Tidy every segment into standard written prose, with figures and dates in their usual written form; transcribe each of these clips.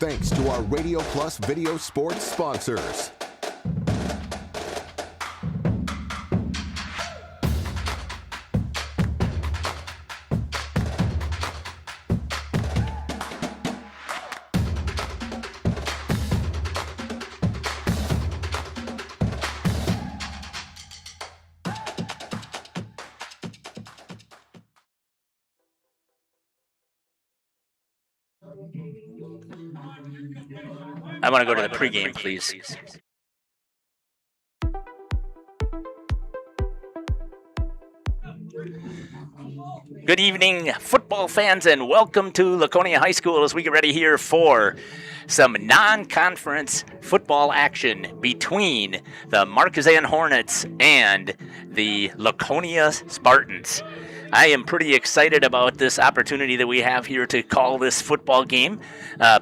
Thanks to our Radio Plus Video Sports sponsors. I want to go to the pregame, please. Good evening, football fans, and welcome to Laconia High School as we get ready here for some non-conference football action between the Markesan Hornets and the Laconia Spartans. I am pretty excited about this opportunity that we have here to call this football game.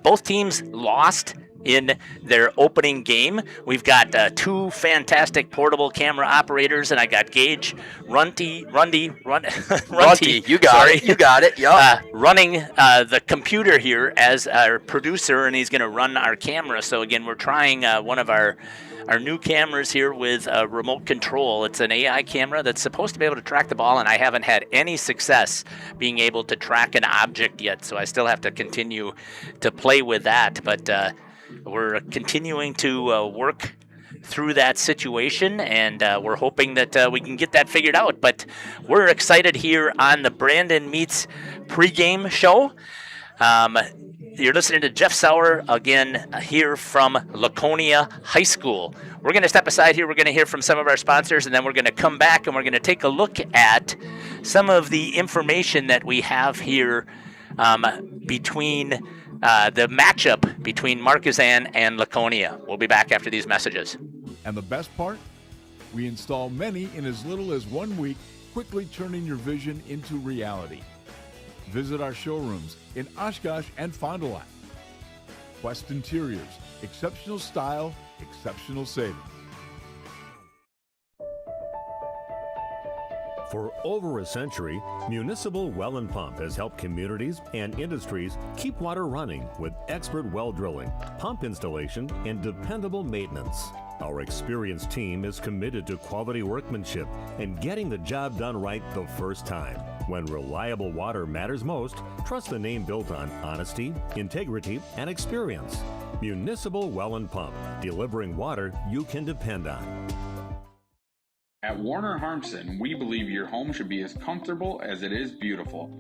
Both teams lost in their opening game. We've got two fantastic portable camera operators, and I got Gage Runty. You got it. Yep. Running the computer here as our producer, and he's going to run our camera. So again, we're trying one of our new cameras here with a remote control. It's an AI camera that's supposed to be able to track the ball, and I haven't had any success being able to track an object yet, so I still have to continue to play with that. But we're continuing to work through that situation, and we're hoping that we can get that figured out. But we're excited here on the Brandon Meets pregame show. You're listening to Jeff Sauer again here from Laconia High School. We're going to step aside here. We're going to hear from some of our sponsors, and then we're going to come back and we're going to take a look at some of the information that we have here between the matchup between Markesan and Laconia. We'll be back after these messages. And the best part? We install many in as little as 1 week, quickly turning your vision into reality. Visit our showrooms in Oshkosh and Fond du Lac. Quest Interiors, exceptional style, exceptional savings. For over a century, Municipal Well and Pump has helped communities and industries keep water running with expert well drilling, pump installation, and dependable maintenance. Our experienced team is committed to quality workmanship and getting the job done right the first time. When reliable water matters most, trust the name built on honesty, integrity, and experience. Municipal Well and Pump, delivering water you can depend on. At Warner Harmson, we believe your home should be as comfortable as it is beautiful.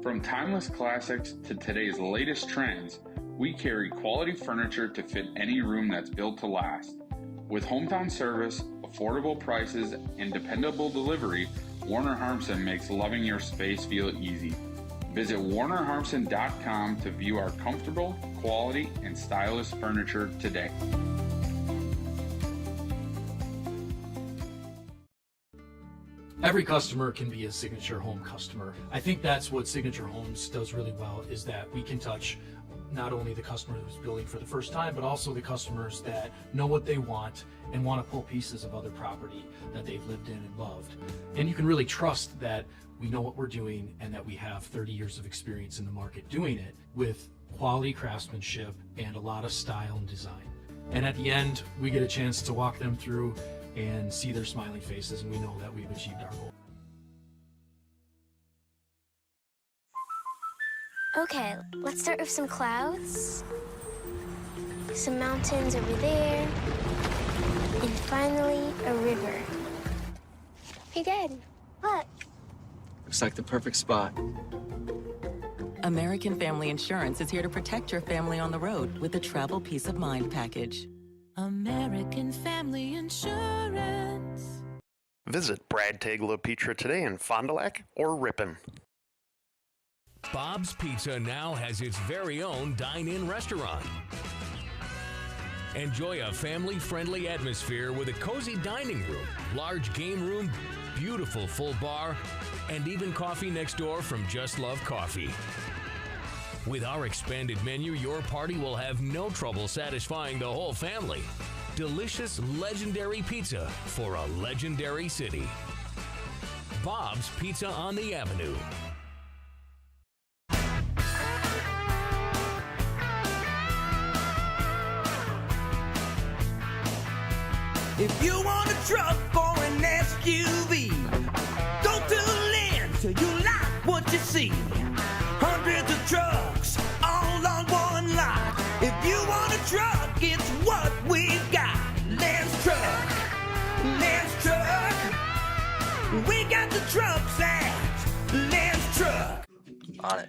From timeless classics to today's latest trends, we carry quality furniture to fit any room that's built to last. With hometown service, affordable prices, and dependable delivery, Warner Harmson makes loving your space feel easy. Visit warnerharmson.com to view our comfortable, quality, and stylish furniture today. Every customer can be a Signature Home customer. I think that's what Signature Homes does really well, is that we can touch not only the customer who's building for the first time, but also the customers that know what they want and want to pull pieces of other property that they've lived in and loved. And you can really trust that we know what we're doing and that we have 30 years of experience in the market doing it with quality craftsmanship and a lot of style and design. And at the end, we get a chance to walk them through and see their smiling faces, and we know that we've achieved our goal. Okay, let's start with some clouds, some mountains over there, and finally a river. Hey, Dad, what? Looks like the perfect spot. American Family Insurance is here to protect your family on the road with the Travel Peace of Mind package. American Family Insurance. Visit Brad Tagle Pizza today in Fond du Lac or Ripon. Bob's Pizza now has its very own dine-in restaurant. Enjoy a family-friendly atmosphere with a cozy dining room, large game room, beautiful full bar, and even coffee next door from Just Love Coffee. With our expanded menu, your party will have no trouble satisfying the whole family. Delicious, legendary pizza for a legendary city. Bob's Pizza on the Avenue. If you want a truck or an SUV, go to Lynn till you like what you see. Hundreds of trucks all on one lot. If you want a truck, it's what we've got. Lynn's Truck, Lynn's Truck. We got the trucks at Lynn's Truck. On it.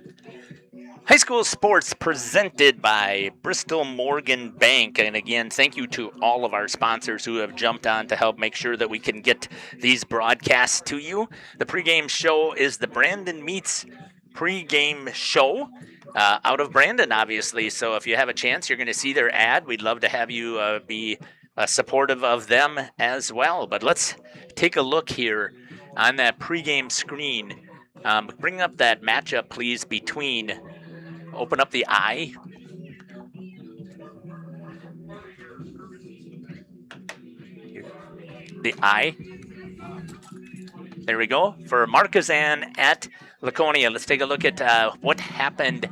High school sports presented by Bristol Morgan Bank. And again, thank you to all of our sponsors who have jumped on to help make sure that we can get these broadcasts to you. The pregame show is the Brandon Meets pregame show out of Brandon, obviously. So if you have a chance, you're going to see their ad. We'd love to have you be supportive of them as well. But let's take a look here on that pregame screen. Bring up that matchup, please, between... Open up the eye. The eye. There we go. For Markesan at Laconia. Let's take a look at what happened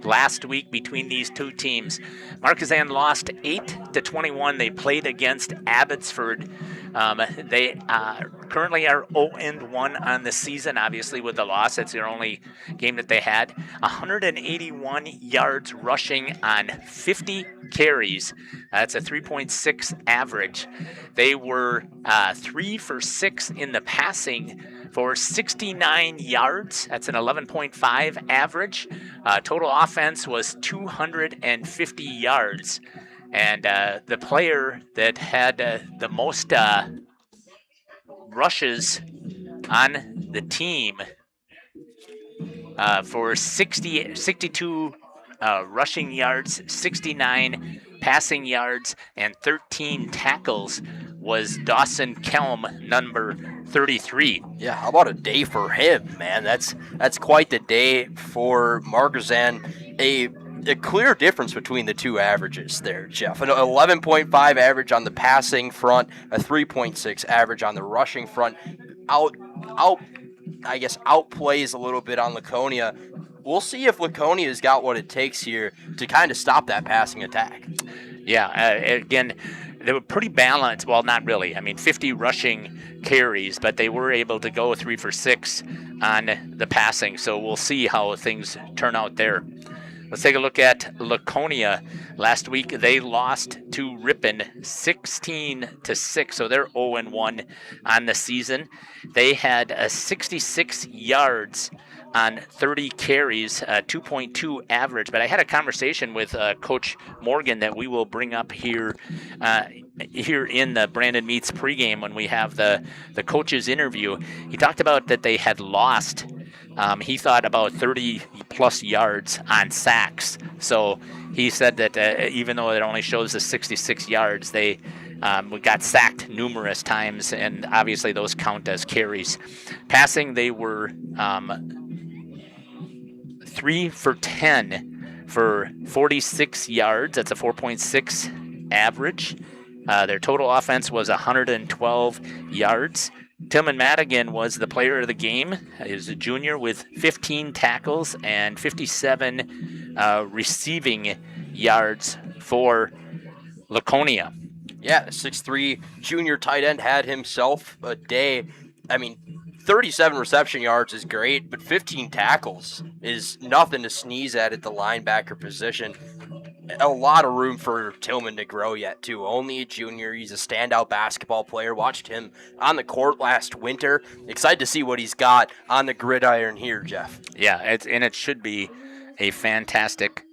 last week between these two teams. Markesan lost 8-21. They played against Abbotsford. They currently are 0-1 on the season, obviously, with the loss. That's their only game that they had. 181 yards rushing on 50 carries. That's a 3.6 average. They were 3 for 6 in the passing for 69 yards. That's an 11.5 average. Total offense was 250 yards. And the player that had the most rushes on the team for 62 rushing yards, 69 passing yards, and 13 tackles was Dawson Kelm, number 33. Yeah, how about a day for him, man? That's quite the day for Markesan. A clear difference between the two averages there, Jeff. An 11.5 average on the passing front, a 3.6 average on the rushing front. Outplays a little bit on Laconia. We'll see if Laconia's got what it takes here to kind of stop that passing attack. Yeah, again, they were pretty balanced. Well, not really. I mean, 50 rushing carries, but they were able to go 3 for 6 on the passing. So we'll see how things turn out there. Let's take a look at Laconia. Last week, they lost to Ripon 16-6, so they're 0-1 on the season. They had 66 yards on 30 carries, 2.2 average. But I had a conversation with Coach Morgan that we will bring up here in the Brandon Meets pregame when we have the coach's interview. He talked about that they had lost, he thought, about 30-plus yards on sacks. So he said that even though it only shows the 66 yards, they got sacked numerous times, and obviously those count as carries. Passing, they were 3 for 10 for 46 yards. That's a 4.6 average. Their total offense was 112 yards. Tillman Madigan was the player of the game. He was a junior with 15 tackles and 57 receiving yards for Laconia. Yeah, 6'3" junior tight end had himself a day. I mean, 37 reception yards is great, but 15 tackles is nothing to sneeze at the linebacker position. A lot of room for Tillman to grow yet, too. Only a junior. He's a standout basketball player. Watched him on the court last winter. Excited to see what he's got on the gridiron here, Jeff. Yeah, it should be a fantastic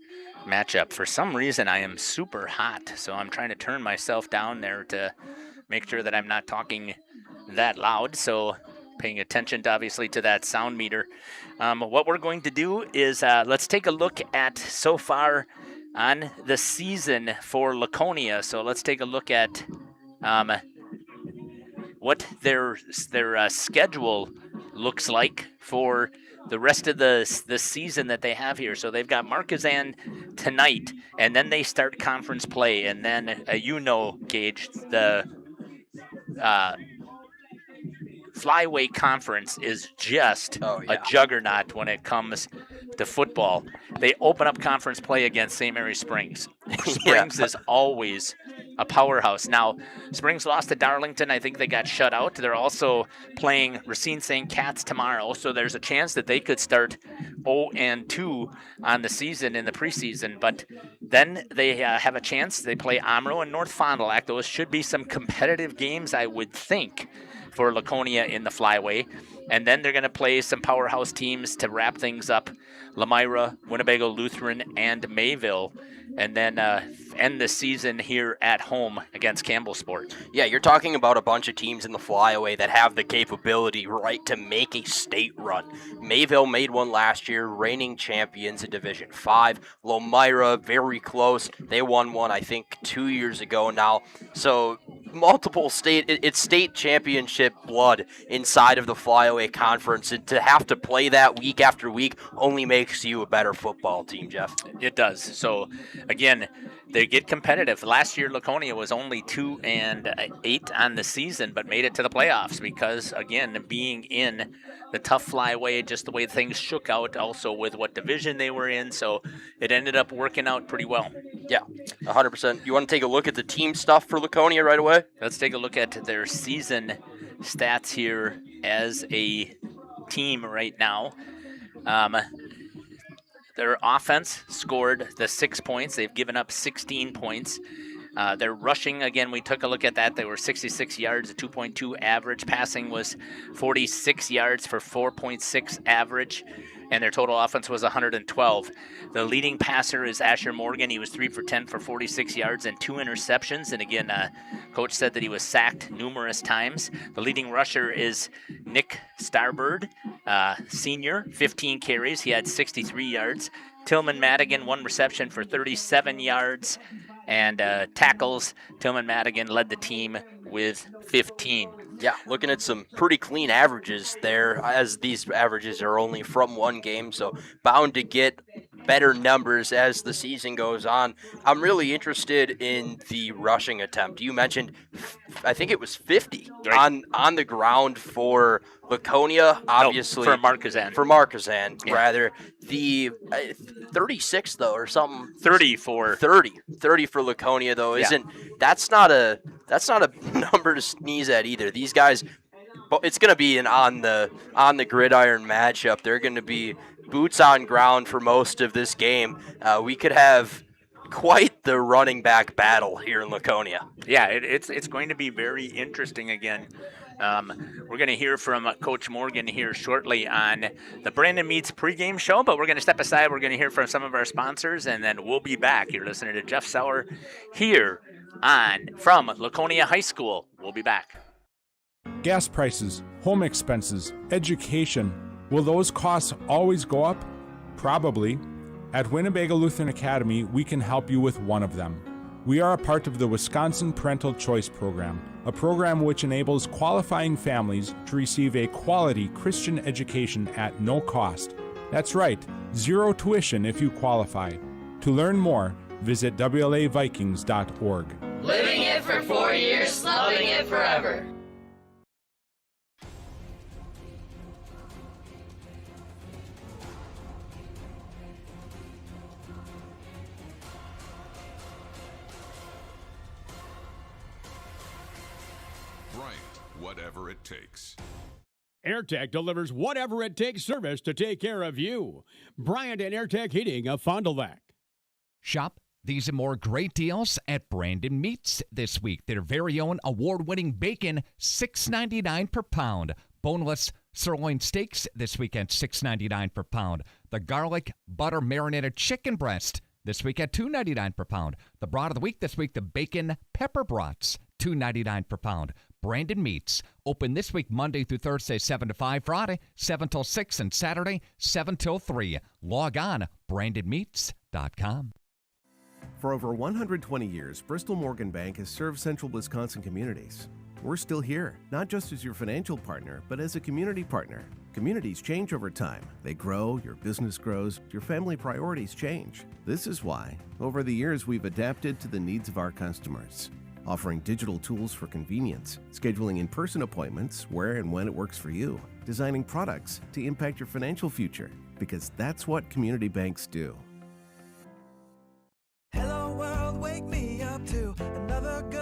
matchup. For some reason, I am super hot, so I'm trying to turn myself down there to make sure that I'm not talking that loud. So paying attention, obviously, to that sound meter. What we're going to do is let's take a look at so far on the season for Laconia. So let's take a look at what their schedule looks like for the rest of the season that they have here. So they've got Markesan tonight, and then they start conference play, and then Gage, the Flyway Conference is just a juggernaut when it comes to football. They open up conference play against St. Mary Springs. Springs is always a powerhouse. Now, Springs lost to Darlington. I think they got shut out. They're also playing Racine St. Cat's tomorrow, so there's a chance that they could start 0-2 on the season in the preseason. But then they have a chance. They play Omro and North Fond du Lac. Those should be some competitive games, I would think, for Laconia in the Flyway. And then they're going to play some powerhouse teams to wrap things up. Lemira, Winnebago Lutheran, and Mayville. And then end the season here at home against Campbell Sport. Yeah, you're talking about a bunch of teams in the flyaway that have the capability, right, to make a state run. Mayville made one last year, reigning champions in Division 5. Lomira, very close. They won one, I think, 2 years ago now. So multiple it's state championship blood inside of the flyaway conference. And to have to play that week after week only makes you a better football team, Jeff. It does. So, again, they get competitive. Last year, Laconia was only 2-8 on the season, but made it to the playoffs because, again, being in the tough flyway, just the way things shook out, also with what division they were in. So it ended up working out pretty well. Yeah, 100%. You want to take a look at the team stuff for Laconia right away? Let's take a look at their season stats here as a team right now. Their offense scored the 6 points. They've given up 16 points. Their rushing, again, we took a look at that. They were 66 yards, a 2.2 average. Passing was 46 yards for 4.6 average. And their total offense was 112. The leading passer is Asher Morgan. He was 3 for 10 for 46 yards and 2 interceptions. And again, coach said that he was sacked numerous times. The leading rusher is Nick Starbird, senior, 15 carries. He had 63 yards. Tillman Madigan, 1 reception for 37 yards. And tackles, Tillman Madigan led the team with 15. Yeah, looking at some pretty clean averages there, as these averages are only from one game, so bound to get better numbers as the season goes on. I'm really interested in the rushing attempt. You mentioned, I think it was 50 right. on the ground for Laconia, obviously. No, for Markesan. For Markesan, yeah. Rather. The 36, though, or something. 30 for 30 for Laconia, though, isn't that's not a number to sneeze at either. These guys, it's going to be an on the gridiron matchup. They're going to be boots on ground for most of this game. We could have quite the running back battle here in Laconia. Yeah, it's going to be very interesting again. We're going to hear from Coach Morgan here shortly on the Brandon Meats pregame show, but we're going to step aside. We're going to hear from some of our sponsors, and then we'll be back. You're listening to Jeff Sauer here from Laconia High School. We'll be back. Gas prices, home expenses, education. Will those costs always go up? Probably. At Winnebago Lutheran Academy, we can help you with one of them. We are a part of the Wisconsin Parental Choice Program, a program which enables qualifying families to receive a quality Christian education at no cost. That's right, 0 tuition if you qualify. To learn more, visit WLAVikings.org. Living it for 4 years, loving it forever. Whatever it takes. AirTech delivers whatever it takes service to take care of you. Bryant and AirTech Heating of Fond du Lac. Shop these and more great deals at Brandon Meats this week. Their very own award-winning bacon, $6.99 per pound. Boneless sirloin steaks this week at $6.99 per pound. The garlic butter marinated chicken breast this week at $2.99 per pound. The broad of the week this week, the bacon pepper brats, $2.99 per pound. Brandon Meats, open this week Monday through Thursday, 7 to 5, Friday, 7 till 6, and Saturday, 7 till 3. Log on, BrandonMeats.com. For over 120 years, Bristol Morgan Bank has served central Wisconsin communities. We're still here, not just as your financial partner, but as a community partner. Communities change over time. They grow, your business grows, your family priorities change. This is why, over the years, we've adapted to the needs of our customers, offering digital tools for convenience, scheduling in-person appointments where and when it works for you, designing products to impact your financial future, because that's what community banks do. Hello world, wake me up to another good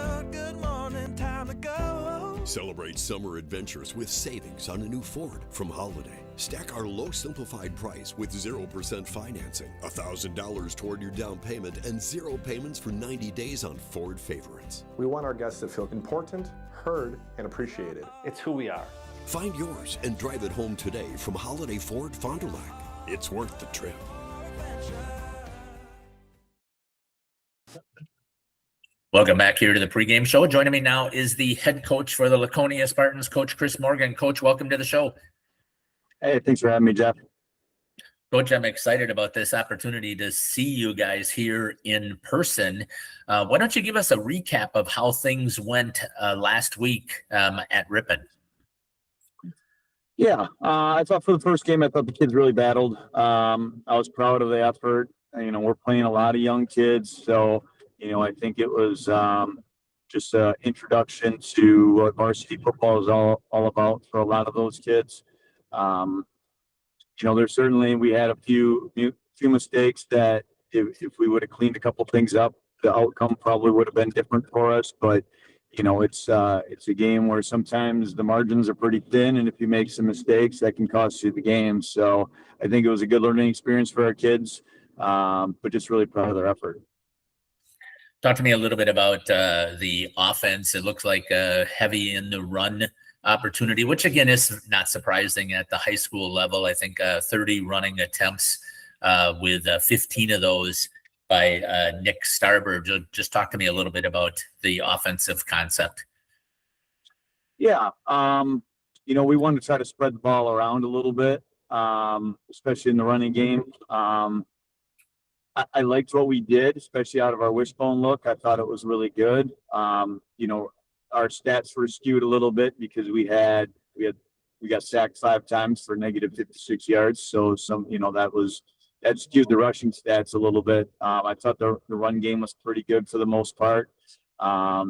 Celebrate summer adventures with savings on a new Ford from Holiday. Stack our low simplified price with 0% financing, $1,000 toward your down payment, and 0 payments for 90 days on Ford favorites. We want our guests to feel important, heard, and appreciated. It's who we are. Find yours and drive it home today from Holiday Ford Fond du Lac. It's worth the trip. Welcome back here to the pregame show. Joining me now is the head coach for the Laconia Spartans, Coach Chris Morgan. Coach, welcome to the show. Hey, thanks for having me, Jeff. Coach, I'm excited about this opportunity to see you guys here in person. Why don't you give us a recap of how things went last week at Ripon? Yeah, I thought for the first game, I thought the kids really battled. I was proud of the effort. You know, we're playing a lot of young kids, so you know, I think it was just an introduction to what varsity football is all about for a lot of those kids. You know, there's certainly, we had a few mistakes that if we would have cleaned a couple things up, the outcome probably would have been different for us. But, you know, it's a game where sometimes the margins are pretty thin, and if you make some mistakes, that can cost you the game. So I think it was a good learning experience for our kids, but just really proud of their effort. Talk to me a little bit about the offense. It looks like heavy in the run opportunity, which again is not surprising at the high school level. I think 30 running attempts with 15 of those by Nick Starber. Just talk to me a little bit about the offensive concept. Yeah, you know, we wanted to try to spread the ball around a little bit, especially in the running game. I liked what we did, especially out of our wishbone look. I thought it was really good. You know, our stats were skewed a little bit because we got sacked 5 times for negative 56 yards. So you know, that skewed the rushing stats a little bit. I thought the run game was pretty good for the most part. I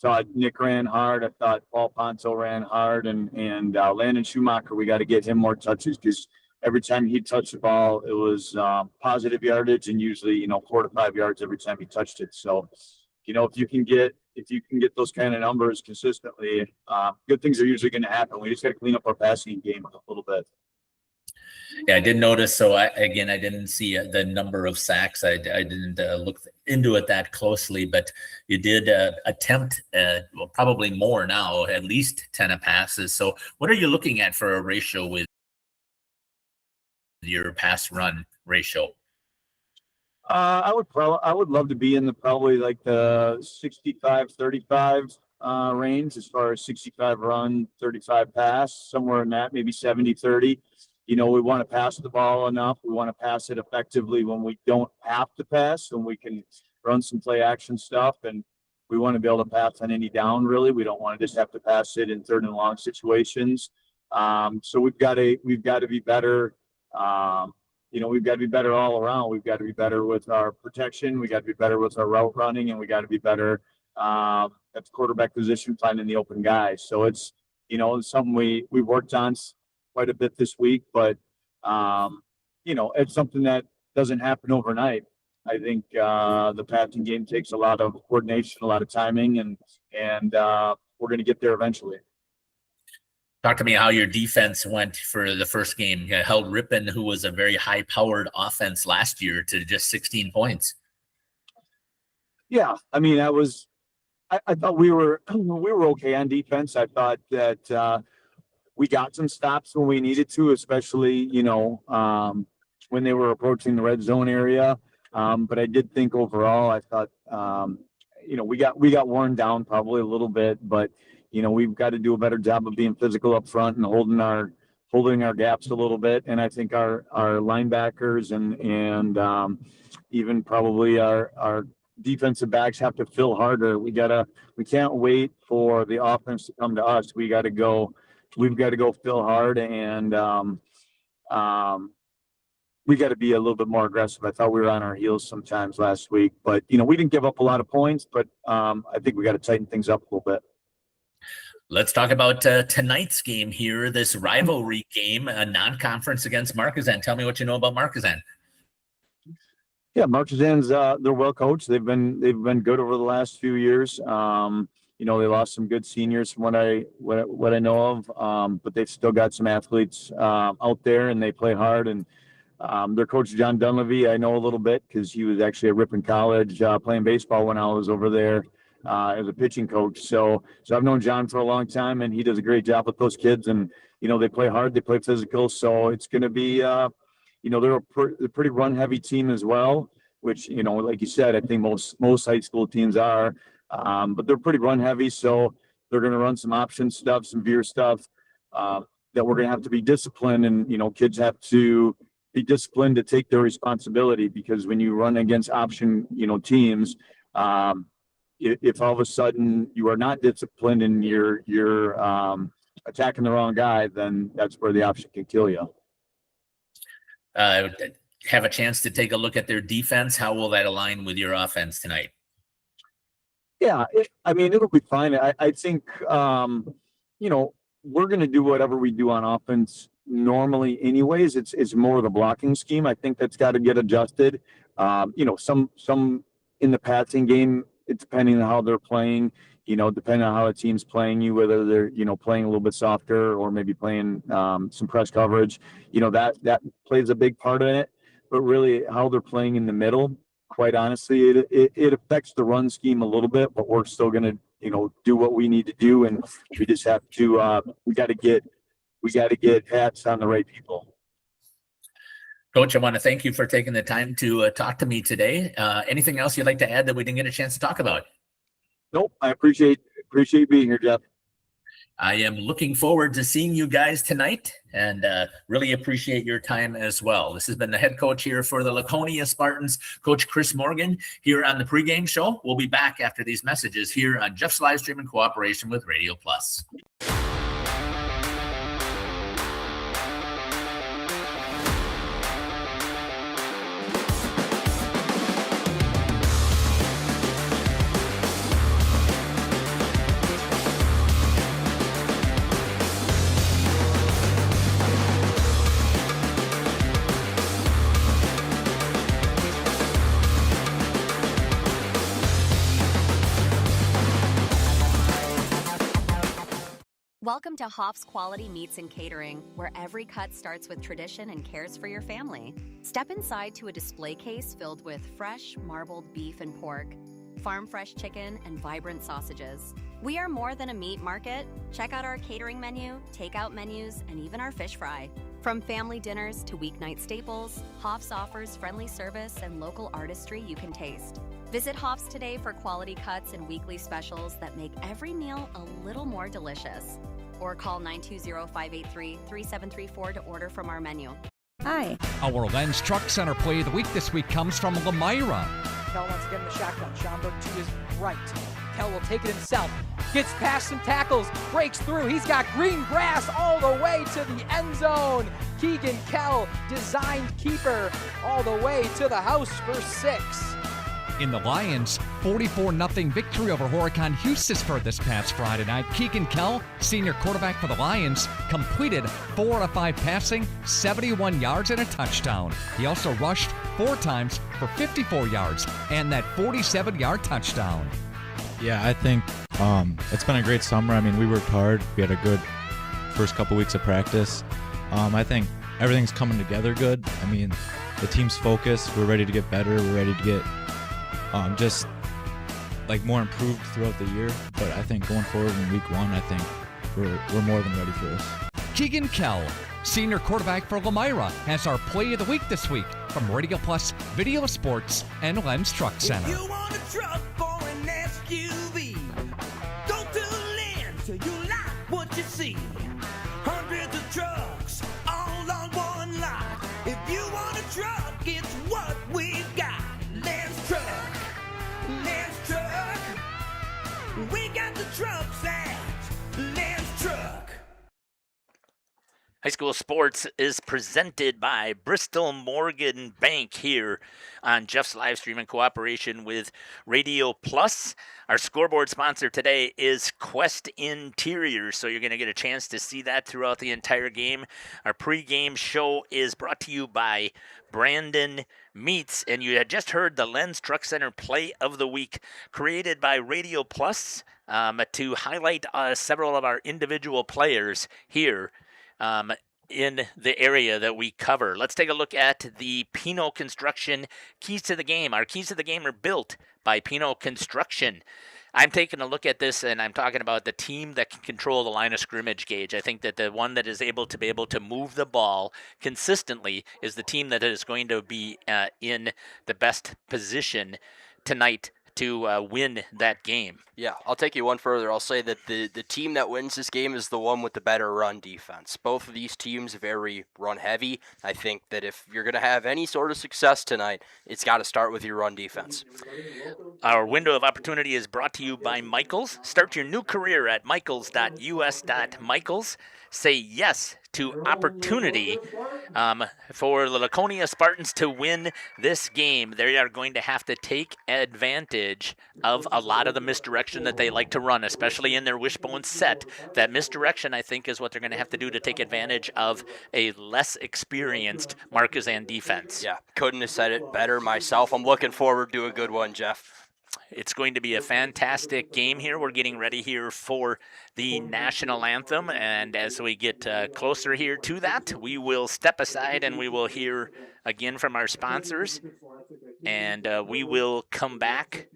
thought Nick ran hard. I thought Paul Ponto ran hard, and Landon Schumacher, we got to get him more touches because every time he touched the ball, it was positive yardage, and usually, you know, 4 to 5 yards every time he touched it. So, you know, if you can get those kind of numbers consistently, good things are usually going to happen. We just got to clean up our passing game a little bit. Yeah, I did notice. So I didn't see the number of sacks. I didn't look into it that closely, but you did attempt probably more now, at least 10 passes. So what are you looking at for a ratio with your pass run ratio? I would love to be in the probably like the 65-35 range, as far as 65 run, 35 pass, somewhere in that, maybe 70-30. You know, we want to pass the ball enough. We want to pass it effectively when we don't have to pass, and we can run some play action stuff, and we want to be able to pass on any down, really. We don't want to just have to pass it in 3rd and long situations. So we've got to be better. You know, we've got to be better all around. We've got to be better with our protection. We got to be better with our route running, and we got to be better at the quarterback position, finding the open guys. So it's, you know, it's something we worked on quite a bit this week, but you know, it's something that doesn't happen overnight. I think the passing game takes a lot of coordination, a lot of timing, and we're going to get there eventually. Talk to me how your defense went for the first game. You held Ripon, who was a very high-powered offense last year, to just 16 points. Yeah, I mean, I thought we were okay on defense. I thought that we got some stops when we needed to, especially, you know, when they were approaching the red zone area. But I did think overall, I thought, you know, we got worn down probably a little bit, but you know, we've got to do a better job of being physical up front and holding our gaps a little bit. And I think our linebackers and even probably our defensive backs have to fill harder. We can't wait for the offense to come to us. We've got to go fill hard, and we got to be a little bit more aggressive. I thought we were on our heels sometimes last week, but you know, we didn't give up a lot of points, but I think we got to tighten things up a little bit. Let's talk about tonight's game here, this rivalry game, a non-conference against Markesan. Tell me what you know about Markesan. Yeah, Markesan's they're well coached. They've been good over the last few years. they lost some good seniors from what I know of. But they've still got some athletes out there, and they play hard. And their coach, John Dunleavy, I know a little bit because he was actually at Ripon College playing baseball when I was over there as a pitching coach. So I've known John for a long time, and he does a great job with those kids. And, they play hard, they play physical. So it's going to be, they're a pretty run-heavy team as well, which, like you said, I think most high school teams are. But they're pretty run-heavy, so they're going to run some option stuff, some veer stuff that we're going to have to be disciplined. And, kids have to be disciplined to take their responsibility, because when you run against option, teams, if all of a sudden you are not disciplined and you're attacking the wrong guy, then that's where the option can kill you. Have a chance to take a look at their defense. How will that align with your offense tonight? Yeah, it'll be fine. I think, we're going to do whatever we do on offense normally anyways. It's more the blocking scheme. I think that's got to get adjusted. Some in the passing game, it's depending on how they're playing, depending on how a team's playing you, whether they're, playing a little bit softer or maybe playing some press coverage, that plays a big part in it. But really how they're playing in the middle, quite honestly, it affects the run scheme a little bit, but we're still going to, do what we need to do. And we just have to, we got to get hats on the right people. Coach, I want to thank you for taking the time to talk to me today. Anything else you'd like to add that we didn't get a chance to talk about? Nope. I appreciate being here, Jeff. I am looking forward to seeing you guys tonight, and really appreciate your time as well. This has been the head coach here for the Laconia Spartans, Coach Chris Morgan, here on the pregame show. We'll be back after these messages here on Jeff's Livestream in cooperation with Radio Plus. Welcome to Hoff's Quality Meats and Catering, where every cut starts with tradition and cares for your family. Step inside to a display case filled with fresh, marbled beef and pork, farm-fresh chicken, and vibrant sausages. We are more than a meat market. Check out our catering menu, takeout menus, and even our fish fry. From family dinners to weeknight staples, Hoff's offers friendly service and local artistry you can taste. Visit Hoff's today for quality cuts and weekly specials that make every meal a little more delicious. Or call 920-583-3734 to order from our menu. Hi. Our Lens Truck Center play of the week this week comes from Lamira. Kell once again in the shotgun. Schomburg to his right. Kell will take it himself. Gets past some tackles. Breaks through. He's got green grass all the way to the end zone. Keegan Kell, designed keeper, all the way to the house for 6. In the Lions' 44-0 victory over Horicon Hughesford this past Friday night, Keegan Kell, senior quarterback for the Lions, completed 4 out of 5 passing, 71 yards and a touchdown. He also rushed 4 times for 54 yards and that 47-yard touchdown. Yeah, I think it's been a great summer. I mean, we worked hard. We had a good first couple weeks of practice. I think everything's coming together good. I mean, the team's focused. We're ready to get better. We're ready to get just like more improved throughout the year. But I think going forward in week 1, I think we're more than ready for this. Keegan Kell, senior quarterback for Lamira, has our play of the week this week from Radio Plus, Video Sports, and Lens Truck Center. If you want a truck or an SUV, go to Lens till you like what you see. Hundreds of trucks all on one lot. If you want a truck, it's what we've got. Lens Truck. Lens Truck. We got the trucks at Lens Truck. High School Sports is presented by Bristol Morgan Bank here on Jeff's Livestream in cooperation with Radio Plus. Our scoreboard sponsor today is Quest Interiors, so you're going to get a chance to see that throughout the entire game. Our pregame show is brought to you by Brandon Meats, and you had just heard the Lens Truck Center Play of the Week, created by Radio Plus to highlight several of our individual players here in the area that we cover. Let's take a look at the Pino Construction Keys to the Game. Our Keys to the Game are built by Pino Construction. I'm taking a look at this, and I'm talking about the team that can control the line of scrimmage, Gage. I think that the one that is able to move the ball consistently is the team that is going to be in the best position tonight to win that game. Yeah, I'll take you one further. I'll say that the team that wins this game is the one with the better run defense. Both of these teams very run heavy. I think that if you're going to have any sort of success tonight, it's got to start with your run defense. Our window of opportunity is brought to you by Michaels. Start your new career at michaels.us.michaels. Say yes to opportunity for the Laconia Spartans to win this game. They are going to have to take advantage of a lot of the misdirection that they like to run, especially in their wishbone set. That misdirection, I think, is what they're going to have to do to take advantage of a less experienced Markesan defense. Yeah, couldn't have said it better myself. I'm looking forward to a good one, Jeff. It's going to be a fantastic game here. We're getting ready here for the national anthem, and as we get closer here to that, we will step aside and we will hear again from our sponsors, and we will come back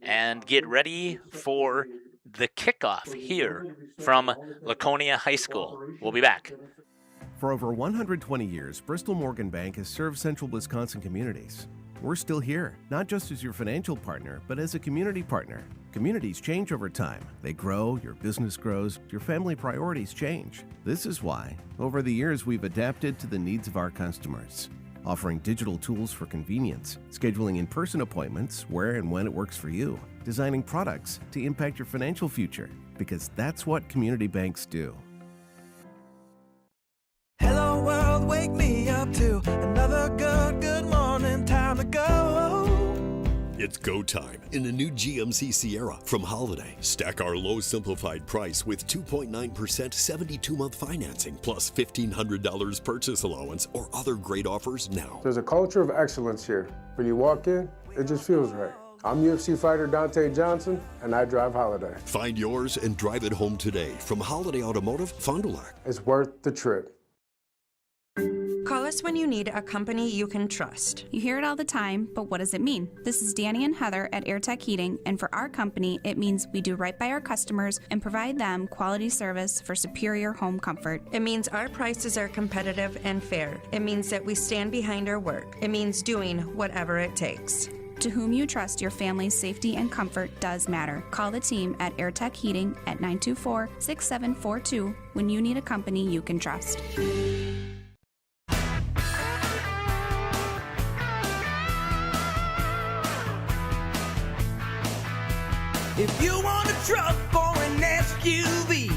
and get ready for the kickoff here from Laconia High School. We'll be back. For over 120 years, Bristol Morgan Bank has served central Wisconsin communities. We're still here, not just as your financial partner, but as a community partner. Communities change over time. They grow, your business grows, your family priorities change. This is why, over the years, we've adapted to the needs of our customers, offering digital tools for convenience, scheduling in-person appointments where and when it works for you, designing products to impact your financial future, because that's what community banks do. Hello world, wake me up to another good morning, time to go. It's go time in the new GMC Sierra from Holiday. Stack our low simplified price with 2.9% 72-month financing plus $1,500 purchase allowance or other great offers now. There's a culture of excellence here. When you walk in, it just feels right. I'm UFC fighter Dante Johnson, and I drive Holiday. Find yours and drive it home today from Holiday Automotive, Fond du Lac. It's worth the trip. Call us when you need a company you can trust. You hear it all the time, but what does it mean? This is Danny and Heather at AirTech Heating, and for our company, it means we do right by our customers and provide them quality service for superior home comfort. It means our prices are competitive and fair. It means that we stand behind our work. It means doing whatever it takes. To whom you trust, your family's safety and comfort does matter. Call the team at AirTech Heating at 924-6742 when you need a company you can trust. If you want a truck or an SUV,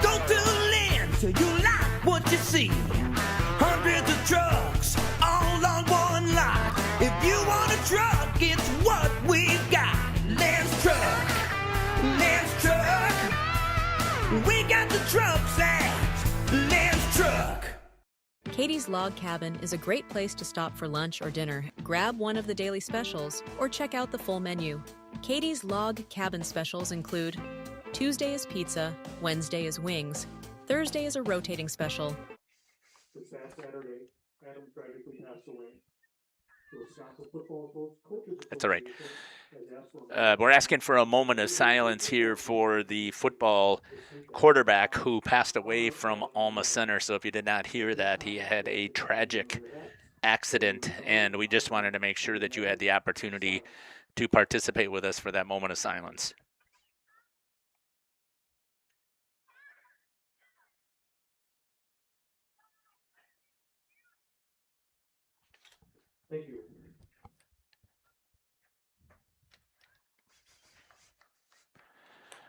go to Lens till you like what you see. Hundreds of trucks all on one lot. If you want a truck, it's what we've got. Lens Truck, Lens Truck. We got the trucks at Lens Truck. Katie's Log Cabin is a great place to stop for lunch or dinner, grab one of the daily specials, or check out the full menu. Katie's Log Cabin specials include Tuesday is pizza, Wednesday is wings, Thursday is a rotating special. That's all right. We're asking for a moment of silence here for the football quarterback who passed away from Alma Center. So if you did not hear that, he had a tragic accident, and we just wanted to make sure that you had the opportunity to participate with us for that moment of silence. Thank you.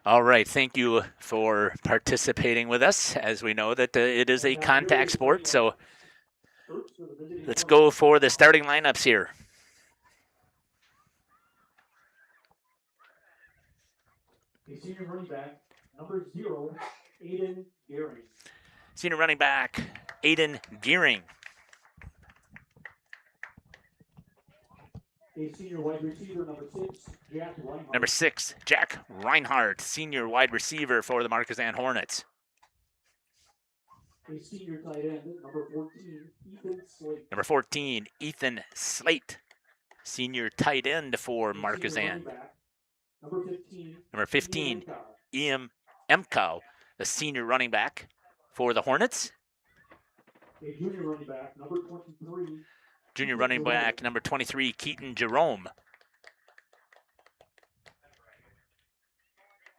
All right, thank you for participating with us, as we know that it is a contact sport. So let's go for the starting lineups here. The senior running back, number 0, Aiden Gearing. Senior running back, Aiden Gearing. A senior wide receiver, number 6, Jack Reinhardt. Number 6, Jack Reinhardt, senior wide receiver for the Markesan Hornets. A senior tight end, number 14, Ethan Slate. Number 14, Ethan Slate, senior tight end for Markesan. Number 15, Ian Emkow, the senior running back for the Hornets. A junior running back, number 23. Junior running back, number 23, Keaton Jerome.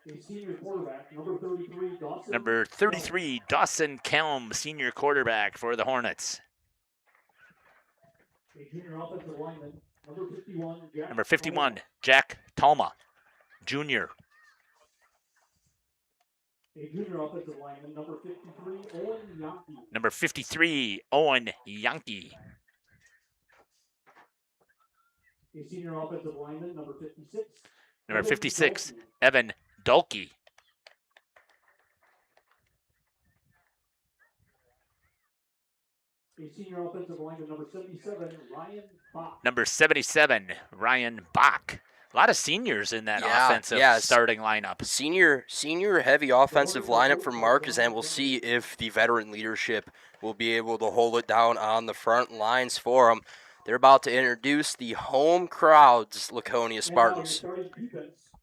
A senior quarterback, number 33, Dawson. Number 33, Dawson Kelm, senior quarterback for the Hornets. A junior offensive lineman, number 51, Jack. Number 51, Jack Talma, junior. A junior offensive lineman, number 53, Owen Yankee. Number 53, Owen Yankee. A senior offensive lineman, number 56. Number 56, Evan Dulkey. A senior offensive lineman, number 77, Ryan Bach. Number 77, Ryan Bach. A lot of seniors in that offensive starting lineup. Senior heavy offensive lineup for Markesan. We'll see if the veteran leadership will be able to hold it down on the front lines for them. They're about to introduce the home crowd's Laconia Spartans.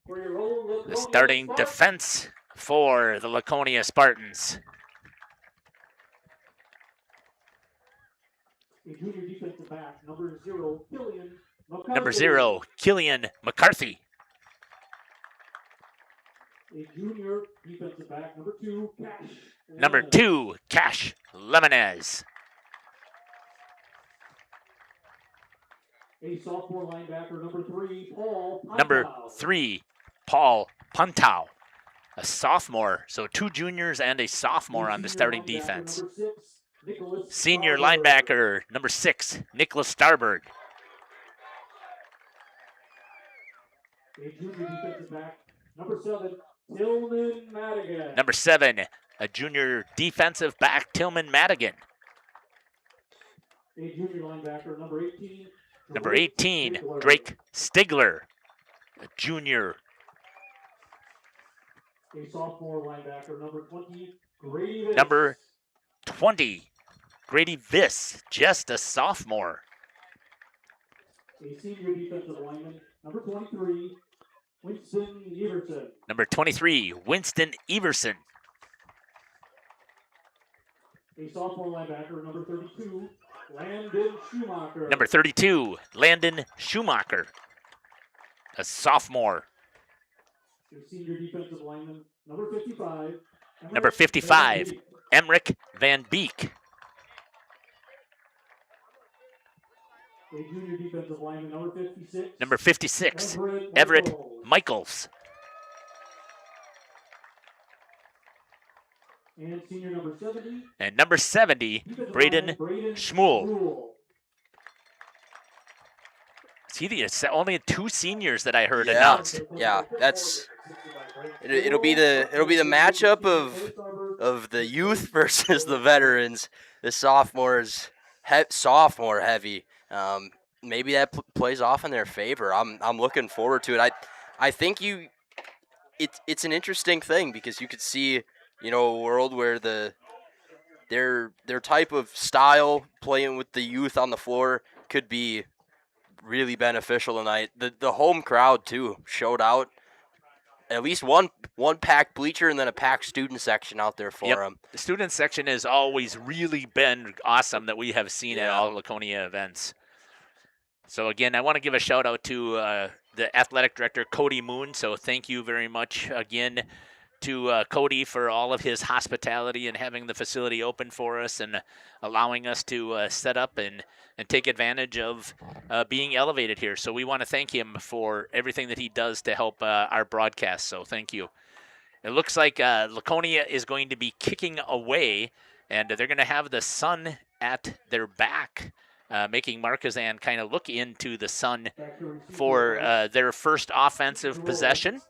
The starting defense for the Laconia Spartans. A junior defensive back, number 0, Killian McCarthy. Number 0, Killian McCarthy. A junior defensive back, number 2, Cash. Number 2, Cash Lemonez. A sophomore linebacker, number 3, Paul Puntau. Number 3, Paul Puntau, a sophomore. So 2 juniors and a sophomore on the starting defense. Number 6, Senior linebacker, number 6, Nicholas Starberg. A junior defensive back, number 7, Tillman Madigan. Number 7, a junior defensive back, Tillman Madigan. A junior linebacker, number 18. Number 18, Drake Stigler, a junior. A sophomore linebacker, number 20, Grady Viss. Number 20, Grady Viss, just a sophomore. A senior defensive lineman, number 23, Winston Everson. Number 23, Winston Everson. A sophomore linebacker, number 32, Landon Schumacher. Number 32, Landon Schumacher, a sophomore. A senior defensive lineman, number 55. Number 55, Emric Van Beek. A junior defensive lineman, number 56. Number 56, Everett Michaels. And senior number 70. And number 70, Braden Schmuel. See, it's only 2 seniors that I heard announced. Yeah, that's it'll be the matchup of the youth versus the veterans. The sophomores sophomore heavy. Maybe that plays off in their favor. I'm looking forward to it. I think it's an interesting thing because you could see, a world where their type of style playing with the youth on the floor could be really beneficial tonight. The home crowd too showed out. At least one packed bleacher and then a packed student section out there for them. The student section has always really been awesome that we have seen at all Laconia events. So again, I want to give a shout out to the athletic director, Cody Moon. So thank you very much again to Cody for all of his hospitality and having the facility open for us and allowing us to set up and take advantage of being elevated here. So we want to thank him for everything that he does to help our broadcast. So thank you. It looks like Laconia is going to be kicking away, and they're going to have the sun at their back, making Markesan kind of look into the sun for their first offensive possession.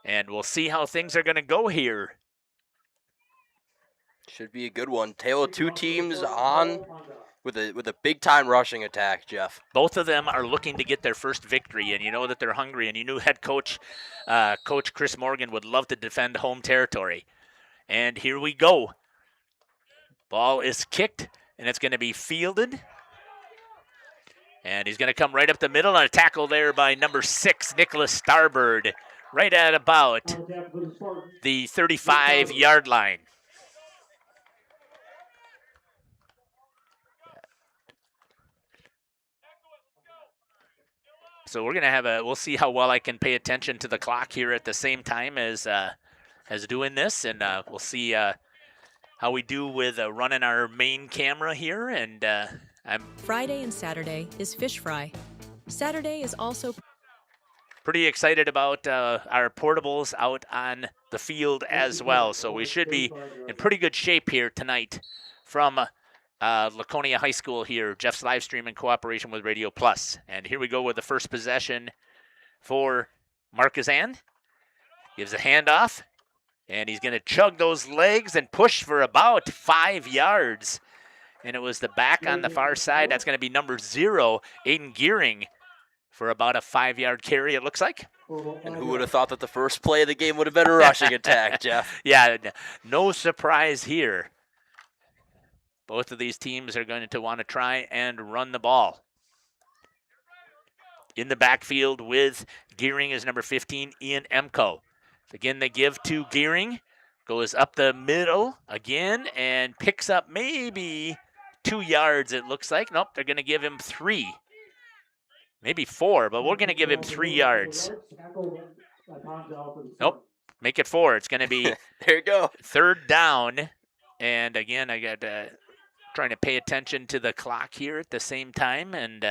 And we'll see how things are going to go here. Should be a good one. Tale of two teams on with a big-time rushing attack, Jeff. Both of them are looking to get their first victory, and you know that they're hungry, and you knew head coach, Coach Chris Morgan, would love to defend home territory. And here we go. Ball is kicked, and it's going to be fielded. And he's going to come right up the middle, and a tackle there by number 6, Nicholas Starbird, right at about the 35-yard line. So we're gonna have we'll see how well I can pay attention to the clock here at the same time as doing this, and we'll see how we do with running our main camera here. And Friday and Saturday is fish fry. Saturday is also pretty excited about our portables out on the field as well. So we should be in pretty good shape here tonight from Laconia High School here. Jeff's live stream in cooperation with Radio Plus. And here we go with the first possession for Markesan. Gives a handoff, and he's going to chug those legs and push for about 5 yards. And it was the back on the far side. That's going to be number 0, Aiden Gearing, for about a 5-yard carry, it looks like. And who would have thought that the first play of the game would have been a rushing attack, Jeff? Yeah, no surprise here. Both of these teams are going to want to try and run the ball. In the backfield with Gearing is number 15, Ian Emko. Again, they give to Gearing. Goes up the middle again and picks up maybe 2 yards, it looks like. Nope, they're going to give him 3. Maybe 4, but we're going to give him 3 yards. Nope, make it 4. It's going to be there you go. 3rd down. And again, I got trying to pay attention to the clock here at the same time, and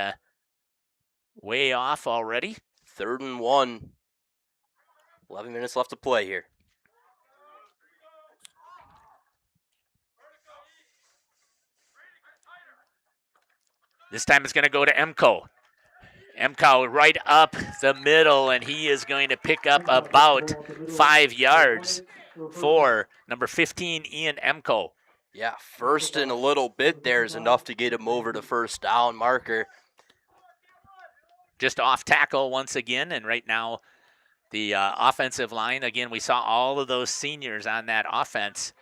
way off already. 3rd and 1. 11 minutes left to play here. This time it's going to go to Emko. Emko right up the middle, and he is going to pick up about 5 yards for number 15, Ian Emko. Yeah, first and a little bit there is enough to get him over the first down marker. Just off tackle once again, and right now the offensive line, again, we saw all of those seniors on that offense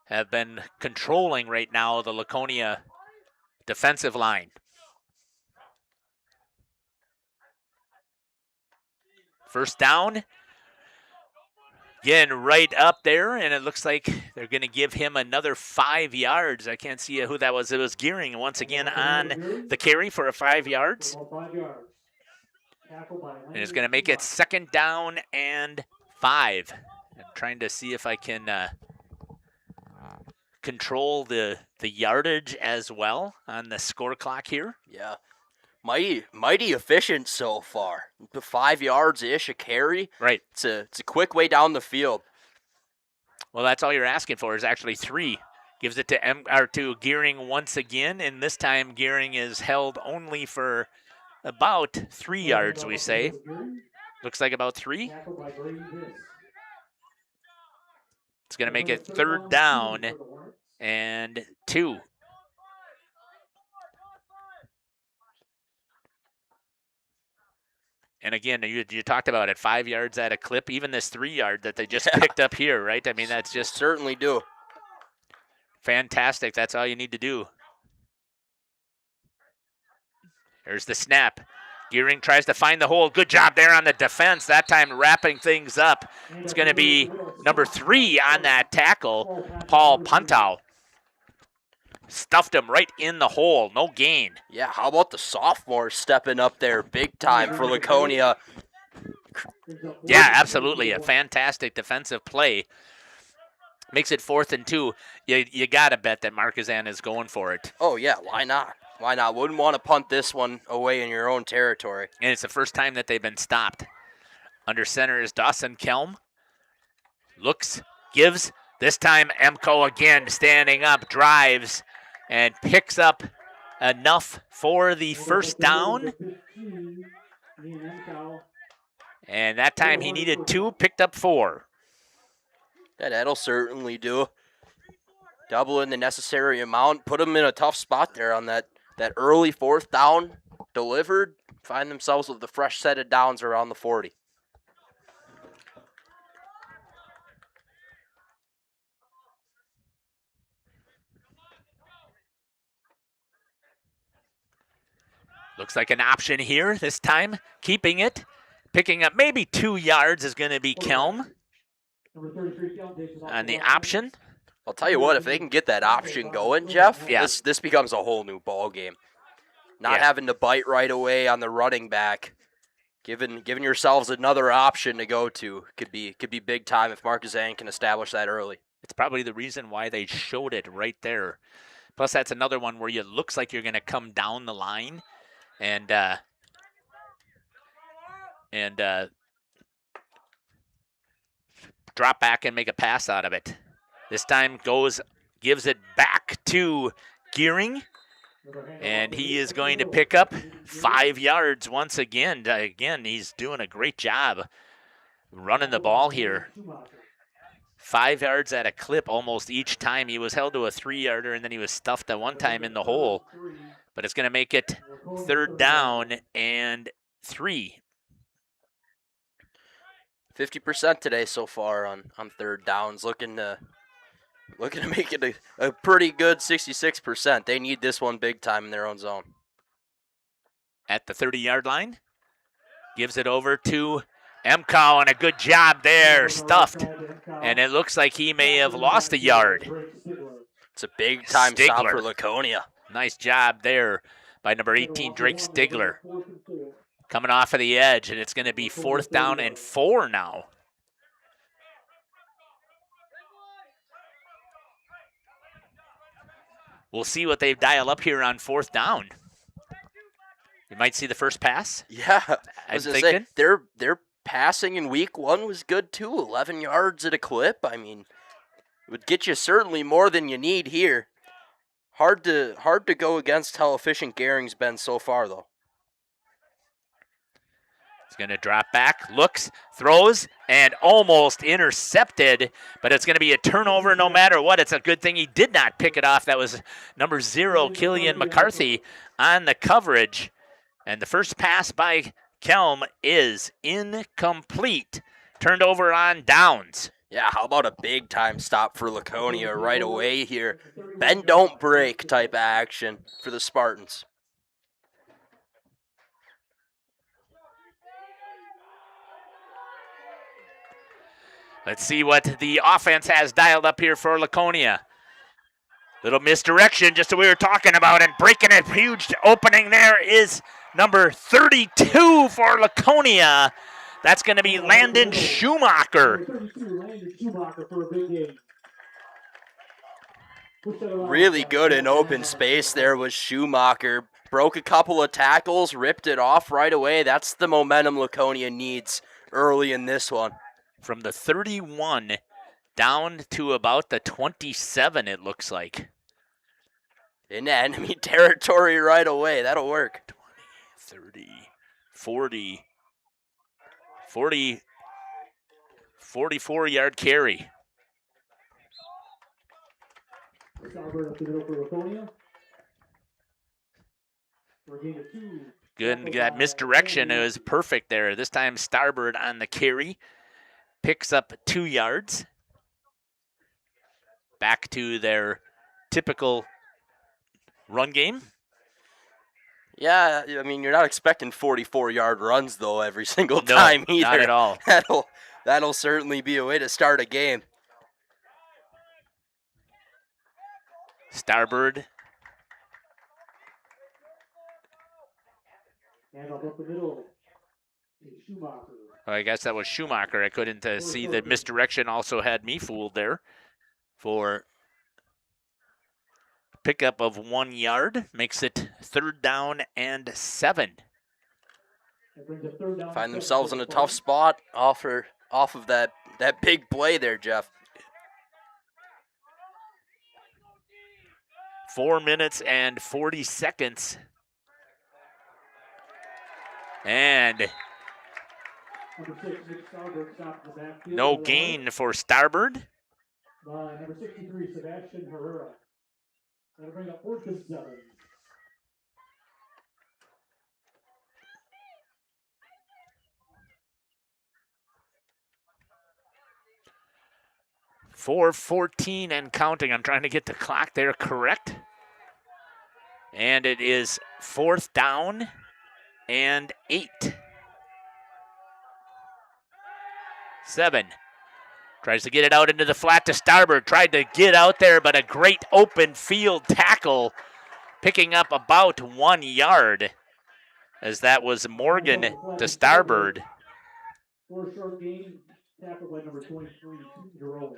have been controlling right now the Laconia defensive line. First down. Again, right up there, and it looks like they're going to give him another 5 yards. I can't see who that was. It was Gearing once again on the carry for a 5 yards. And it's going to make it 2nd down and 5. I'm trying to see if I can control the yardage as well on the score clock here. Yeah. Mighty efficient so far. 5 yards-ish a carry. Right. It's a quick way down the field. Well, that's all you're asking for is actually 3. Gives it to Gearing once again, and this time Gearing is held only for about 3 yards, we say. Looks like about 3. It's going to make it 3rd down and 2. And again, you talked about it, 5 yards at a clip. Even this 3 yard that they just picked up here, right? I mean, that's just certainly do. Fantastic. That's all you need to do. There's the snap. Gearing tries to find the hole. Good job there on the defense. That time wrapping things up. It's going to be number 3 on that tackle, Paul Puntow. Stuffed him right in the hole. No gain. Yeah, how about the sophomore stepping up there big time for Laconia? Yeah, absolutely. A fantastic defensive play. Makes it 4th and 2. You got to bet that Markesan is going for it. Oh, yeah. Why not? Why not? Wouldn't want to punt this one away in your own territory. And it's the first time that they've been stopped. Under center is Dawson Kelm. Looks, gives. This time Emco again standing up, drives, and picks up enough for the first down. And that time he needed 2, picked up 4. Yeah, that'll certainly do. Double in the necessary amount. Put them in a tough spot there on that early 4th down. Delivered. Find themselves with a fresh set of downs around the 40. Looks like an option here this time. Keeping it. Picking up maybe 2 yards is going to be Kelm on the option. I'll tell you what, if they can get that option going, Jeff, this becomes a whole new ball game. Not having to bite right away on the running back, giving yourselves another option to go to could be big time if Markesan can establish that early. It's probably the reason why they showed it right there. Plus, that's another one where it looks like you're going to come down the line and drop back and make a pass out of it. This time gives it back to Gearing, and he is going to pick up 5 yards once again. Again, he's doing a great job running the ball here. 5 yards at a clip almost each time. He was held to a 3-yarder, and then he was stuffed at one time in the hole. But it's going to make it 3rd down and 3. 50% today so far on 3rd downs. Looking to make it a pretty good 66%. They need this one big time in their own zone. At the 30-yard line. Gives it over to Emco, and a good job there. Stuffed. And it looks like he may have lost a yard. It's a big time stop for Laconia. Nice job there by number 18, Drake Stigler. Coming off of the edge, and it's going to be 4th down and 4 now. We'll see what they dial up here on 4th down. You might see the first pass. Yeah, I'm thinking. Their passing in week 1 was good too. 11 yards at a clip. I mean, it would get you certainly more than you need here. Hard to go against how efficient Gehring's been so far, though. He's going to drop back, looks, throws, and almost intercepted, but it's going to be a turnover no matter what. It's a good thing he did not pick it off. That was number 0, Killian McCarthy, on the coverage. And the first pass by Kelm is incomplete. Turned over on downs. Yeah, how about a big-time stop for Laconia right away here? Bend, don't break type of action for the Spartans. Let's see what the offense has dialed up here for Laconia. Little misdirection, just what we were talking about, and breaking a huge opening there is number 32 for Laconia. That's going to be Landon Schumacher. Really good in open space there was Schumacher. Broke a couple of tackles, ripped it off right away. That's the momentum Laconia needs early in this one. From the 31 down to about the 27, it looks like. In enemy territory right away. That'll work. 20, 30, 40, 44-yard carry. Good, that misdirection is perfect there. This time Starboard on the carry. Picks up 2 yards. Back to their typical run game. Yeah, I mean, you're not expecting 44-yard runs, though, every single time either. Not at all. That'll certainly be a way to start a game. Starboard. And up the middle. Schumacher. I guess that was Schumacher. I couldn't see the misdirection. Also had me fooled there for pickup of 1 yard. Makes it 3rd down and 7. Find themselves in a tough spot off of that that big play there, Jeff. 4 minutes and 40 seconds. And no gain for Starboard. By number 63, Sebastian Herrera. That'll bring up 4th and 7. .414 and counting. I'm trying to get the clock there correct. And it is 4th down and 8. 7. Tries to get it out into the flat to Starboard. Tried to get out there, but a great open field tackle, picking up about 1 yard, as that was Morgan to Starboard. 4 short gain, tackled by number 23, Jerome.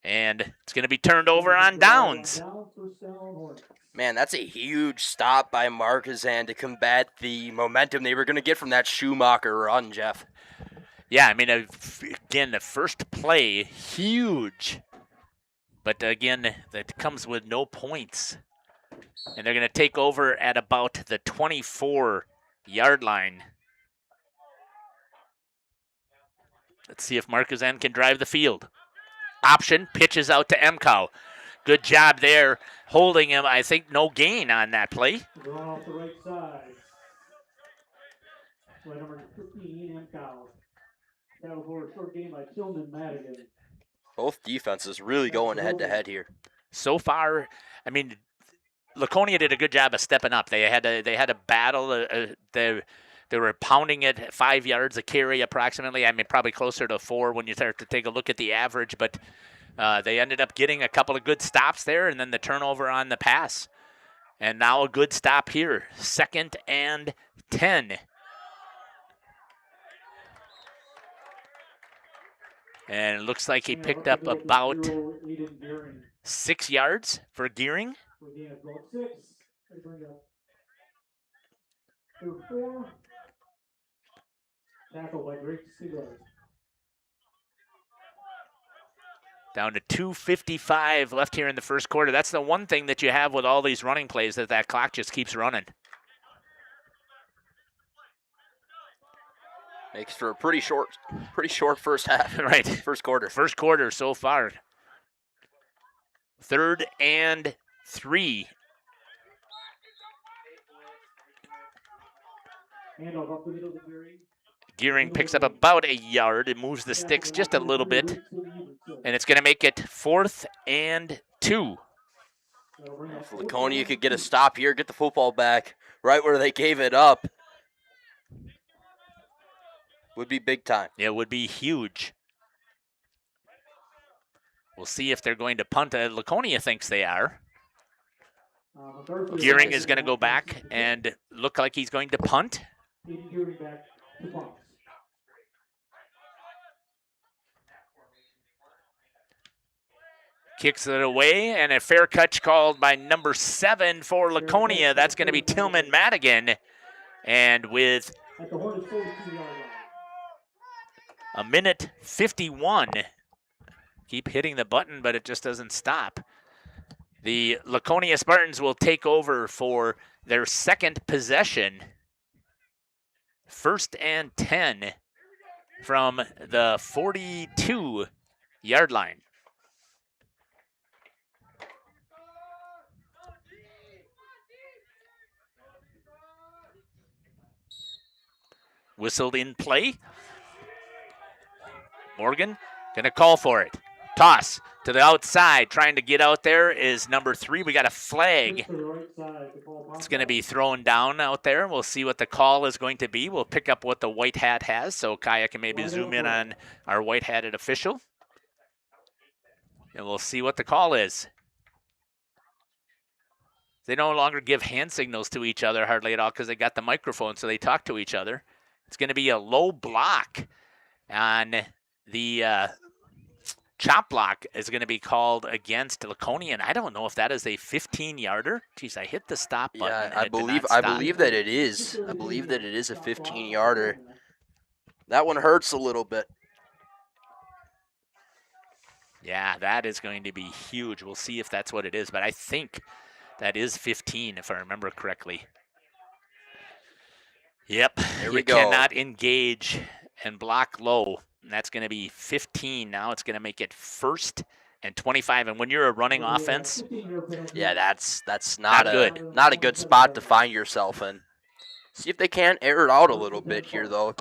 And it's going to be turned over on downs. Man, that's a huge stop by Markesan to combat the momentum they were going to get from that Schumacher run, Jeff. Yeah, I mean, again, the first play, huge. But again, that comes with no points. And they're going to take over at about the 24-yard line. Let's see if Markesan can drive the field. Option, pitches out to Mcow. Good job there, holding him. I think no gain on that play. Drawn off the right side. By number 15, Mcow. Battle for a short gain by Tillman Madigan. Both defenses really going head-to-head here. So far, I mean, Laconia did a good job of stepping up. They had a battle. They were pounding it 5 yards a carry approximately. I mean, probably closer to 4 when you start to take a look at the average. But they ended up getting a couple of good stops there, and then the turnover on the pass. And now a good stop here. 2nd and 10. And it looks like he picked up about 6 yards for Gearing. Tackle by Greg Sealer. Down to 2:55 left here in the first quarter. That's the one thing that you have with all these running plays, that clock just keeps running. Makes for a pretty short first half. Right. First quarter. First quarter so far. 3rd and 3. Handoff up the middle of Gearing. Gearing picks up about a yard. It moves the sticks just a little bit. And it's going to make it 4th and 2. If Laconia could get a stop here, get the football back right where they gave it up, would be big time. It would be huge. We'll see if they're going to punt. Laconia thinks they are. Gearing is going to go back and look like he's going to punt. Kicks it away, and a fair catch called by number 7 for Laconia. That's going to be Tillman Madigan. And with a minute 51, keep hitting the button, but it just doesn't stop. The Laconia Spartans will take over for their second possession. 1st and 10 from the 42-yard line. Whistled in play. Morgan going to call for it. Toss to the outside. Trying to get out there is number 3. We got a flag. It's going to be thrown down out there. We'll see what the call is going to be. We'll pick up what the white hat has, so Kaya can maybe zoom in on our white-hatted official. And we'll see what the call is. They no longer give hand signals to each other hardly at all because they got the microphone, so they talk to each other. It's going to be a low block on the chop block is going to be called against Laconia, and I don't know if that is a 15-yarder. Jeez, I hit the stop button. Yeah, I believe that it is. I believe that it is a 15-yarder. That one hurts a little bit. Yeah, that is going to be huge. We'll see if that's what it is, but I think that is 15, if I remember correctly. Yep, There you we go. cannot engage and block low. And that's going to be 15 now. It's going to make it 1st and 25. And when you're a running offense, yeah, that's not good. Not a good spot to find yourself in. See if they can air it out a little bit here, though.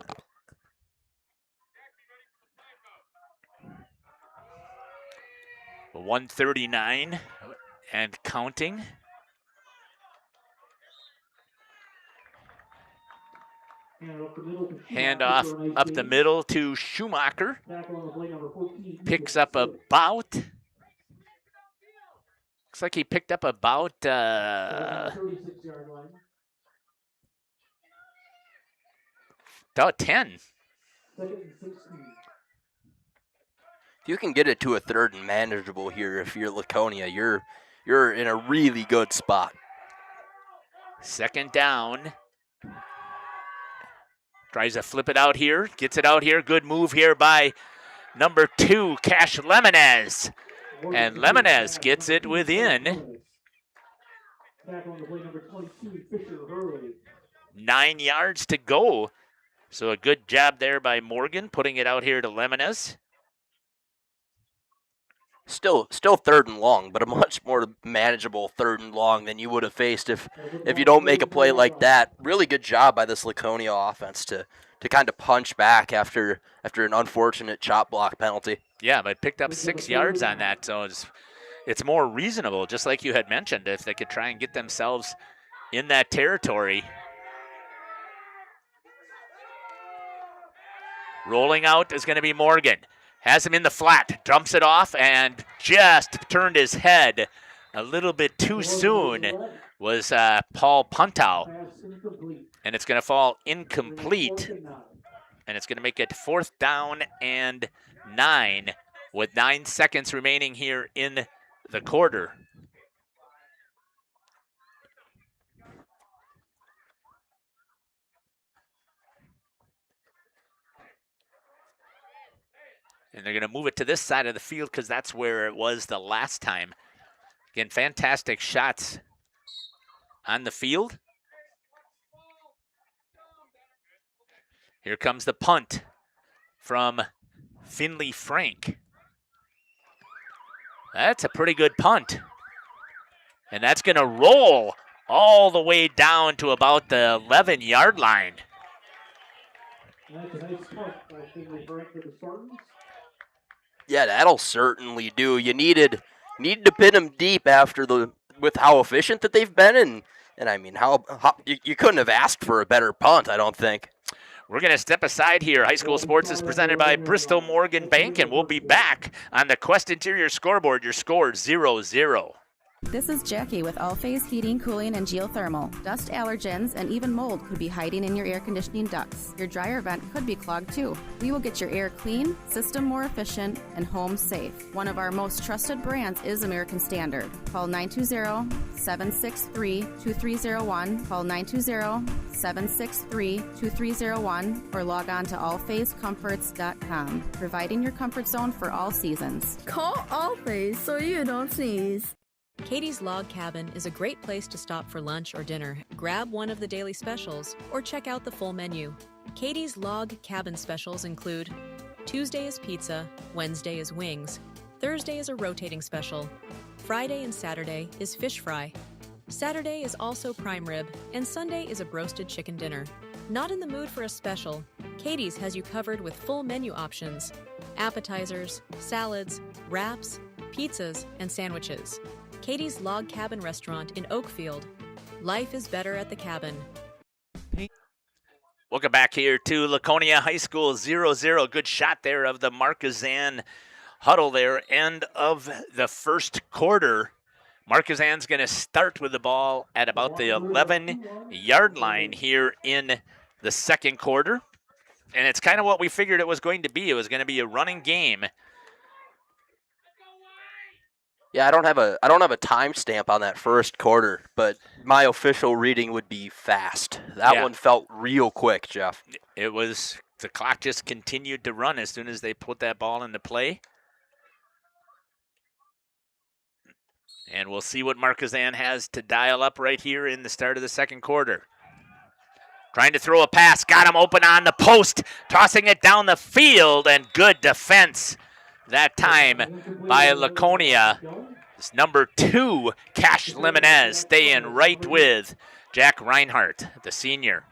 $139 and counting. Handoff up the middle to Schumacher. Picks up about. Looks like he picked up about. About 10. If you can get it to a 3rd and manageable here, if you're Laconia, you're in a really good spot. 2nd down. Tries to flip it out here. Gets it out here. Good move here by number 2, Cash Lemonez. And Lemonez gets it within 9 yards to go. So a good job there by Morgan, putting it out here to Lemonez. Still 3rd and long, but a much more manageable 3rd and long than you would have faced if you don't make a play like that. Really good job by this Laconia offense to kind of punch back after an unfortunate chop block penalty. Yeah, but picked up 6 yards on that, so it's more reasonable, just like you had mentioned, if they could try and get themselves in that territory. Rolling out is going to be Morgan. Has him in the flat, dumps it off, and just turned his head a little bit too soon was Paul Puntow. And it's going to fall incomplete. And it's going to make it 4th down and 9 with 9 seconds remaining here in the quarter. And they're going to move it to this side of the field because that's where it was the last time. Again, fantastic shots on the field. Here comes the punt from Finley Frank. That's a pretty good punt. And that's going to roll all the way down to about the 11-yard line. That's a nice punt by Finley Frank for the Spartans. Yeah, that'll certainly do. You needed to pin them deep with how efficient that they've been, and I mean how you couldn't have asked for a better punt, I don't think. We're going to step aside here. High School Sports is presented by Bristol Morgan Bank, and we'll be back on the Quest Interior scoreboard. Your score 0-0. This is Jackie with All Phase Heating, Cooling, and Geothermal. Dust allergens and even mold could be hiding in your air conditioning ducts. Your dryer vent could be clogged too. We will get your air clean, system more efficient, and home safe. One of our most trusted brands is American Standard. Call 920-763-2301. Call 920-763-2301 or log on to allphasecomforts.com. Providing your comfort zone for all seasons. Call All Phase so you don't sneeze. Katie's Log Cabin is a great place to stop for lunch or dinner. Grab one of the daily specials or check out the full menu. Katie's Log Cabin specials include Tuesday is pizza, Wednesday is wings, Thursday is a rotating special, Friday and Saturday is fish fry, Saturday is also prime rib, and Sunday is a broasted chicken dinner. Not in the mood for a special? Katie's has you covered with full menu options, appetizers, salads, wraps, pizzas, and sandwiches. Katie's Log Cabin Restaurant in Oakfield. Life is better at the cabin. Welcome back here to Laconia High School 0-0. Good shot there of the Markesan huddle there. End of the first quarter. Markesan's going to start with the ball at about the 11-yard line here in the second quarter. And it's kind of what we figured it was going to be. It was going to be a running game. Yeah, I don't have a timestamp on that first quarter, but my official reading would be fast. That one felt real quick, Jeff. It was, the clock just continued to run as soon as they put that ball into play. And we'll see what Markesan has to dial up right here in the start of the second quarter. Trying to throw a pass, got him open on the post, tossing it down the field, and good defense that time by Laconia. It's number 2, Cash Limonez, staying right with Jack Reinhardt, the senior.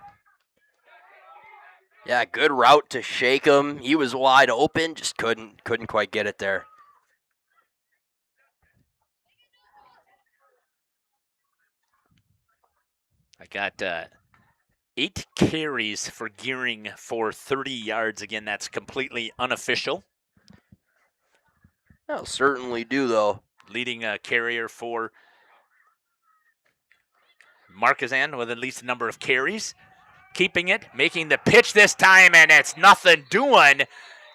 Yeah, good route to shake him. He was wide open, just couldn't quite get it there. I got 8 carries for Gearing for 30 yards. Again, that's completely unofficial. That'll certainly do, though. Leading carrier for Markesan with at least a number of carries. Keeping it, making the pitch this time, and it's nothing doing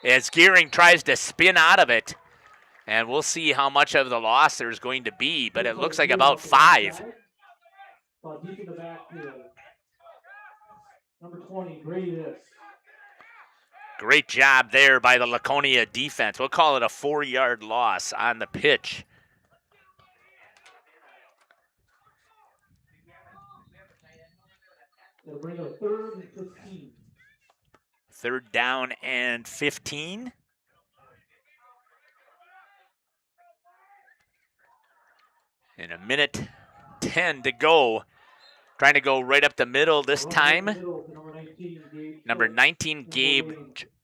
as Gearing tries to spin out of it. And we'll see how much of the loss there's going to be, but it looks like about 5. Deep in the backfield. Number 20, Grady. Great job there by the Laconia defense. We'll call it a 4-yard loss on the pitch. It'll bring a 3rd and 15. 3rd down and 15. In a minute 10 to go. Trying to go right up the middle this time. Number 19, Gabe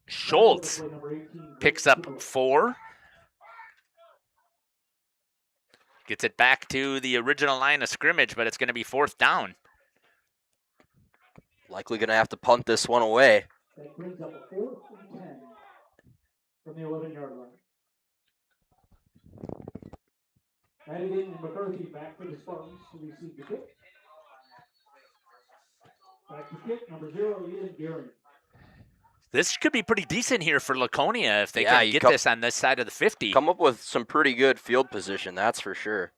Schultz, picks up 4. Gets it back to the original line of scrimmage, but it's going to be 4th down. Likely going to have to punt this one away. That brings up a 4th and 10 from the 11-yard line. Added in McCarthy back for the Spartans to receive the kick. Back to kick, number 0, Ian Gearing. This could be pretty decent here for Laconia if they can get this on this side of the 50. Come up with some pretty good field position, that's for sure.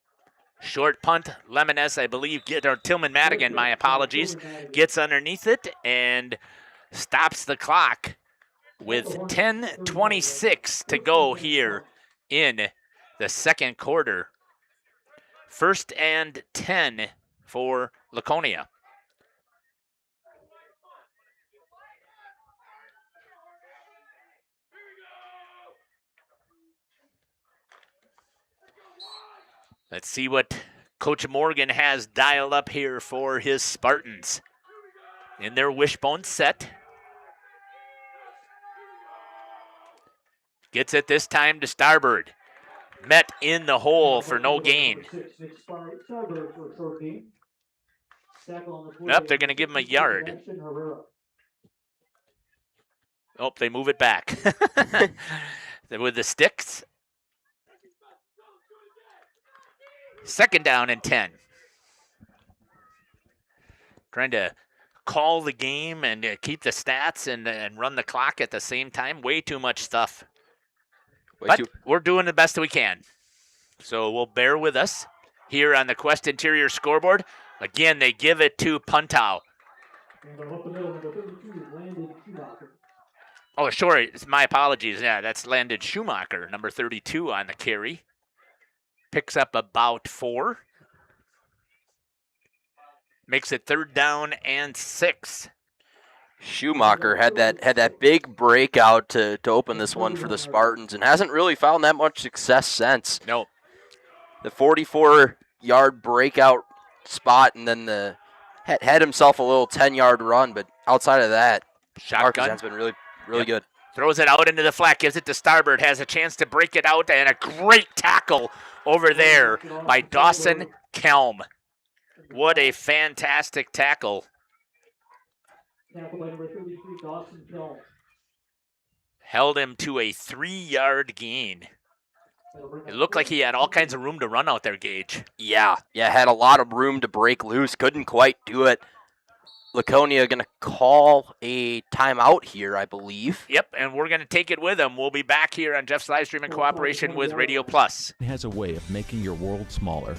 Short punt, Limonez, I believe, or Tillman Madigan, my apologies, gets underneath it and stops the clock with 10:26 to go here in the second quarter. 1st and 10 for Laconia. Let's see what Coach Morgan has dialed up here for his Spartans in their wishbone set. Gets it this time to Starbird. Met in the hole for no gain. Nope, they're going to give him a yard. Oh, they move it back. With the sticks. 2nd down and 10. Trying to call the game and keep the stats and run the clock at the same time. Way too much stuff. We're doing the best that we can. So we'll bear with us here on the Quest Interior scoreboard. Again, they give it to Puntau. Oh, sorry. My apologies. Yeah, that's Landon Schumacher, number 32 on the carry. Picks up about 4. Makes it 3rd down and 6. Schumacher had that big breakout to open this one for the Spartans and hasn't really found that much success since. No. The 44-yard breakout spot and then had himself a little 10-yard run, but outside of that, Markesan's been really good. Throws it out into the flat, gives it to Starbird, has a chance to break it out, and a great tackle over there by Dawson Kelm. What a fantastic tackle. Held him to a 3-yard gain. It looked like he had all kinds of room to run out there, Gage. Yeah, had a lot of room to break loose. Couldn't quite do it. Laconia going to call a timeout here, I believe. Yep, and we're going to take it with them. We'll be back here on Jeff's Livestream in cooperation with Radio Plus. It has a way of making your world smaller.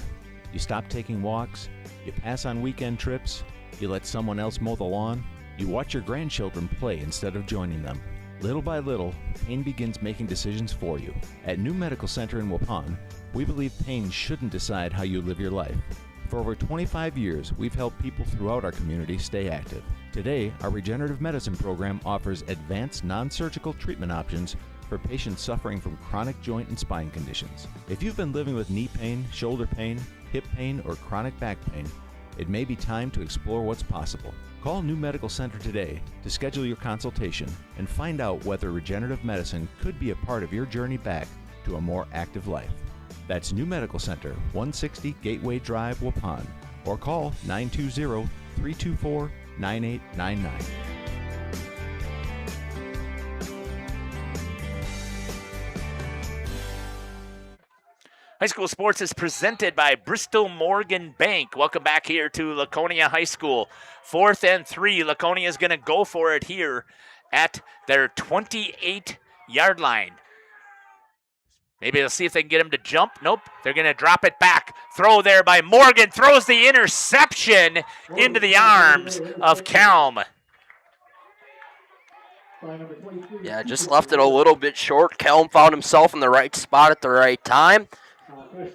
You stop taking walks, you pass on weekend trips, you let someone else mow the lawn, you watch your grandchildren play instead of joining them. Little by little, pain begins making decisions for you. At New Medical Center in Waupun, We believe pain shouldn't decide how you live your life. For over 25 years, we've helped people throughout our community stay active. Today, our regenerative medicine program offers advanced non-surgical treatment options for patients suffering from chronic joint and spine conditions. If you've been living with knee pain, shoulder pain, hip pain, or chronic back pain, it may be time to explore what's possible. Call New Medical Center today to schedule your consultation and find out whether regenerative medicine could be a part of your journey back to a more active life. That's New Medical Center, 160 Gateway Drive, Waupun, or call 920-324-9899. High school sports is presented by Bristol Morgan Bank. Welcome back here to Laconia High School. 4th and 3. Laconia is going to go for it here at their 28-yard line. Maybe they'll see if they can get him to jump. Nope, they're going to drop it back. Throw there by Morgan. Throws the interception into the arms of Kelm. Yeah, just left it a little bit short. Kelm found himself in the right spot at the right time.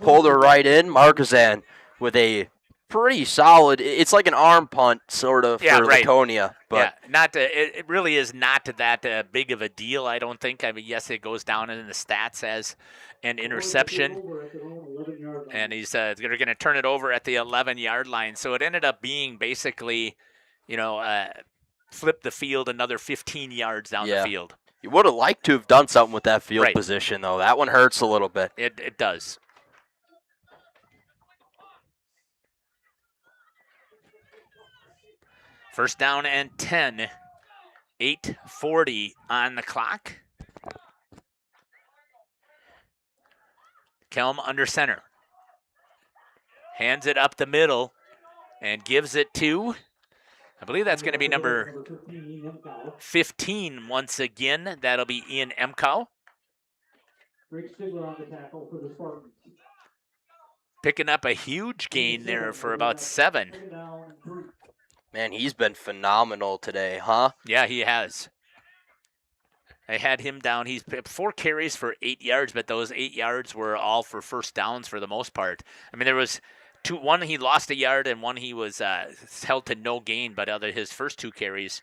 Pulled her right in. Markesan with a pretty solid, it's like an arm punt sort of for Laconia. But it really is not that big of a deal, I don't think. I mean, yes, it goes down in the stats as an interception. And they're going to turn it over at the 11-yard line. So it ended up being basically, flip the field another 15 yards down the field. You would have liked to have done something with that field position, though. That one hurts a little bit. It does. First down and 10. 8:40 on the clock. Kelm under center. Hands it up the middle and gives it to, I believe that's going to be number 15 once again. That'll be Ian Emkow. Picking up a huge gain there for about 7. Man, he's been phenomenal today, huh? Yeah, he has. I had him down. He's 4 carries for 8 yards, but those 8 yards were all for first downs for the most part. I mean, there was one he lost a yard and one he was held to no gain, but his first 2 carries,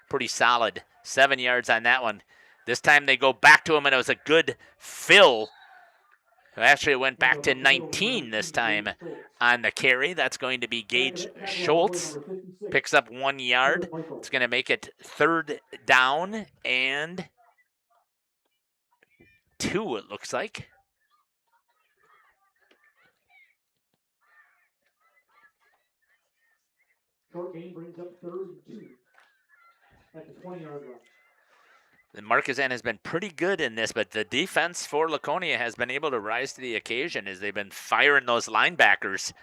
pretty solid. 7 yards on that one. This time they go back to him, and it was a good fill. Actually, it went back to 19 this time on the carry. That's going to be Gage Schultz. Picks up 1 yard. It's going to make it 3rd down and 2, it looks like. Short game brings up 3rd and 2 at the 20-yard line. And Markesan has been pretty good in this, but the defense for Laconia has been able to rise to the occasion as they've been firing those linebackers.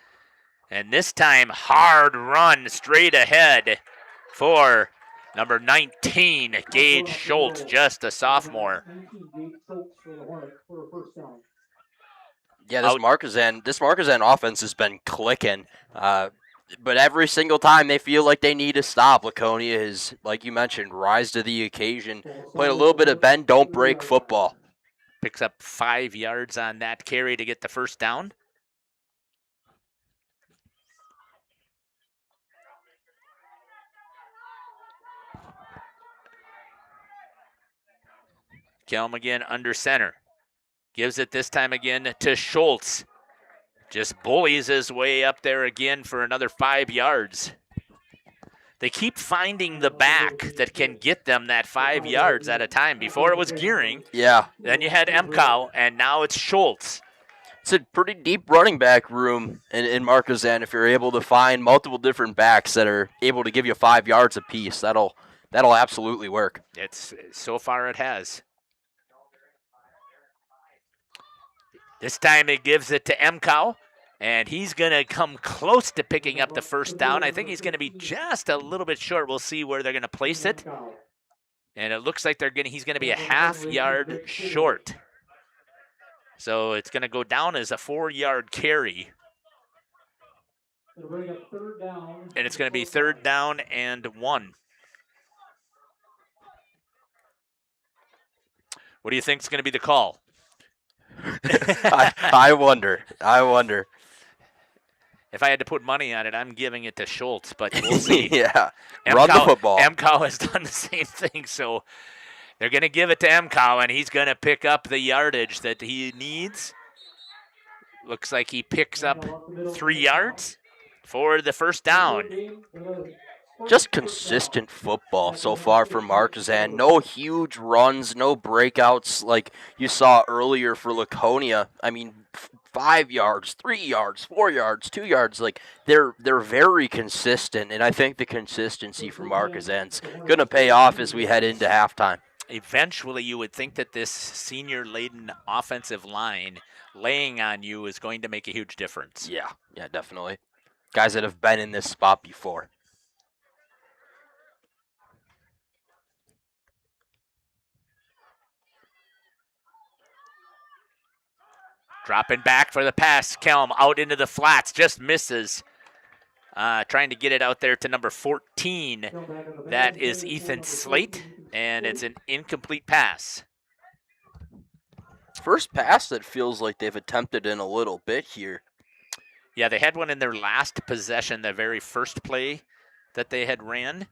And this time, hard run straight ahead for number 19, Gage Schultz, just a sophomore. Yeah, this Markesan offense has been clicking. But every single time they feel like they need to stop, Laconia has, like you mentioned, rise to the occasion, played a little bit of bend, don't break football. Picks up 5 yards on that carry to get the first down. Kelm again under center. Gives it this time again to Schultz. Just bullies his way up there again for another 5 yards. They keep finding the back that can get them that 5 yards at a time. Before it was Gearing. Yeah. Then you had Emkow, and now it's Schultz. It's a pretty deep running back room in Markesan if you're able to find multiple different backs that are able to give you 5 yards apiece. That'll absolutely work. So far it has. This time it gives it to Emkow, and he's going to come close to picking up the first down. I think he's going to be just a little bit short. We'll see where they're going to place it. And it looks like he's going to be a half yard short. So it's going to go down as a 4-yard carry. And it's going to be 3rd down and 1. What do you think is going to be the call? I wonder. If I had to put money on it, I'm giving it to Schultz, but we'll see. Yeah, run the football. MCOW has done the same thing, so they're going to give it to MCOW, and he's going to pick up the yardage that he needs. Looks like he picks up 3 yards for the first down. Just consistent football so far for Markesan. No huge runs, no breakouts like you saw earlier for Laconia. I mean, 5 yards, 3 yards, 4 yards, 2 yards. Like they're very consistent, and I think the consistency for Markesan's going to pay off as we head into halftime. Eventually, you would think that this senior-laden offensive line laying on you is going to make a huge difference. Yeah, definitely. Guys that have been in this spot before. Dropping back for the pass. Kelm out into the flats, just misses. Trying to get it out there to number 14. That is Ethan Slate, and it's an incomplete pass. First pass that feels like they've attempted in a little bit here. Yeah, they had one in their last possession, the very first play that they had ran.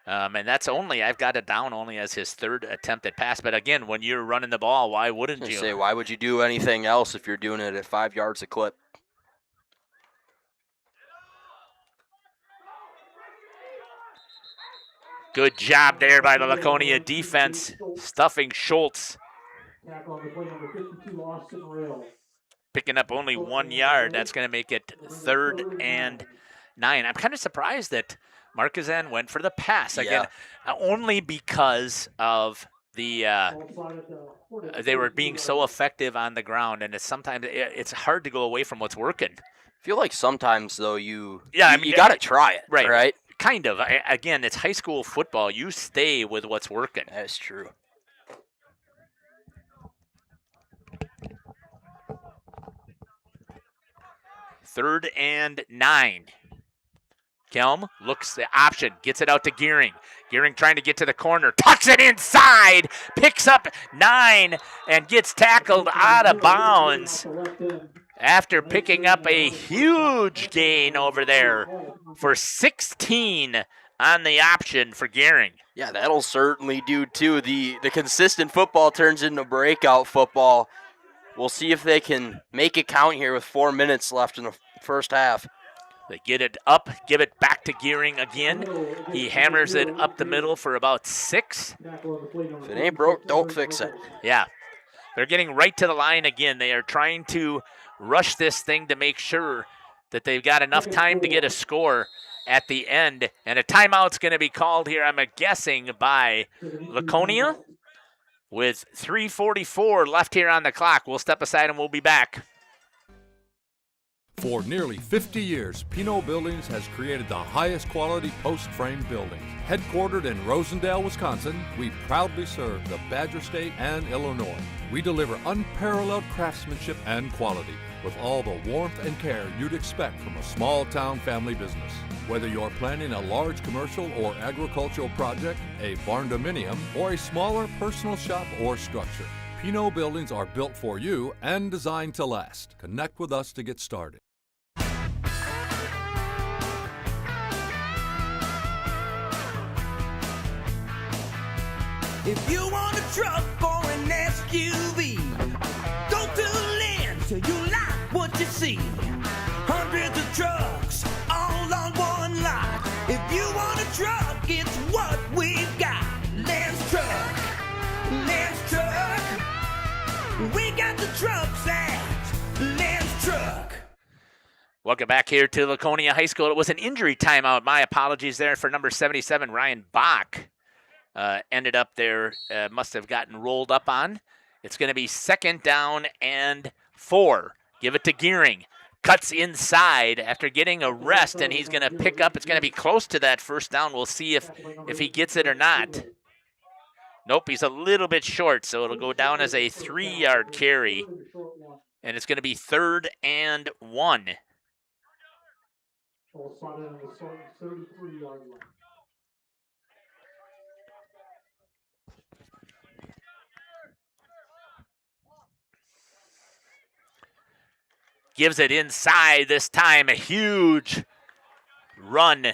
And that's only, I've got it down only as his third attempted pass. But again, when you're running the ball, why wouldn't you? Say, why would you do anything else if you're doing it at 5 yards a clip? Good job there by the Laconia defense, stuffing Schultz. Picking up only 1 yard. That's going to make it 3rd and 9. I'm kind of surprised that Markesan went for the pass again, only because of the they were being so effective on the ground, and it's hard to go away from what's working. I feel like sometimes though you got to try it, right? Kind of. Again, it's high school football. You stay with what's working. That's true. Third and 9. Kelm looks the option, gets it out to Gearing. Gearing trying to get to the corner, tucks it inside, picks up 9, and gets tackled out of bounds after picking up a huge gain over there for 16 on the option for Gearing. Yeah, that'll certainly do too. The consistent football turns into breakout football. We'll see if they can make it count here with 4 minutes left in the first half. They get it up, give it back to Gearing again. He hammers it up the middle for about 6. If it ain't broke, don't fix it. Yeah. They're getting right to the line again. They are trying to rush this thing to make sure that they've got enough time to get a score at the end. And a timeout's going to be called here, I'm guessing, by Laconia with 3:44 left here on the clock. We'll step aside and we'll be back. For nearly 50 years, Pinot Buildings has created the highest quality post-frame buildings. Headquartered in Rosendale, Wisconsin, we proudly serve the Badger State and Illinois. We deliver unparalleled craftsmanship and quality with all the warmth and care you'd expect from a small-town family business. Whether you're planning a large commercial or agricultural project, a barn-dominium, or a smaller personal shop or structure, Pinot Buildings are built for you and designed to last. Connect with us to get started. If you want a truck or an SUV, go to Lynn till you like what you see. Hundreds of trucks all on one lot. If you want a truck, it's what we've got. Lynn's Truck. Lynn's Truck. We got the trucks at Lynn's Truck. Welcome back here to Laconia High School. It was an injury timeout. My apologies there for number 77, Ryan Bach. Ended up there, must have gotten rolled up on. It's going to be 2nd down and 4. Give it to Gearing. Cuts inside after getting a rest, and he's going to pick up. It's going to be close to that first down. We'll see if he gets it or not. Nope, he's a little bit short, so it'll go down as a 3-yard carry. And it's going to be 3rd and 1. gives it inside this time. A huge run.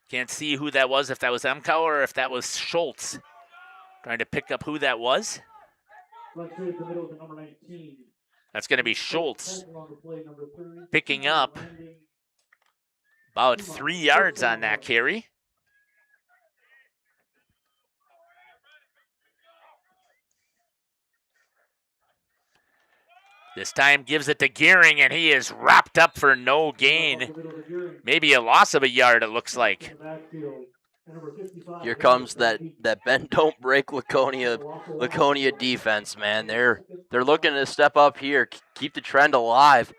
Can't see who that was, if that was Emkow or if that was Schultz. Trying to pick up who that was. That's going to be Schultz picking up about 3 yards on that carry. This time gives it to Gearing, and he is wrapped up for no gain. Maybe a loss of a yard, it looks like. Here comes that bend don't break Laconia defense, man. They're looking to step up here, keep the trend alive.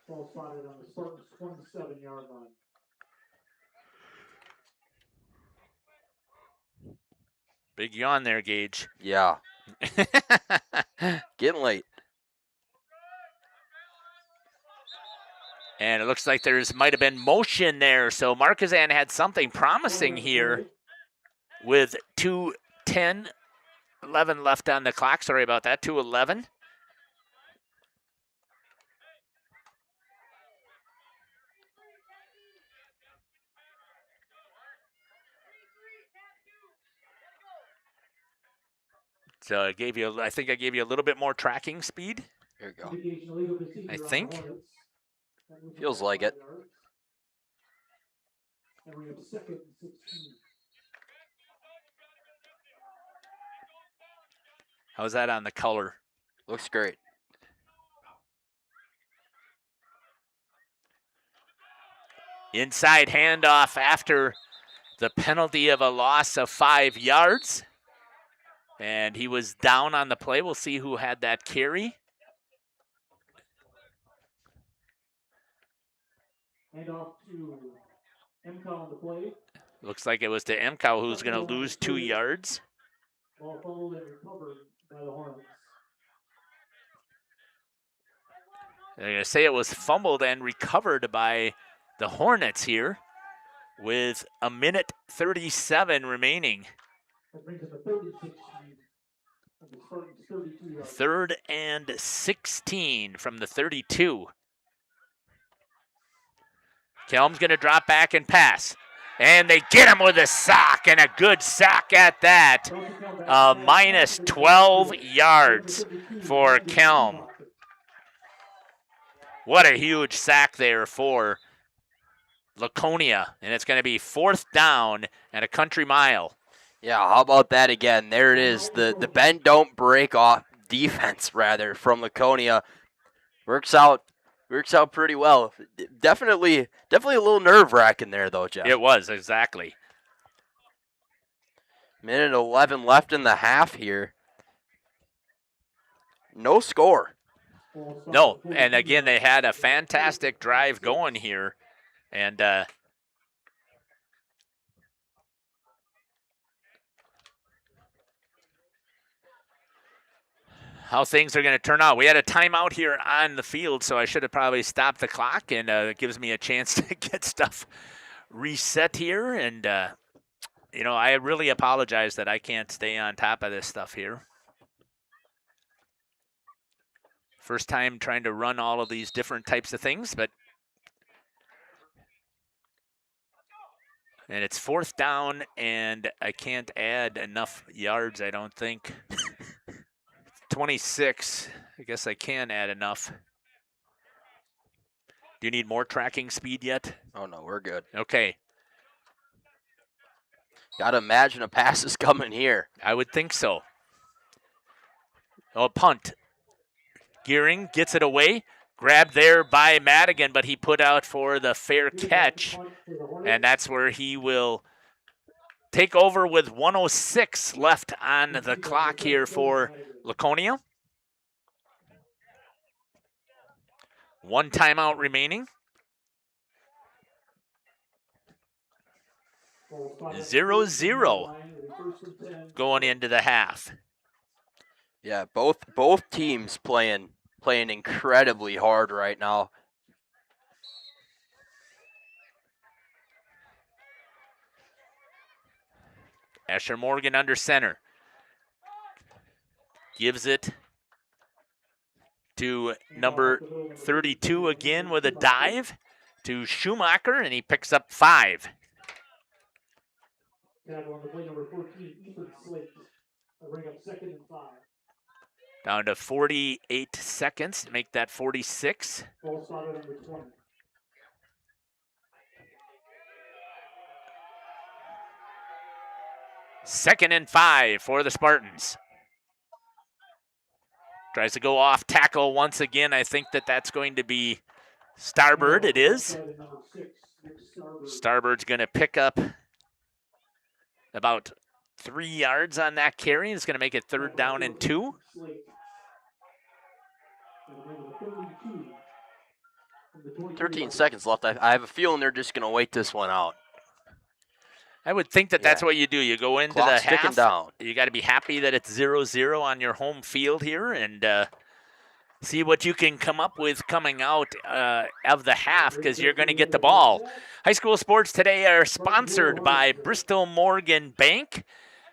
Ball spotted on the Spartans' 27-yard line. Big yawn there, Gage. Yeah. Getting late. And it looks like might have been motion there. So Markesan had something promising here with 2:10, 11 left on the clock. Sorry about that, 2:11. So I think I gave you a little bit more tracking speed. Here you go. I think. Feels like it. And we have 2nd and 16. How's that on the color? Looks great. Inside handoff after the penalty of a loss of 5 yards. And he was down on the play. We'll see who had that carry. Handoff to Emkow on the play. Looks like it was to Emkow, who's going to lose 2 yards. Ball fumbled and recovered by the Hornets. They're going to say it was fumbled and recovered by the Hornets here with 1:37 remaining. That brings it to 36. Of the Spartans' 32 yards. 3rd and 16 from the 32. Kelm's going to drop back and pass. And they get him with a sack, and a good sack at that. Minus 12 yards for Kelm. What a huge sack there for Laconia. And it's going to be 4th down and a country mile. Yeah, how about that again? There it is. The bend don't break off defense, rather, from Laconia. Works out pretty well. Definitely a little nerve-wracking there, though, Jeff. It was, exactly. 1:11 left in the half here. No score. No, and again, they had a fantastic drive going here. And how things are going to turn out. We had a timeout here on the field, so I should have probably stopped the clock, and it gives me a chance to get stuff reset here. And, I really apologize that I can't stay on top of this stuff here. First time trying to run all of these different types of things, but and it's 4th down, and I can't add enough yards, I don't think. 26. I guess I can add enough. Do you need more tracking speed yet? Oh, no, we're good. Okay. Got to imagine a pass is coming here. I would think so. Oh, punt. Gearing gets it away. Grabbed there by Madigan, but he put out for the fair catch. And that's where he will take over with 1:06 left on the clock here for Laconia. 1 timeout remaining. 0-0 going into the half. Yeah, both teams playing incredibly hard right now. Asher Morgan under center. Gives it to number 32 again with a dive to Schumacher, and he picks up 5. Down to 48 seconds, make that 46. Second and 5 for the Spartans. Tries to go off tackle once again. I think that's going to be Starbird. It is. Starbird's going to pick up about 3 yards on that carry. It's going to make it 3rd down and 2. 13 seconds left. I have a feeling they're just going to wait this one out. I would think that's what you do. You go into Clock's the half. ticking down. You got to be happy that it's 0-0 on your home field here, and see what you can come up with coming out of the half, because you're going to get the ball. High school sports today are sponsored by Bristol Morgan Bank.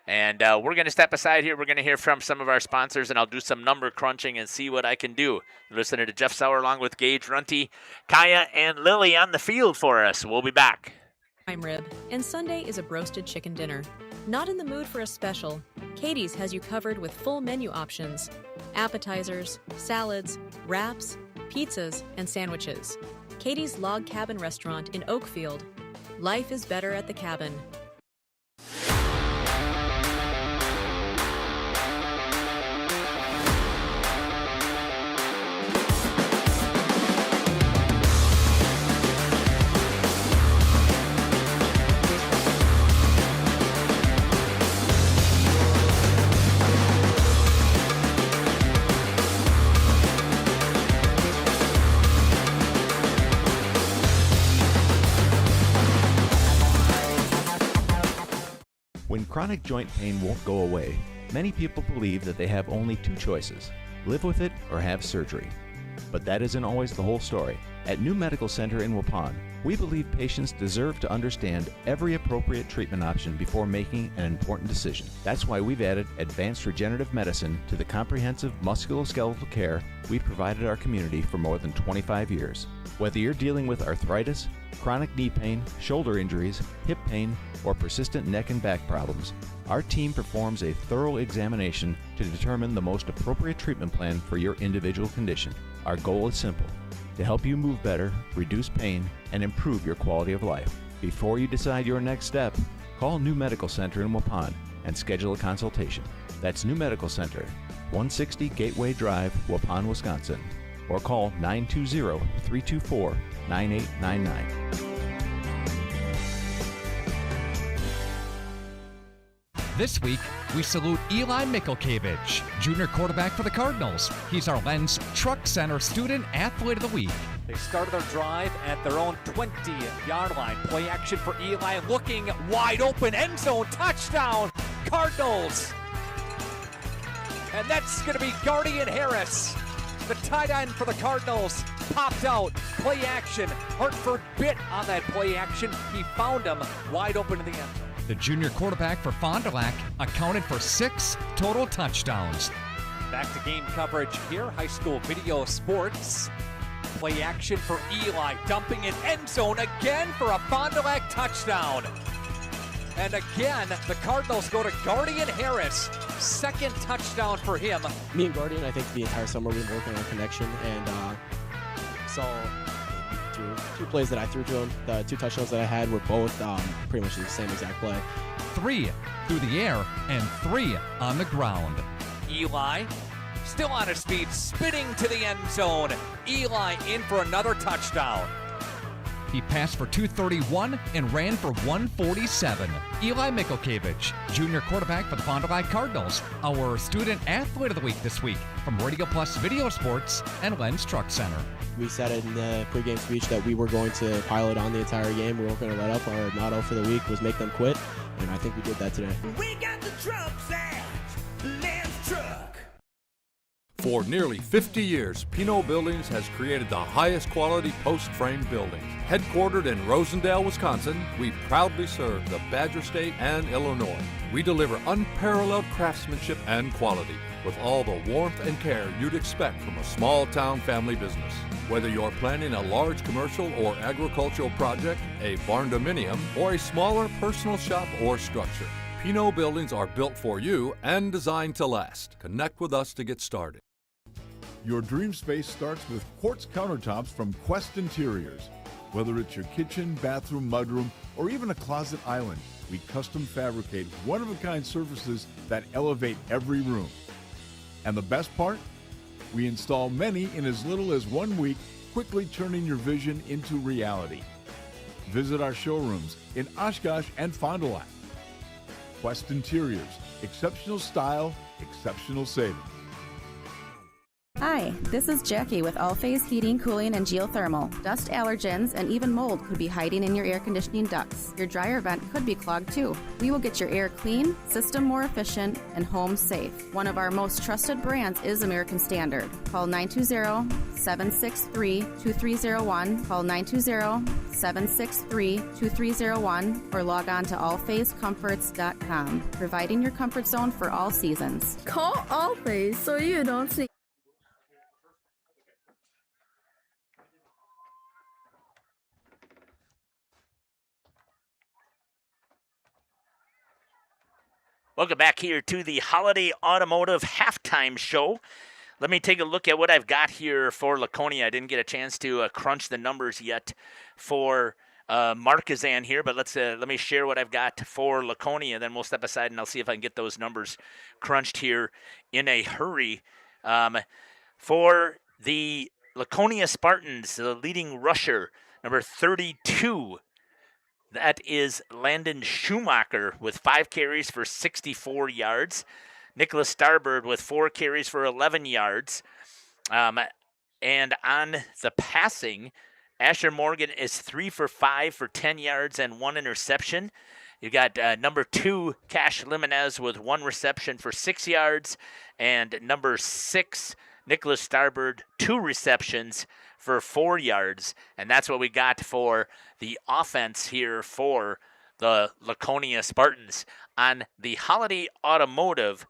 And we're going to step aside here. We're going to hear from some of our sponsors, and I'll do some number crunching and see what I can do. You're listening to Jeff Sauer along with Gage Runty, Kaya, and Lily on the field for us. We'll be back. Prime rib, and Sunday is a broasted chicken dinner. Not in the mood for a special? Katie's has you covered with full menu options. Appetizers, salads, wraps, pizzas, and sandwiches. Katie's Log Cabin Restaurant in Oakfield. Life is better at the cabin. When chronic joint pain won't go away, many people believe that they have only 2 choices: live with it or have surgery. But that isn't always the whole story. At New Medical Center in Waupun, we believe patients deserve to understand every appropriate treatment option before making an important decision. That's why we've added advanced regenerative medicine to the comprehensive musculoskeletal care we've provided our community for more than 25 years. Whether you're dealing with arthritis, chronic knee pain, shoulder injuries, hip pain, or persistent neck and back problems, our team performs a thorough examination to determine the most appropriate treatment plan for your individual condition. Our goal is simple: to help you move better, reduce pain, and improve your quality of life. Before you decide your next step, call New Medical Center in Waupun and schedule a consultation. That's New Medical Center, 160 Gateway Drive, Waupun, Wisconsin, or call 920-324-9899. This week, we salute Eli Mikkelkevich, junior quarterback for the Cardinals. He's our Lens Truck Center Student Athlete of the Week. They started their drive at their own 20-yard line. Play action for Eli, looking wide open, end zone, touchdown, Cardinals. And that's going to be Guardian Harris. The tight end for the Cardinals popped out, play action. Hartford bit on that play action. He found him wide open in the end zone. The junior quarterback for Fond du Lac accounted for 6 total touchdowns. Back to game coverage here, high school video sports. Play action for Eli, dumping in end zone again for a Fond du Lac touchdown. And again, the Cardinals go to Guardian Harris. 2nd touchdown for him. Me and Guardian, I think the entire summer we've been working on connection, and saw through 2 plays that I threw to him. The 2 touchdowns that I had were both pretty much the same exact play. 3 through the air and 3 on the ground. Eli still on his feet, spinning to the end zone. Eli in for another touchdown. He passed for 231 and ran for 147. Eli Mikkelkevich, junior quarterback for the Fond du Lac Cardinals, our Student Athlete of the Week this week from Radio Plus Video Sports and Lens Truck Center. We said in the pregame speech that we were going to pilot on the entire game. We weren't going to let up. Our motto for the week was make them quit, and I think we did that today. We got the trucks at Lens Truck. For nearly 50 years, Pinot Buildings has created the highest quality post-frame buildings. Headquartered in Rosendale, Wisconsin, we proudly serve the Badger State and Illinois. We deliver unparalleled craftsmanship and quality with all the warmth and care you'd expect from a small-town family business. Whether you're planning a large commercial or agricultural project, a barn-dominium, or a smaller personal shop or structure, Pinot Buildings are built for you and designed to last. Connect with us to get started. Your dream space starts with quartz countertops from Quest Interiors. Whether it's your kitchen, bathroom, mudroom, or even a closet island, we custom fabricate one-of-a-kind surfaces that elevate every room. And the best part? We install many in as little as 1 week, quickly turning your vision into reality. Visit our showrooms in Oshkosh and Fond du Lac. Quest Interiors, exceptional style, exceptional savings. Hi, this is Jackie with All-Phase Heating, Cooling, and Geothermal. Dust allergens and even mold could be hiding in your air conditioning ducts. Your dryer vent could be clogged too. We will get your air clean, system more efficient, and home safe. One of our most trusted brands is American Standard. Call 920-763-2301. Call 920-763-2301 or log on to allphasecomforts.com, providing your comfort zone for all seasons. Call All-Phase so you don't see. Welcome back here to the Holiday Automotive Halftime Show. Let me take a look at what I've got here for Laconia. I didn't get a chance to crunch the numbers yet for Markesan here, but let me share what I've got for Laconia. Then we'll step aside and I'll see if I can get those numbers crunched here in a hurry. For the Laconia Spartans, the leading rusher, number 32. That is Landon Schumacher with 5 carries for 64 yards. Nicholas Starbird with 4 carries for 11 yards. And on the passing, Asher Morgan is 3 for 5 for 10 yards and 1 interception. You got number 2, Cash Limonez with 1 reception for 6 yards. And number 6, Nicholas Starbird, 2 receptions for 4 yards. And that's what we got for the offense here for the Laconia Spartans on the Holiday Automotive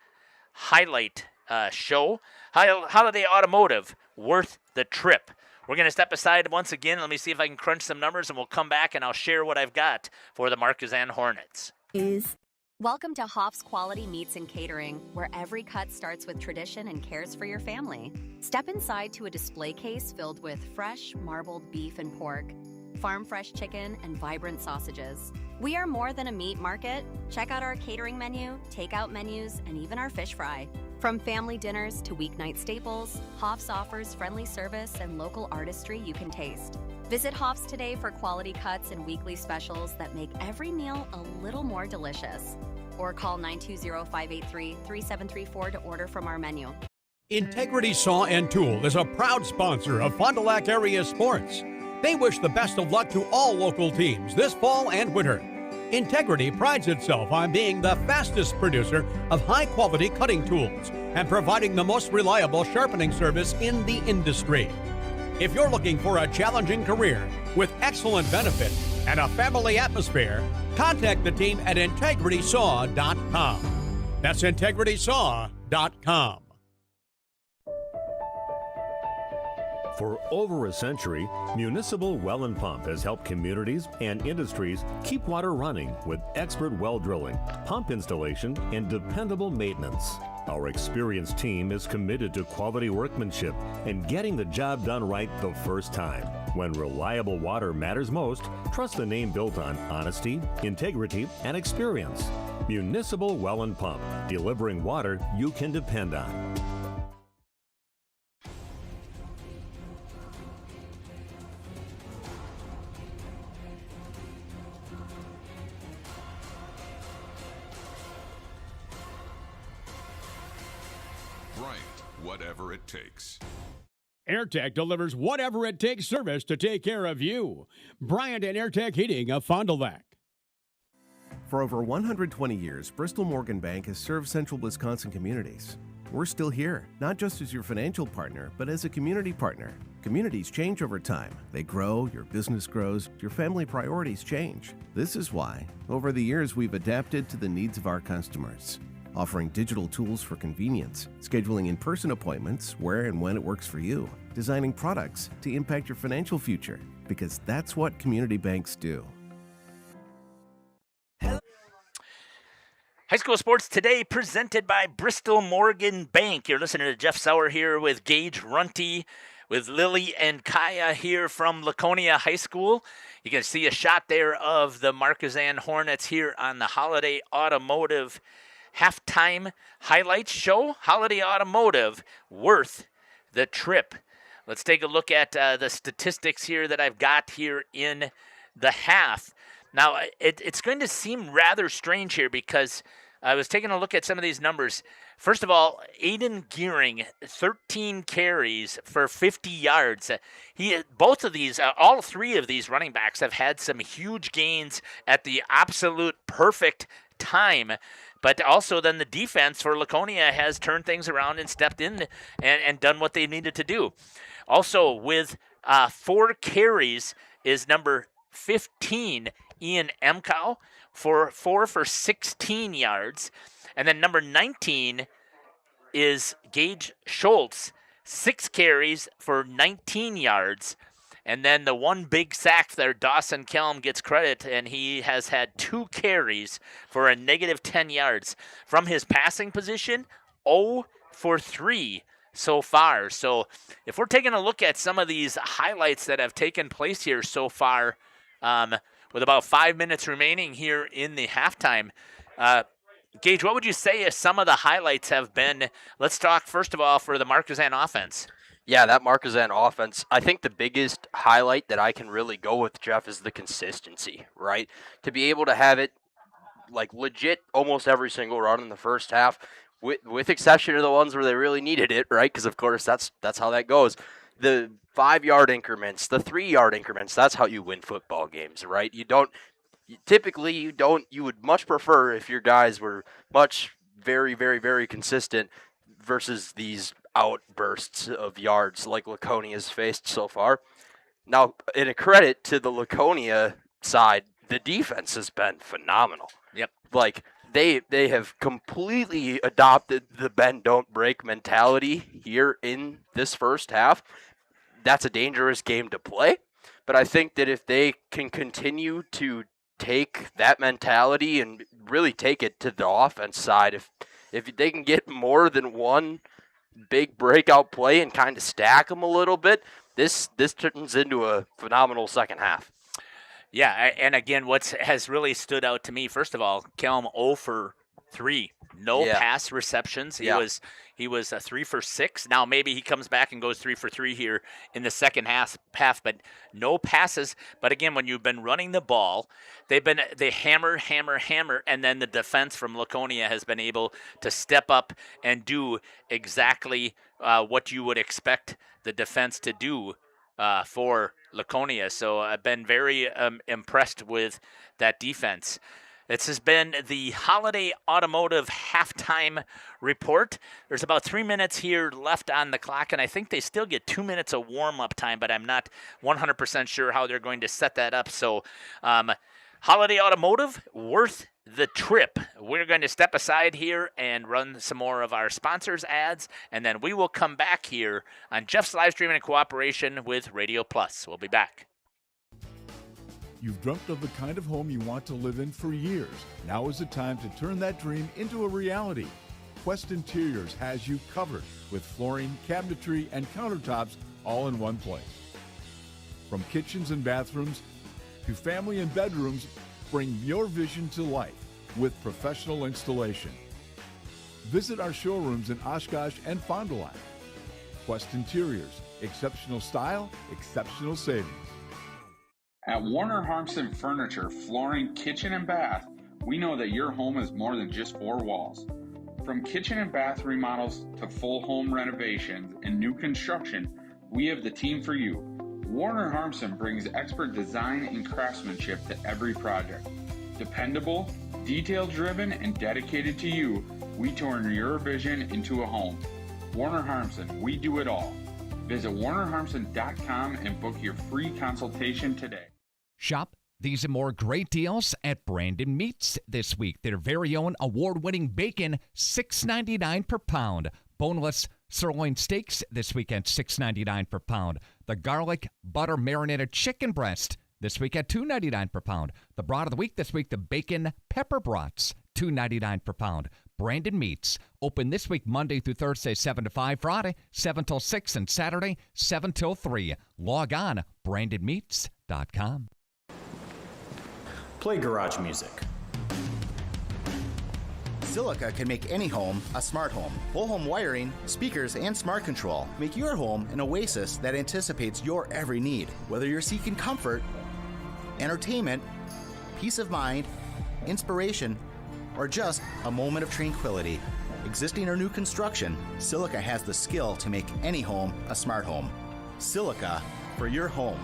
highlight show. Holiday Automotive, worth the trip. We're going to step aside once again. Let me see if I can crunch some numbers, and we'll come back and I'll share what I've got for the Markesan Hornets. Welcome to Hoff's Quality Meats and Catering, where every cut starts with tradition and cares for your family. Step inside to a display case filled with fresh, marbled beef and pork, farm-fresh chicken, and vibrant sausages. We are more than a meat market. Check out our catering menu, takeout menus, and even our fish fry. From family dinners to weeknight staples, Hoff's offers friendly service and local artistry you can taste. Visit Hoff's today for quality cuts and weekly specials that make every meal a little more delicious. Or call 920-583-3734 to order from our menu. Integrity Saw and Tool is a proud sponsor of Fond du Lac area sports. They wish the best of luck to all local teams this fall and winter. Integrity prides itself on being the fastest producer of high-quality cutting tools and providing the most reliable sharpening service in the industry. If you're looking for a challenging career with excellent benefits and a family atmosphere, contact the team at integritysaw.com. That's integritysaw.com. For over a century, Municipal Well and Pump has helped communities and industries keep water running with expert well drilling, pump installation, and dependable maintenance. Our experienced team is committed to quality workmanship and getting the job done right the first time. When reliable water matters most, trust the name built on honesty, integrity, and experience. Municipal Well and Pump, delivering water you can depend on. Whatever it takes. AirTech delivers whatever it takes service to take care of you. Bryant and AirTech Heating of Fond du Lac. For over 120 years, Bristol Morgan Bank has served central Wisconsin communities. We're still here, not just as your financial partner, but as a community partner. Communities change over time. They grow, your business grows, your family priorities change. This is why, over the years, we've adapted to the needs of our customers, offering digital tools for convenience, scheduling in-person appointments where and when it works for you, designing products to impact your financial future, because that's what community banks do. High school sports today presented by Bristol Morgan Bank. You're listening to Jeff Sauer here with Gage Runty, with Lily and Kaya here from Laconia High School. You can see a shot there of the Markesan Hornets here on the Holiday Automotive halftime highlights show. Holiday Automotive, worth the trip. Let's take a look at the statistics here that I've got here in the half. Now, it's going to seem rather strange here because I was taking a look at some of these numbers. First of all, Aiden Gearing, 13 carries for 50 yards. Both of these, all three of these running backs have had some huge gains at the absolute perfect time. But also then the defense for Laconia has turned things around and stepped in and done what they needed to do. Also with 4 carries is number 15, Ian Emcow, for 4 for 16 yards. And then number 19 is Gage Schultz, 6 carries for 19 yards. And then the one big sack there, Dawson Kelm gets credit, and he has had 2 carries for a negative 10 yards. From his passing position, 0 for 3 so far. So if we're taking a look at some of these highlights that have taken place here so far, with about 5 minutes remaining here in the halftime, Gage, what would you say some of the highlights have been? Let's talk, first of all, for the Markesan offense. Yeah, that Markesan offense, I think the biggest highlight that I can really go with, Jeff, is the consistency, right? To be able to have it, like, legit almost every single run in the first half, with exception of the ones where they really needed it, right? Because, of course, that's how that goes. The 5-yard increments, the 3-yard increments, that's how you win football games, right? You would much prefer if your guys were very, very, very consistent versus these outbursts of yards like Laconia's faced so far. Now, in a credit to the Laconia side, the defense has been phenomenal. Yep. Like, they have completely adopted the bend, don't break mentality here in this first half. That's a dangerous game to play, but I think that if they can continue to take that mentality and really take it to the offense side, if they can get more than one big breakout play and kind of stack them a little bit, this turns into a phenomenal second half. Yeah, and again, what has really stood out to me, first of all, Kelm 0 for 3. No pass receptions. He was 3 for 6. Now maybe he comes back and goes 3 for 3 here in the second half, but no passes. But again, when you've been running the ball, they hammer, and then the defense from Laconia has been able to step up and do exactly what you would expect the defense to do for Laconia. So I've been very impressed with that defense. This has been the Holiday Automotive halftime report. There's about 3 minutes here left on the clock, and I think they still get 2 minutes of warm-up time, but I'm not 100% sure how they're going to set that up. So Holiday Automotive, worth the trip. We're going to step aside here and run some more of our sponsors' ads, and then we will come back here on Jeff's Livestream in cooperation with Radio Plus. We'll be back. You've dreamt of the kind of home you want to live in for years. Now is the time to turn that dream into a reality. Quest Interiors has you covered with flooring, cabinetry, and countertops all in one place. From kitchens and bathrooms to family and bedrooms, bring your vision to life with professional installation. Visit our showrooms in Oshkosh and Fond du Lac. Quest Interiors, exceptional style, exceptional savings. At Warner Harmson Furniture, Flooring, Kitchen, and Bath, we know that your home is more than just 4 walls. From kitchen and bath remodels to full home renovations and new construction, we have the team for you. Warner Harmson brings expert design and craftsmanship to every project. Dependable, detail-driven, and dedicated to you, we turn your vision into a home. Warner Harmson, we do it all. Visit warnerharmson.com and book your free consultation today. Shop these and more great deals at Brandon Meats this week. Their very own award-winning bacon, $6.99 per pound. Boneless sirloin steaks this week at $6.99 per pound. The garlic butter marinated chicken breast this week at $2.99 per pound. The broth of the week this week, the bacon pepper brats, $2.99 per pound. Brandon Meats, open this week Monday through Thursday, 7 to 5, Friday, 7 till 6, and Saturday, 7 till 3. Log on, brandonmeats.com. Play garage music. Silica can make any home a smart home. Whole home wiring, speakers, and smart control make your home an oasis that anticipates your every need. Whether you're seeking comfort, entertainment, peace of mind, inspiration, or just a moment of tranquility. Existing or new construction, Silica has the skill to make any home a smart home. Silica for your home.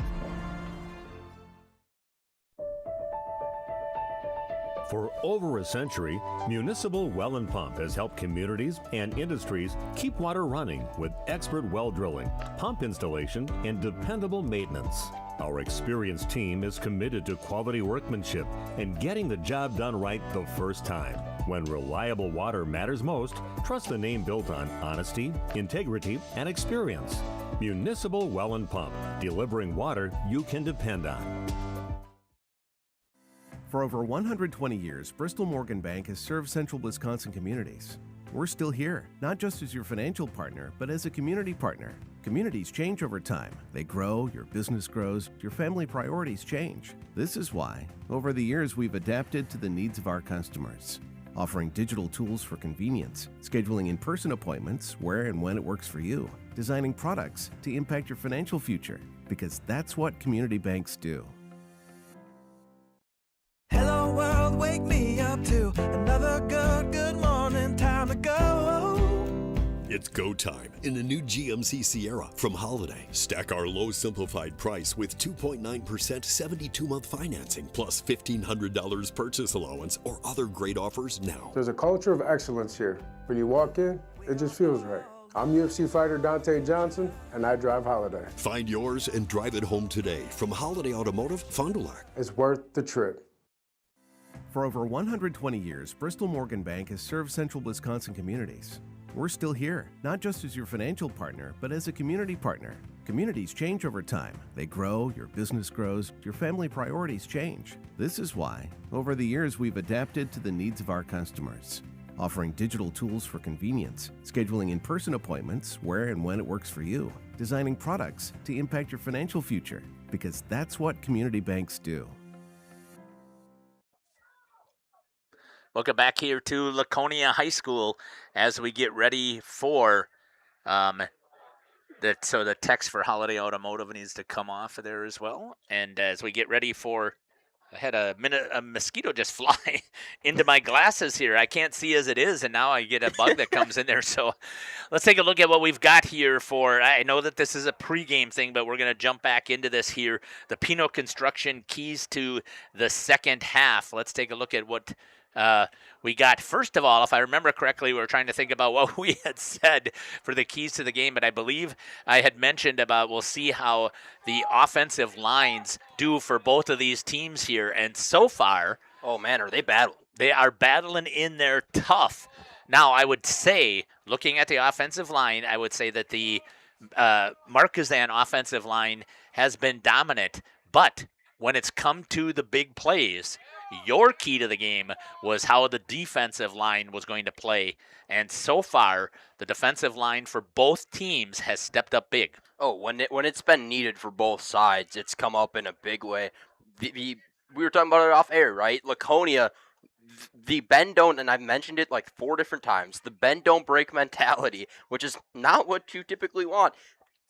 For over a century, Municipal Well and Pump has helped communities and industries keep water running with expert well drilling, pump installation, and dependable maintenance. Our experienced team is committed to quality workmanship and getting the job done right the first time. When reliable water matters most, trust the name built on honesty, integrity, and experience. Municipal Well and Pump, delivering water you can depend on. For over 120 years, Bristol Morgan Bank has served central Wisconsin communities. We're still here, not just as your financial partner, but as a community partner. Communities change over time. They grow, your business grows, your family priorities change. This is why, over the years, we've adapted to the needs of our customers, offering digital tools for convenience, scheduling in-person appointments where and when it works for you, designing products to impact your financial future, because that's what community banks do. Hello world, wake me up to another good morning, time to go. It's go time in the new GMC Sierra from Holiday. Stack our low simplified price with 2.9% 72-month financing plus $1,500 purchase allowance or other great offers now. There's a culture of excellence here. When you walk in, it just feels right. I'm UFC fighter Dante Johnson, and I drive Holiday. Find yours and drive it home today from Holiday Automotive, Fond du Lac. It's worth the trip. For over 120 years, Bristol Morgan Bank has served central Wisconsin communities. We're still here, not just as your financial partner, but as a community partner. Communities change over time. They grow, your business grows, your family priorities change. This is why, over the years, we've adapted to the needs of our customers, offering digital tools for convenience, scheduling in-person appointments where and when it works for you, designing products to impact your financial future, because that's what community banks do. Welcome back here to Laconia High School as we get ready for so the text for Holiday Automotive needs to come off of there as well. And as we get ready for, I had a mosquito just fly into my glasses here. I can't see as it is, and now I get a bug that comes in there. So let's take a look at what we've got here for, I know that this is a pregame thing, but we're going to jump back into this here. The Pinot Construction keys to the second half. Let's take a look at what we got. First of all, if I remember correctly, we were trying to think about what we had said for the keys to the game, but I believe I had mentioned about we'll see how the offensive lines do for both of these teams here. And so far, oh man, are they battling? They are battling in there tough. Now, I would say, looking at the offensive line, I would say that the Markesan offensive line has been dominant, but when it's come to the big plays, your key to the game was how the defensive line was going to play. And so far, the defensive line for both teams has stepped up big. Oh, when it's been needed for both sides, it's come up in a big way. We were talking about it off air, right? Laconia, the bend don't, and I've mentioned it like 4 different times, the bend don't break mentality, which is not what you typically want,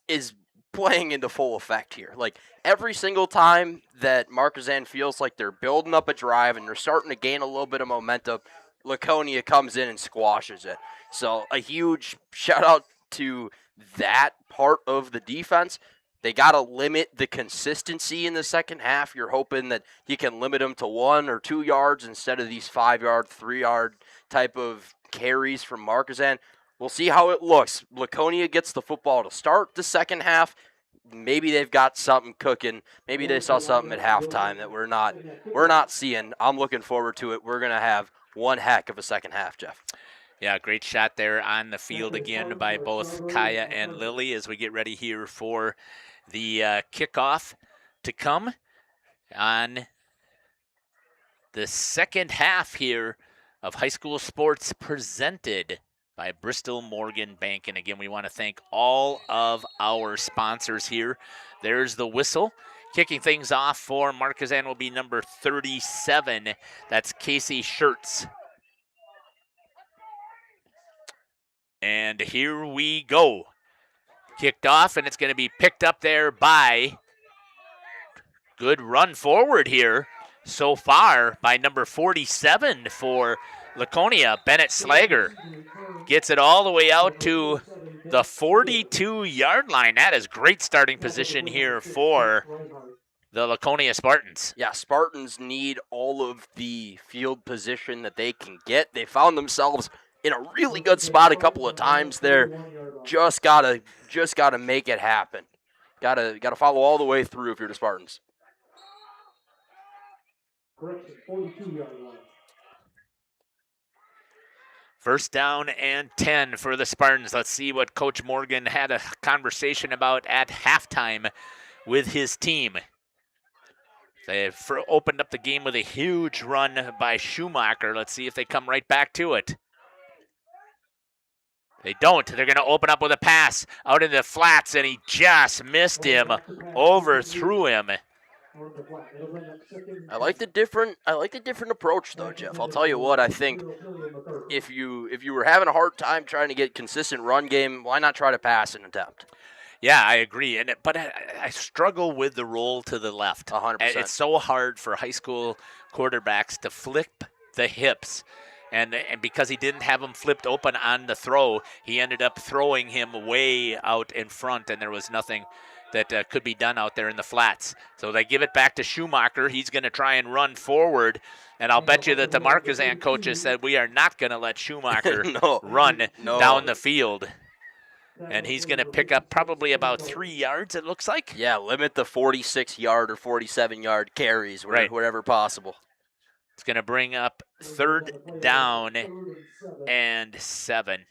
is playing into full effect here. Like, every single time that Markesan feels like they're building up a drive and they're starting to gain a little bit of momentum, Laconia comes in and squashes it. So a huge shout out to that part of the defense. They got to limit the consistency in the second half. You're hoping that you can limit them to 1 or 2 yards instead of these 5-yard, 3-yard type of carries from Markesan. We'll see how it looks. Laconia gets the football to start the second half. Maybe they've got something cooking. Maybe they saw something at halftime that we're not seeing. I'm looking forward to it. We're going to have one heck of a second half, Jeff. Yeah, great shot there on the field again by both Kaya and Lily as we get ready here for the kickoff to come on the second half here of high school sports presented by Bristol Morgan Bank. And again, we want to thank all of our sponsors here. There's the whistle. Kicking things off for Markesan will be number 37. That's Casey Schertz. And here we go. Kicked off, and it's going to be picked up there by, good run forward here so far by number 47 for Laconia, Bennett Slager. Gets it all the way out to the 42-yard line. That is great starting position here for the Laconia Spartans. Yeah, Spartans need all of the field position that they can get. They found themselves in a really good spot a couple of times there. Just gotta make it happen. Gotta follow all the way through if you're the Spartans. First down and 10 for the Spartans. Let's see what Coach Morgan had a conversation about at halftime with his team. They opened up the game with a huge run by Schumacher. Let's see if they come right back to it. They don't. They're going to open up with a pass out in the flats, and he just missed him, overthrew him. I like the different approach though, Jeff. I'll tell you what, I think if you were having a hard time trying to get consistent run game, why not try to pass an attempt? Yeah, I agree. But I struggle with the roll to the left. 100%. It's so hard for high school quarterbacks to flip the hips. And because he didn't have him flipped open on the throw, he ended up throwing him way out in front, and there was nothing that could be done out there in the flats. So they give it back to Schumacher. He's going to try and run forward, and I'll bet you that the Markesan coaches said we are not going to let Schumacher run down the field. And he's going to pick up probably about 3 yards, it looks like. Yeah, limit the 46-yard or 47-yard carries wherever possible. It's going to bring up third down and 7.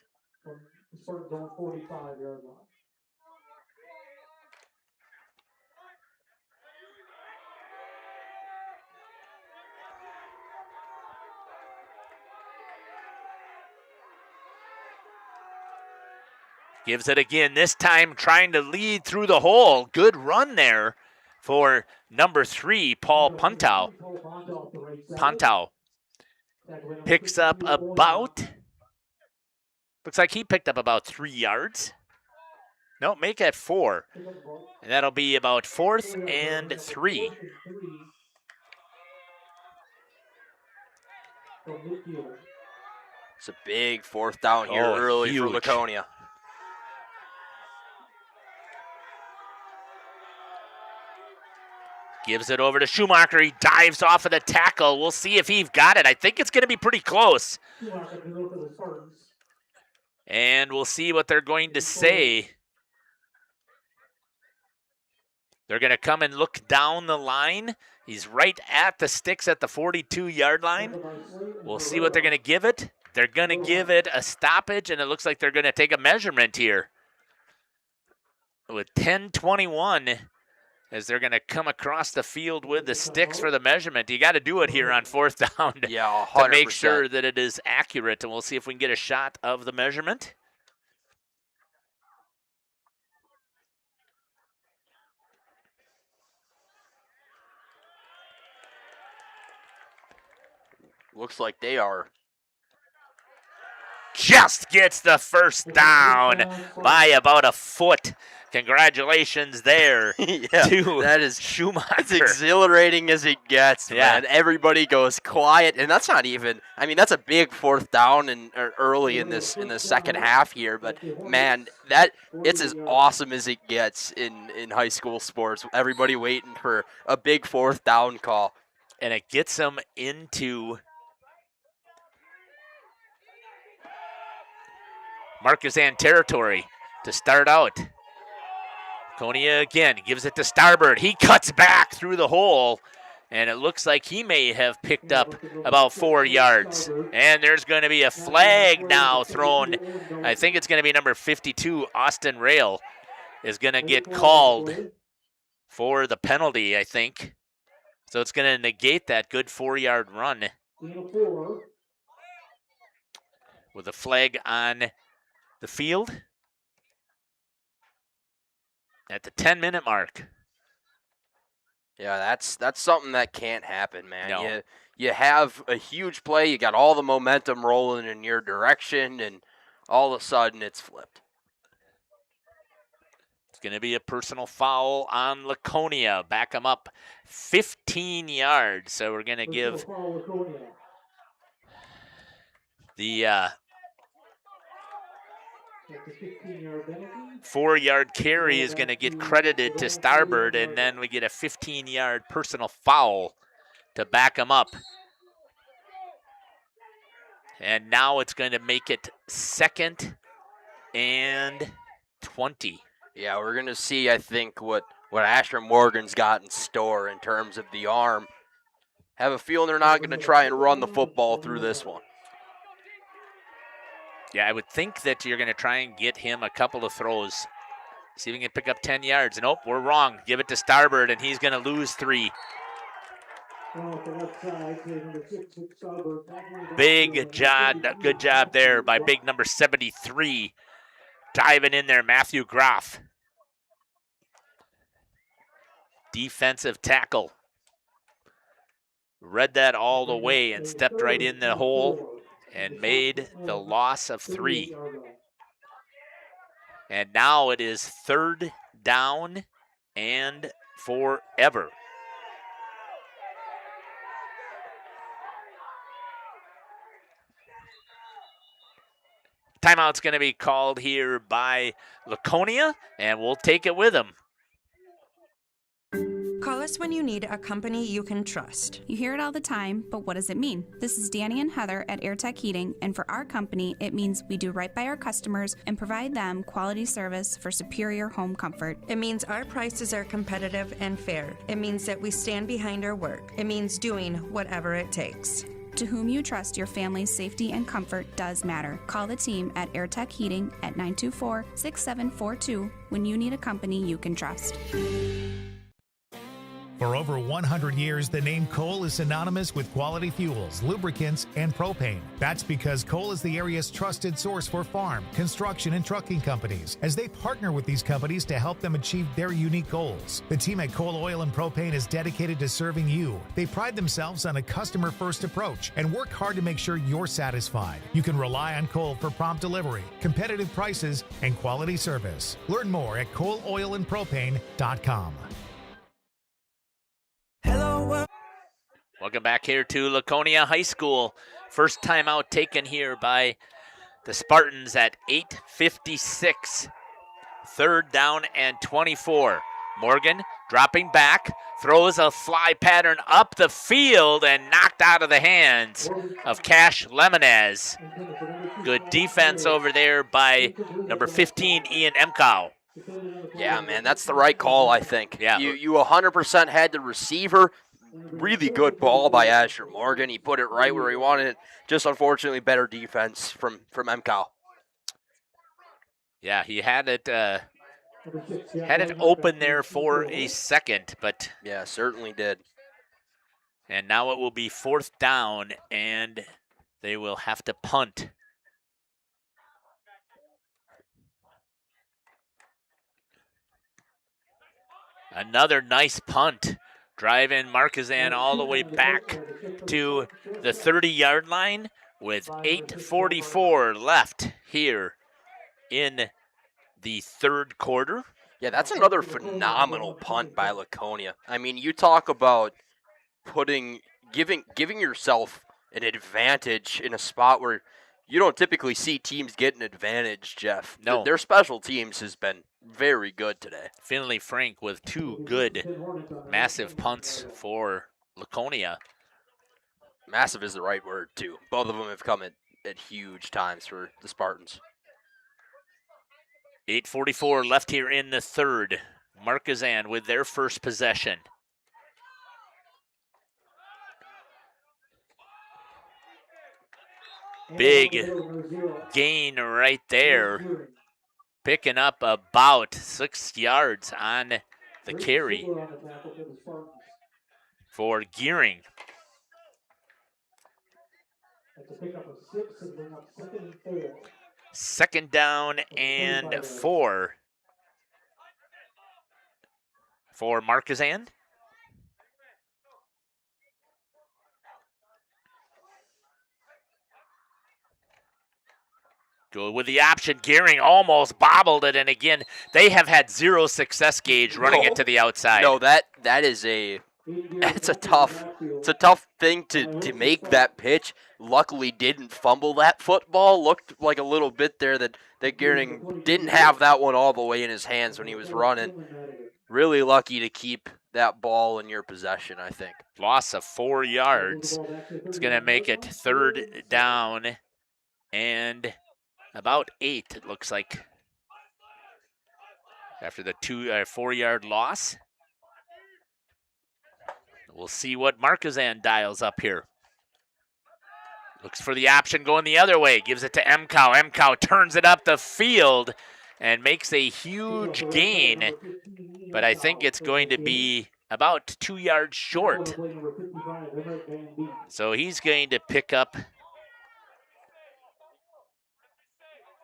Gives it again, this time trying to lead through the hole. Good run there for number 3, Paul Pontau. Pontau picks up about, looks like he picked up about 3 yards. No, make that 4. And that'll be about 4th and 3. It's a big 4th down here early huge. for Laconia. Gives it over to Schumacher. He dives off of the tackle. We'll see if he's got it. I think it's going to be pretty close. And we'll see what they're going to say. They're going to come and look down the line. He's right at the sticks at the 42-yard line. We'll see what they're going to give it. They're going to give it a stoppage, and it looks like they're going to take a measurement here. With 10:21, as they're going to come across the field with the sticks for the measurement. You got to do it here on 4th down to make sure that it is accurate, and we'll see if we can get a shot of the measurement. Looks like they are. Just gets the first down by about a foot. Congratulations there to that is Schumacher. It's exhilarating as it gets, man. Everybody goes quiet, and that's not even. I mean, that's a big 4th down and early in the second half here. But man, it's as awesome as it gets in high school sports. Everybody waiting for a big 4th down call, and it gets them into Markesan territory to start out. Laconia again gives it to Starbird. He cuts back through the hole, and it looks like he may have picked up about 4 yards. And there's going to be a flag now thrown. I think it's going to be number 52, Austin Rail, is going to get called for the penalty, I think. So it's going to negate that good 4-yard run with a flag on the field at the 10-minute mark. Yeah, that's something that can't happen, man. No. You have a huge play, you got all the momentum rolling in your direction, and all of a sudden it's flipped. It's going to be a personal foul on Laconia. Back them up 15 yards. So we're going to give the 4-yard carry is going to get credited to Starbird, and then we get a 15-yard personal foul to back them up. And now it's going to make it 2nd and 20. Yeah, we're going to see, I think, what Asher Morgan's got in store in terms of the arm. Have a feeling they're not going to try and run the football through this one. Yeah, I would think that you're going to try and get him a couple of throws. See if he can pick up 10 yards. Nope, we're wrong. Give it to Starbird, and he's going to lose 3. Big job, good job there by big number 73. Diving in there, Matthew Groff. Defensive tackle. Read that all the way and stepped right in the hole and made the loss of 3. And now it is 3rd down and forever. Timeout's going to be called here by Laconia, and we'll take it with them. Call us when you need a company you can trust. You hear it all the time, but what does it mean? This is Danny and Heather at AirTech Heating, and for our company, it means we do right by our customers and provide them quality service for superior home comfort. It means our prices are competitive and fair. It means that we stand behind our work. It means doing whatever it takes. To whom you trust, your family's safety and comfort does matter. Call the team at AirTech Heating at 924-6742 when you need a company you can trust. For over 100 years, the name Cole is synonymous with quality fuels, lubricants, and propane. That's because Cole is the area's trusted source for farm, construction, and trucking companies, as they partner with these companies to help them achieve their unique goals. The team at Cole Oil and Propane is dedicated to serving you. They pride themselves on a customer-first approach and work hard to make sure you're satisfied. You can rely on Cole for prompt delivery, competitive prices, and quality service. Learn more at ColeOilAndPropane.com. Welcome back here to Laconia High School. First timeout taken here by the Spartans at 8:56. 3rd down and 24. Morgan dropping back, throws a fly pattern up the field and knocked out of the hands of Cash Lemonez. Good defense over there by number 15, Ian Emkow. Yeah, man, that's the right call, I think. Yeah. You 100% had the receiver. Really good ball by Asher Morgan. He put it right where he wanted it. Just unfortunately better defense from Emkow. Yeah, he had it open there for a second, but yeah, certainly did. And now it will be 4th down, and they will have to punt. Another nice punt. Driving Markesan all the way back to the 30-yard line with 8:44 left here in the 3rd quarter. Yeah, that's another phenomenal punt by Laconia. I mean, you talk about giving yourself an advantage in a spot where you don't typically see teams get an advantage, Jeff. No. Their special teams has been very good today. Finley Frank with 2 good massive punts for Laconia. Massive is the right word, too. Both of them have come at huge times for the Spartans. 8:44 left here in the third. Markesan with their first possession. Big gain right there. Picking up about 6 yards on the carry for Gearing. Second down and 4 for Markesan. Go with the option. Gearing almost bobbled it, and again, they have had zero success, Gage, running it to the outside. No, it's a tough thing to make that pitch. Luckily didn't fumble that football. Looked like a little bit there that Gearing didn't have that one all the way in his hands when he was running. Really lucky to keep that ball in your possession, I think. Loss of 4 yards. It's going to make it third down and about 8, it looks like, after the 4-yard loss. We'll see what Markesan dials up here. Looks for the option going the other way. Gives it to Mcow. Mcow turns it up the field and makes a huge gain. But I think it's going to be about 2 yards short. So he's going to pick up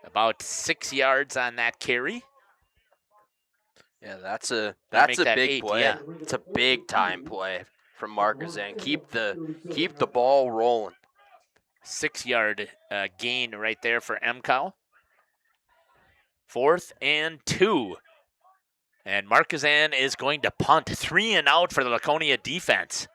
about 6 yards on that carry. Yeah, that's a big play. Yeah. It's a big time play from Markesan. Keep the ball rolling. 6-yard gain right there for Mcow. 4th and 2. And Markesan is going to punt. 3 and out for the Laconia defense.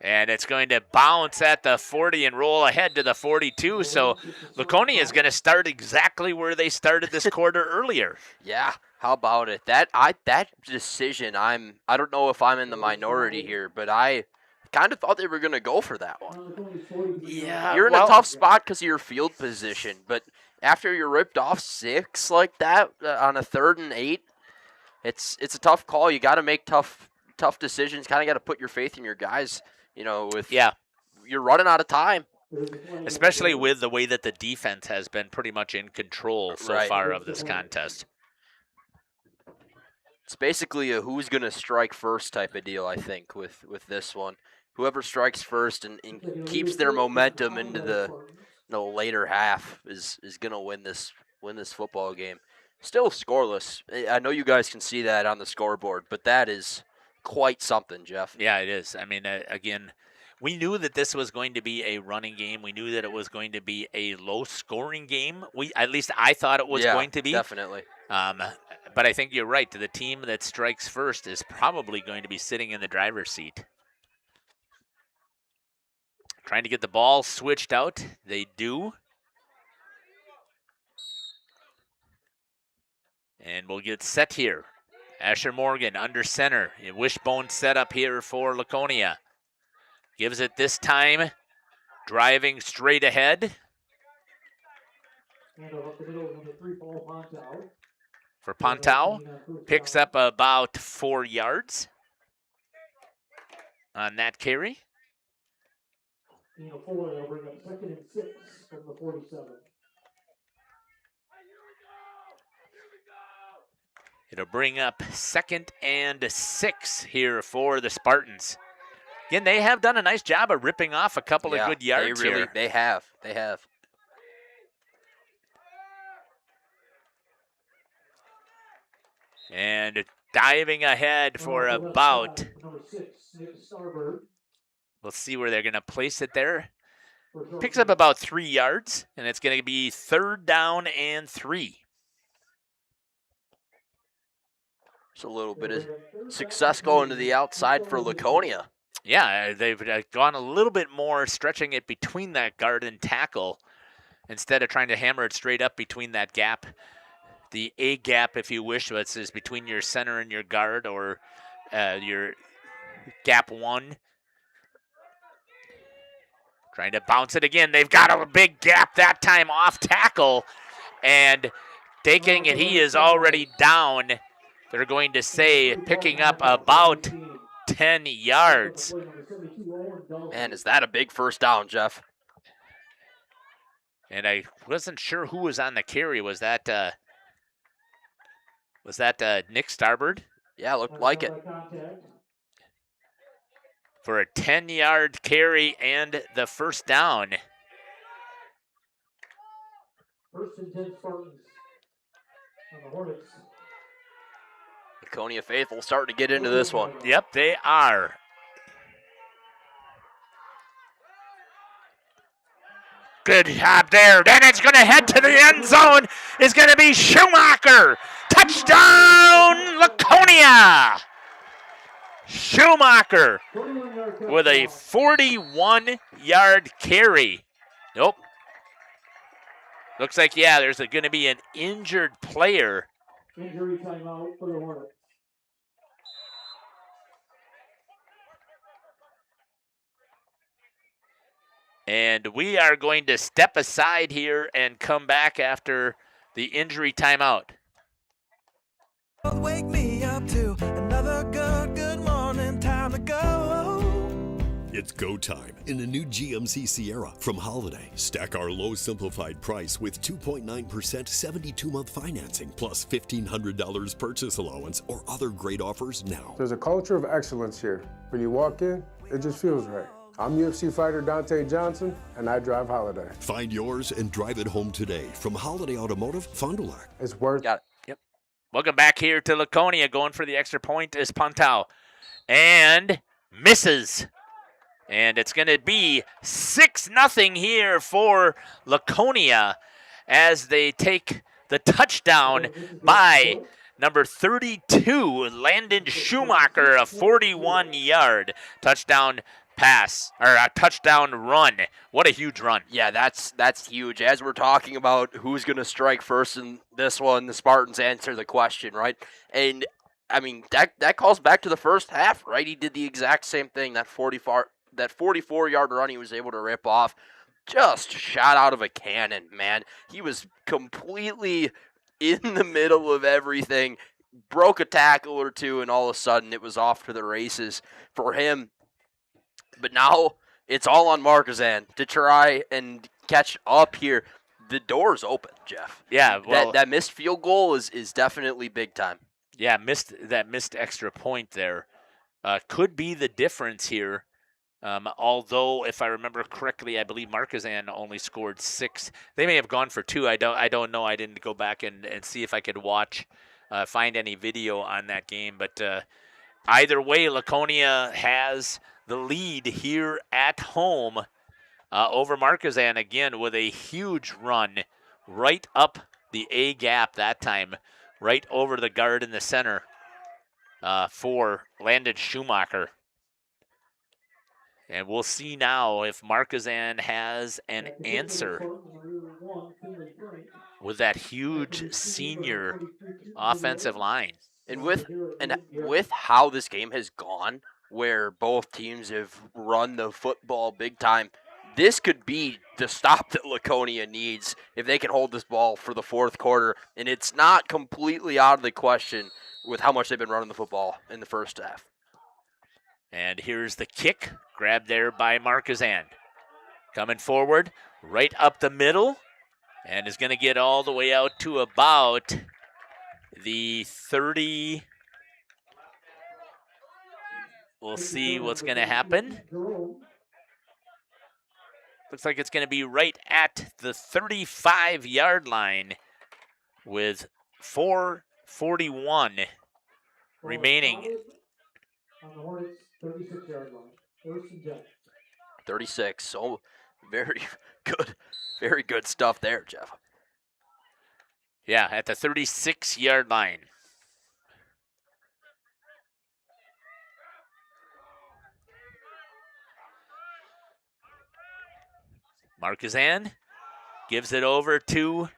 And it's going to bounce at the 40 and roll ahead to the 42. So Laconia is going to start exactly where they started this quarter earlier. Yeah, how about it? That decision, I don't know if I'm in the minority here, but I kind of thought they were going to go for that one. Yeah, you're in a tough spot because of your field position, but after you're ripped off 6 like that on a 3rd and 8, it's a tough call. You got to make tough decisions. Kind of got to put your faith in your guys. You're running out of time. Especially with the way that the defense has been pretty much in control so far of this contest. It's basically a who's going to strike first type of deal, I think, with this one. Whoever strikes first and keeps their momentum into the later half is going to win this football game. Still scoreless. I know you guys can see that on the scoreboard, but that is quite something, Jeff. Yeah, it is. I mean, again, we knew that this was going to be a running game. We knew that it was going to be a low-scoring game. At least I thought it was going to be. Definitely. But I think you're right. The team that strikes first is probably going to be sitting in the driver's seat. Trying to get the ball switched out. They do. And we'll get set here. Asher Morgan under center. A wishbone setup here for Laconia. Gives it this time. Driving straight ahead. For Pontau. Picks up about 4 yards on that carry. It'll bring up 2nd and 6 here for the Spartans. Again, they have done a nice job of ripping off a couple of good yards here. They have. And diving ahead for about, we'll see where they're going to place it there. Picks up about 3 yards, and it's going to be 3rd down and 3. It's a little bit of success going to the outside for Laconia. Yeah, they've gone a little bit more, stretching it between that guard and tackle instead of trying to hammer it straight up between that gap. The A gap, if you wish, which is between your center and your guard, or your gap 1. Trying to bounce it again. They've got a big gap that time off tackle. And taking it, he is already down. They're going to say picking up about 10 yards. Man, is that a big first down, Jeff? And I wasn't sure who was on the carry. Was that Nick Starbird? Yeah, looked like it. For a 10-yard carry and the first down. First and 10 Spartans on the Hornets. Laconia faithful starting to get into this one. Yep, they are. Good job there. Then it's going to head to the end zone. It's going to be Schumacher. Touchdown, Laconia. Schumacher with a 41-yard carry. Nope. Looks like, yeah, there's going to be an injured player. Injury timeout for the Hornets. And we are going to step aside here and come back after the injury timeout. Wake me up to another good morning, time to go. It's go time in the new GMC Sierra from Holiday. Stack our low simplified price with 2.9% 72-month financing plus $1,500 purchase allowance or other great offers now. There's a culture of excellence here. When you walk in, it just feels right. I'm UFC fighter Dante Johnson, and I drive Holiday. Find yours and drive it home today from Holiday Automotive, Fond du Lac. It's worth it. Yep. Welcome back here to Laconia. Going for the extra point is Pontau. And misses. And it's going to be 6-0 here for Laconia as they take the touchdown by number 32, Landon Schumacher, a 41-yard touchdown pass, or a touchdown run. What a huge run. Yeah, that's huge. As we're talking about who's going to strike first in this one, the Spartans answer the question, right? And, I mean, that calls back to the first half, right? He did the exact same thing. That 44-yard run he was able to rip off, just shot out of a cannon, man. He was completely in the middle of everything, broke a tackle or two, and all of a sudden it was off to the races for him. But now it's all on Markesan to try and catch up here. The door's open, Jeff. Yeah, well, that missed field goal is definitely big time. Yeah, missed extra point there. Could be the difference here. Although, if I remember correctly, I believe Markesan only scored 6. They may have gone for 2. I don't know. I didn't go back and see if I could find any video on that game. But either way, Laconia has the lead here at home over Markesan again with a huge run right up the A gap that time, right over the guard in the center for Landon Schumacher. And we'll see now if Markesan has an answer with that huge senior offensive line. And with how this game has gone, where both teams have run the football big time, this could be the stop that Laconia needs if they can hold this ball for the fourth quarter. And it's not completely out of the question with how much they've been running the football in the first half. And here's the kick, grabbed there by Markesan. Coming forward, right up the middle, and is going to get all the way out to about the 30. We'll see what's going to happen. Looks like it's going to be right at the 35-yard line with 4:41 remaining. On the Hornets, 36-yard line. First and 10. 36. So very good stuff there, Jeff. Yeah, at the 36-yard line. Markesan gives it over to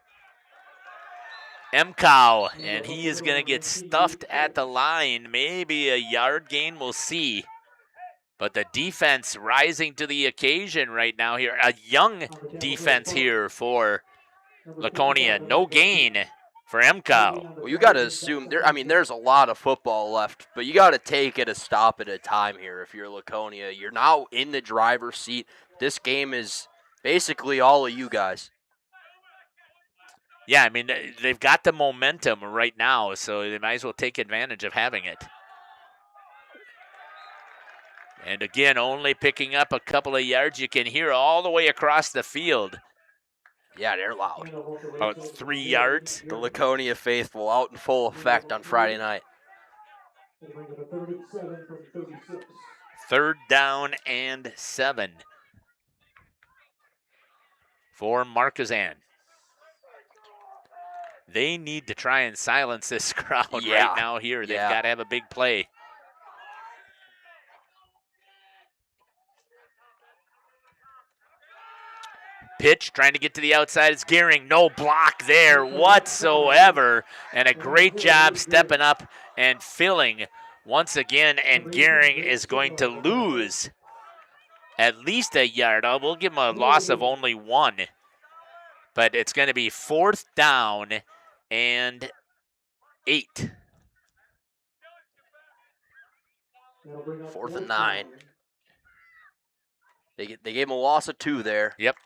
Mcow, and he is going to get stuffed at the line. Maybe a yard gain, we'll see. But the defense rising to the occasion right now here. A young defense here for Laconia. No gain for MCOW. Well, you got to assume there's a lot of football left, but you got to take it a stop at a time here. If you're Laconia, you're now in the driver's seat. This game is basically all of you guys. Yeah, I mean, they've got the momentum right now, so they might as well take advantage of having it. And again, only picking up a couple of yards. You can hear all the way across the field. Yeah, they're loud. About 3 yards. The Laconia faithful out in full effect on Friday night. 3rd down and 7 for Markesan. They need to try and silence this crowd right now here. They've got to have a big play. Pitch, trying to get to the outside. It's Gearing. No block there whatsoever. And a great job stepping up and filling once again. And Gearing is going to lose at least a yard. We'll give him a loss of only 1. But it's going to be 4th down and 8. 4th and 9. They gave him a loss of 2 there. Yep.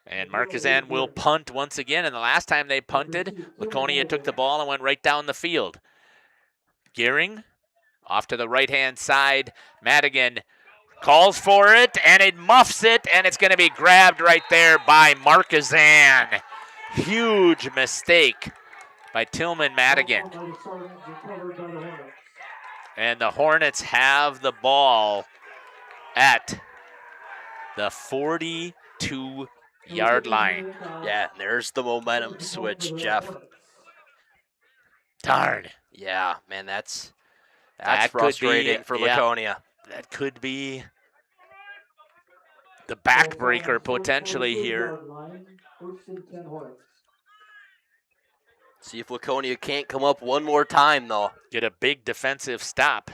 And Markesan will punt once again. And the last time they punted, Laconia took the ball and went right down the field. Gearing off to the right-hand side. Madigan calls for it, and it muffs it, and it's going to be grabbed right there by Markesan. Huge mistake by Tillman Madigan. And the Hornets have the ball at the 42-yard line. Yeah, there's the momentum switch, Jeff. Darn. Yeah, man, that's frustrating for Laconia. That could be the backbreaker potentially here. See if Laconia can't come up one more time, though. Get a big defensive stop.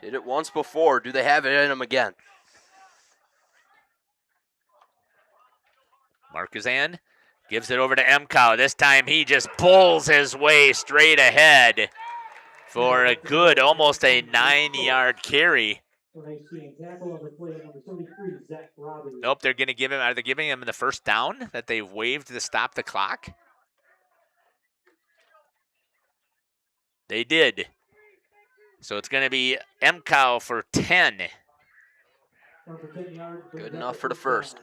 Did it once before. Do they have it in them again? Markesan gives it over to MCOW. This time he just pulls his way straight ahead for a good, almost a 9-yard carry. Nope, they're going to give him, are they giving him the first down that they waived to stop the clock? They did. So it's going to be MCOW for 10. Good enough for the first.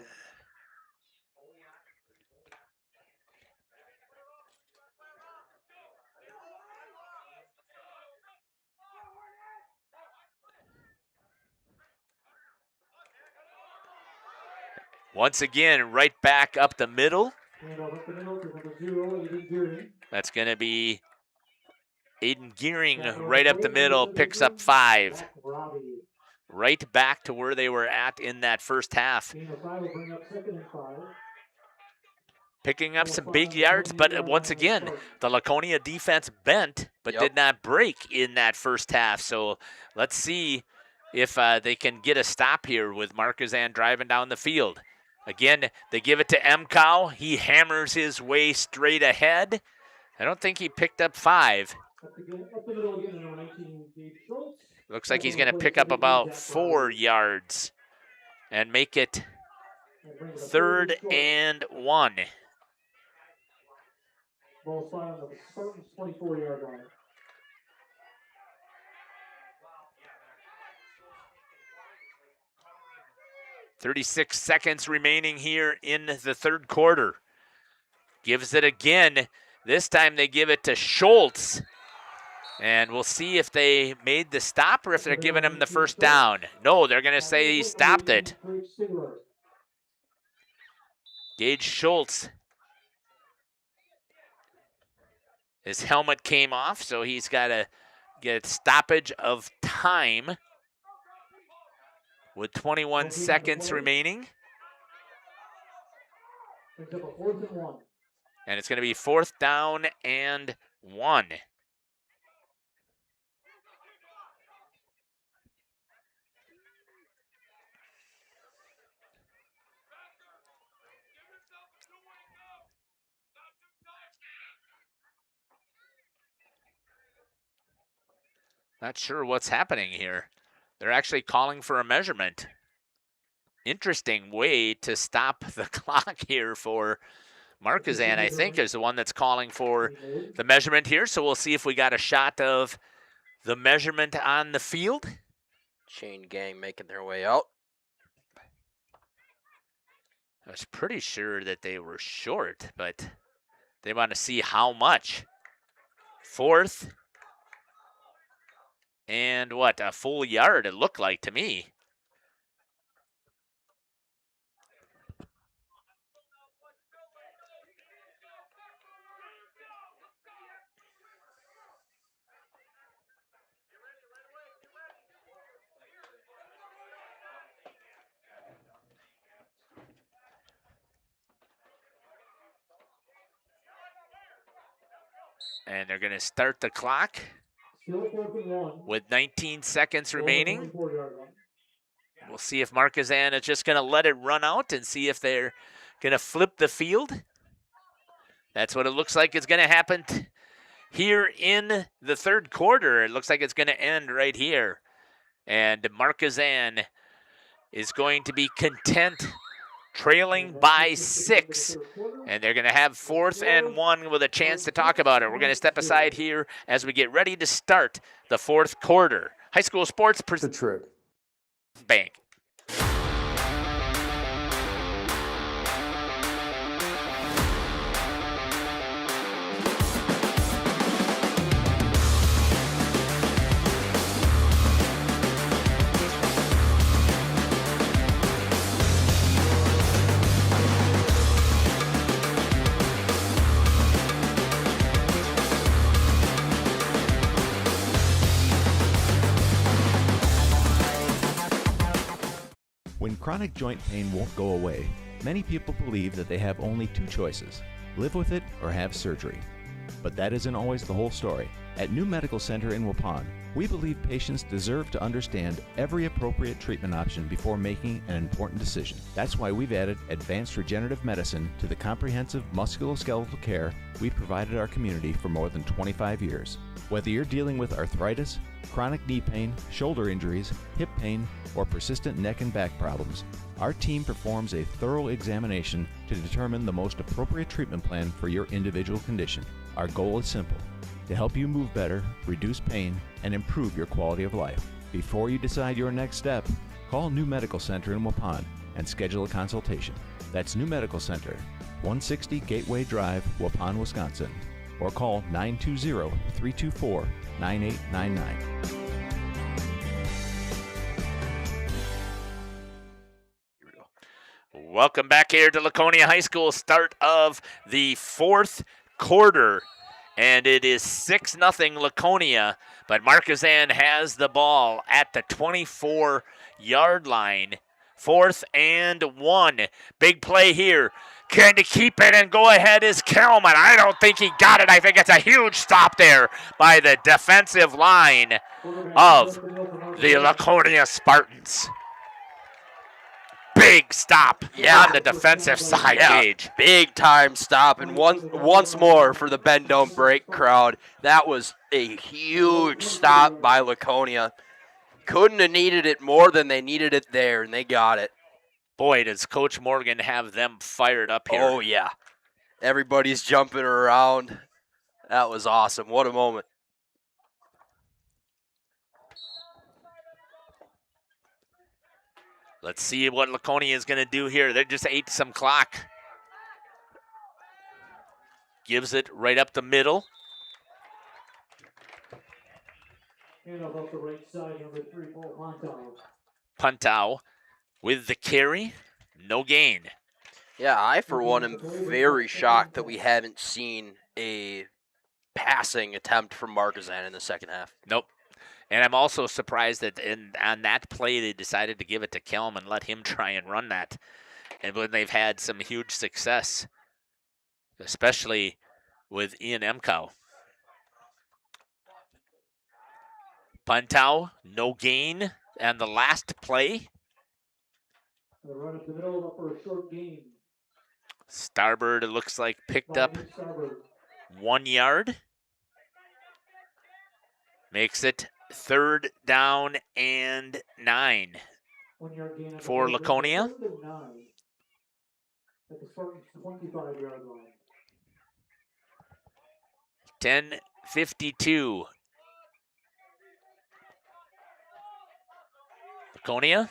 Once again, right back up the middle. That's going to be Aiden Gearing right up the middle, picks up 5. Right back to where they were at in that first half. Picking up some big yards, but once again, the Laconia defense bent, but did not break in that first half. So let's see if they can get a stop here with Markesan driving down the field. Again, they give it to MCOW. He hammers his way straight ahead. I don't think he picked up 5. Looks like he's going to pick up about 4 yards and make it 3rd and 1. 36 seconds remaining here in the third quarter. Gives it again. This time they give it to Schultz. And we'll see if they made the stop or if they're giving him the first down. No, they're going to say he stopped it. Gage Schultz. His helmet came off, so he's got to get stoppage of time. with 21 seconds remaining. Brings up a 4th and 1. And it's going to be 4th down and 1. Not sure what's happening here. They're actually calling for a measurement. Interesting way to stop the clock here for Markesan, I think, is the one that's calling for the measurement here. So we'll see if we got a shot of the measurement on the field. Chain gang making their way out. I was pretty sure that they were short, but they want to see how much. 4th and what, a full yard it looked like to me. And they're going to start the clock with 19 seconds remaining. We'll see if Markesan is just going to let it run out and see if they're going to flip the field. That's what it looks like is going to happen here in the 3rd quarter. It looks like it's going to end right here. And Markesan is going to be content trailing by 6. And they're going to have 4th and 1 with a chance to talk about it. We're going to step aside here as we get ready to start the 4th quarter. High school sports Bank. When chronic joint pain won't go away, many people believe that they have only 2 choices: live with it or have surgery. But that isn't always the whole story. At New Medical Center in Waupun, we believe patients deserve to understand every appropriate treatment option before making an important decision. That's why we've added advanced regenerative medicine to the comprehensive musculoskeletal care we've provided our community for more than 25 years. Whether you're dealing with arthritis, chronic knee pain, shoulder injuries, hip pain, or persistent neck and back problems, our team performs a thorough examination to determine the most appropriate treatment plan for your individual condition. Our goal is simple: to help you move better, reduce pain, and improve your quality of life. Before you decide your next step, call New Medical Center in Waupun and schedule a consultation. That's New Medical Center, 160 Gateway Drive, Waupun, Wisconsin, or call 920-324-9899. Welcome back here to Laconia High School. Start of the 4th quarter. And it is 6-0 Laconia. But Markesan has the ball at the 24-yard line. 4th and 1. Big play here. Can to keep it and go ahead is Kelman. I don't think he got it. I think it's a huge stop there by the defensive line of the Laconia Spartans. Big stop on the defensive side, Gage. Big time stop, and once more for the Bend Don't Break crowd. That was a huge stop by Laconia. Couldn't have needed it more than they needed it there, and they got it. Boy, does Coach Morgan have them fired up here. Oh, yeah. Everybody's jumping around. That was awesome. What a moment. Let's see what Laconia is going to do here. They just ate some clock. Gives it right up the middle. And off the right side, number 3, Paul Montau. Puntau with the carry. No gain. Yeah, I, for one, am very shocked that we haven't seen a passing attempt from Markesan in the second half. Nope. And I'm also surprised that on that play they decided to give it to Kelm and let him try and run that. And when they've had some huge success, especially with Ian Emcow. Puntau, no gain, and the last play. The run up the middle for a short gain. Starbird, it looks like, picked up 1 yard. Makes it 3rd down and 9 for Laconia. 3rd and 9 at the Spartans' 25-yard line. 10:52. Laconia.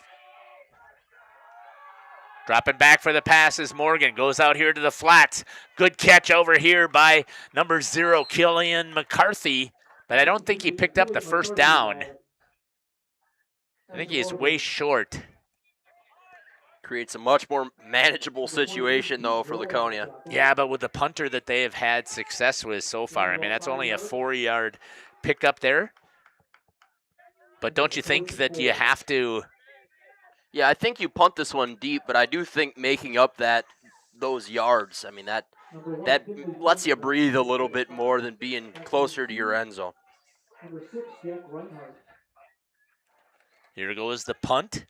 Dropping back for the passes. Morgan goes out here to the flats. Good catch over here by number 0, Killian McCarthy. But I don't think he picked up the first down. I think he's way short. Creates a much more manageable situation, though, for Laconia. Yeah, but with the punter that they have had success with so far, I mean, that's only a 4-yard pickup there. But don't you think that you have to... Yeah, I think you punt this one deep, but I do think making up those yards, I mean, that lets you breathe a little bit more than being closer to your end zone. Here goes the punt.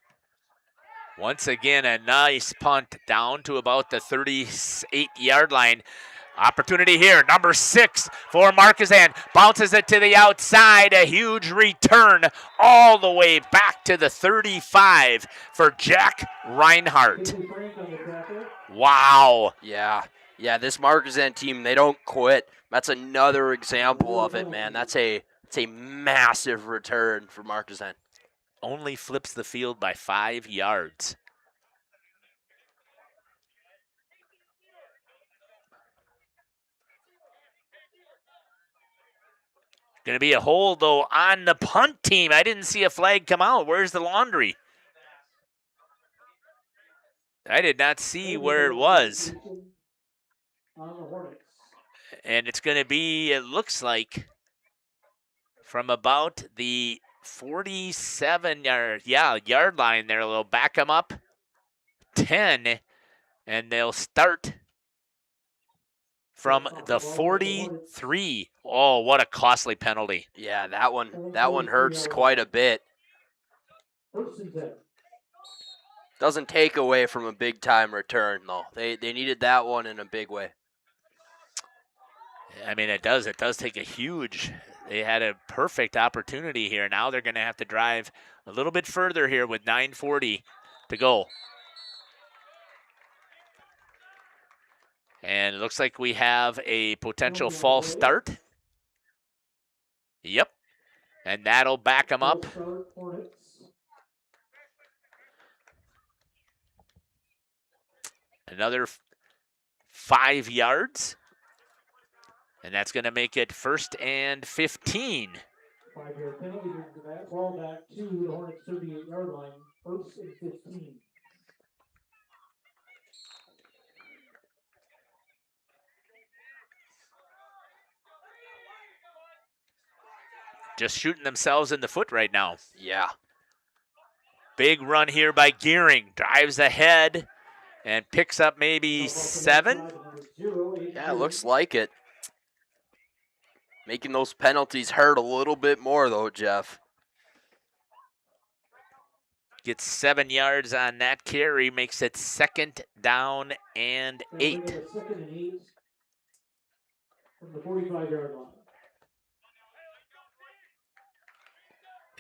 Once again, a nice punt down to about the 38-yard line. Opportunity here, number 6 for Markesan. Bounces it to the outside. A huge return all the way back to the 35 for Jack Reinhardt. Wow. Yeah, this Markesan team, they don't quit. That's another example of it, man. It's a massive return for Markesan. Only flips the field by 5 yards. Going to be a hold, though, on the punt team. I didn't see a flag come out. Where's the laundry? I did not see where it was. And it's going to be, it looks like, from about the 47-yard line there. They'll back them up 10, and they'll start from the 43. Oh, what a costly penalty. Yeah, that one hurts quite a bit. Doesn't take away from a big-time return, though. They needed that one in a big way. I mean, it does. It does take a huge... They had a perfect opportunity here. Now they're going to have to drive a little bit further here with 9:40 to go. And it looks like we have a potential false start. Yep. And that'll back them up. Another 5 yards. And that's going to make it 1st and 15. 5-yard penalty brings the ball back to the Hornets' 38-yard line. 1st and 15. Just shooting themselves in the foot right now. Yeah. Big run here by Gearing. Drives ahead and picks up maybe 7. Yeah, it looks like it. Making those penalties hurt a little bit more, though, Jeff. Gets 7 yards on that carry, makes it 2nd down and 8. 2nd and 8 from the 45-yard line.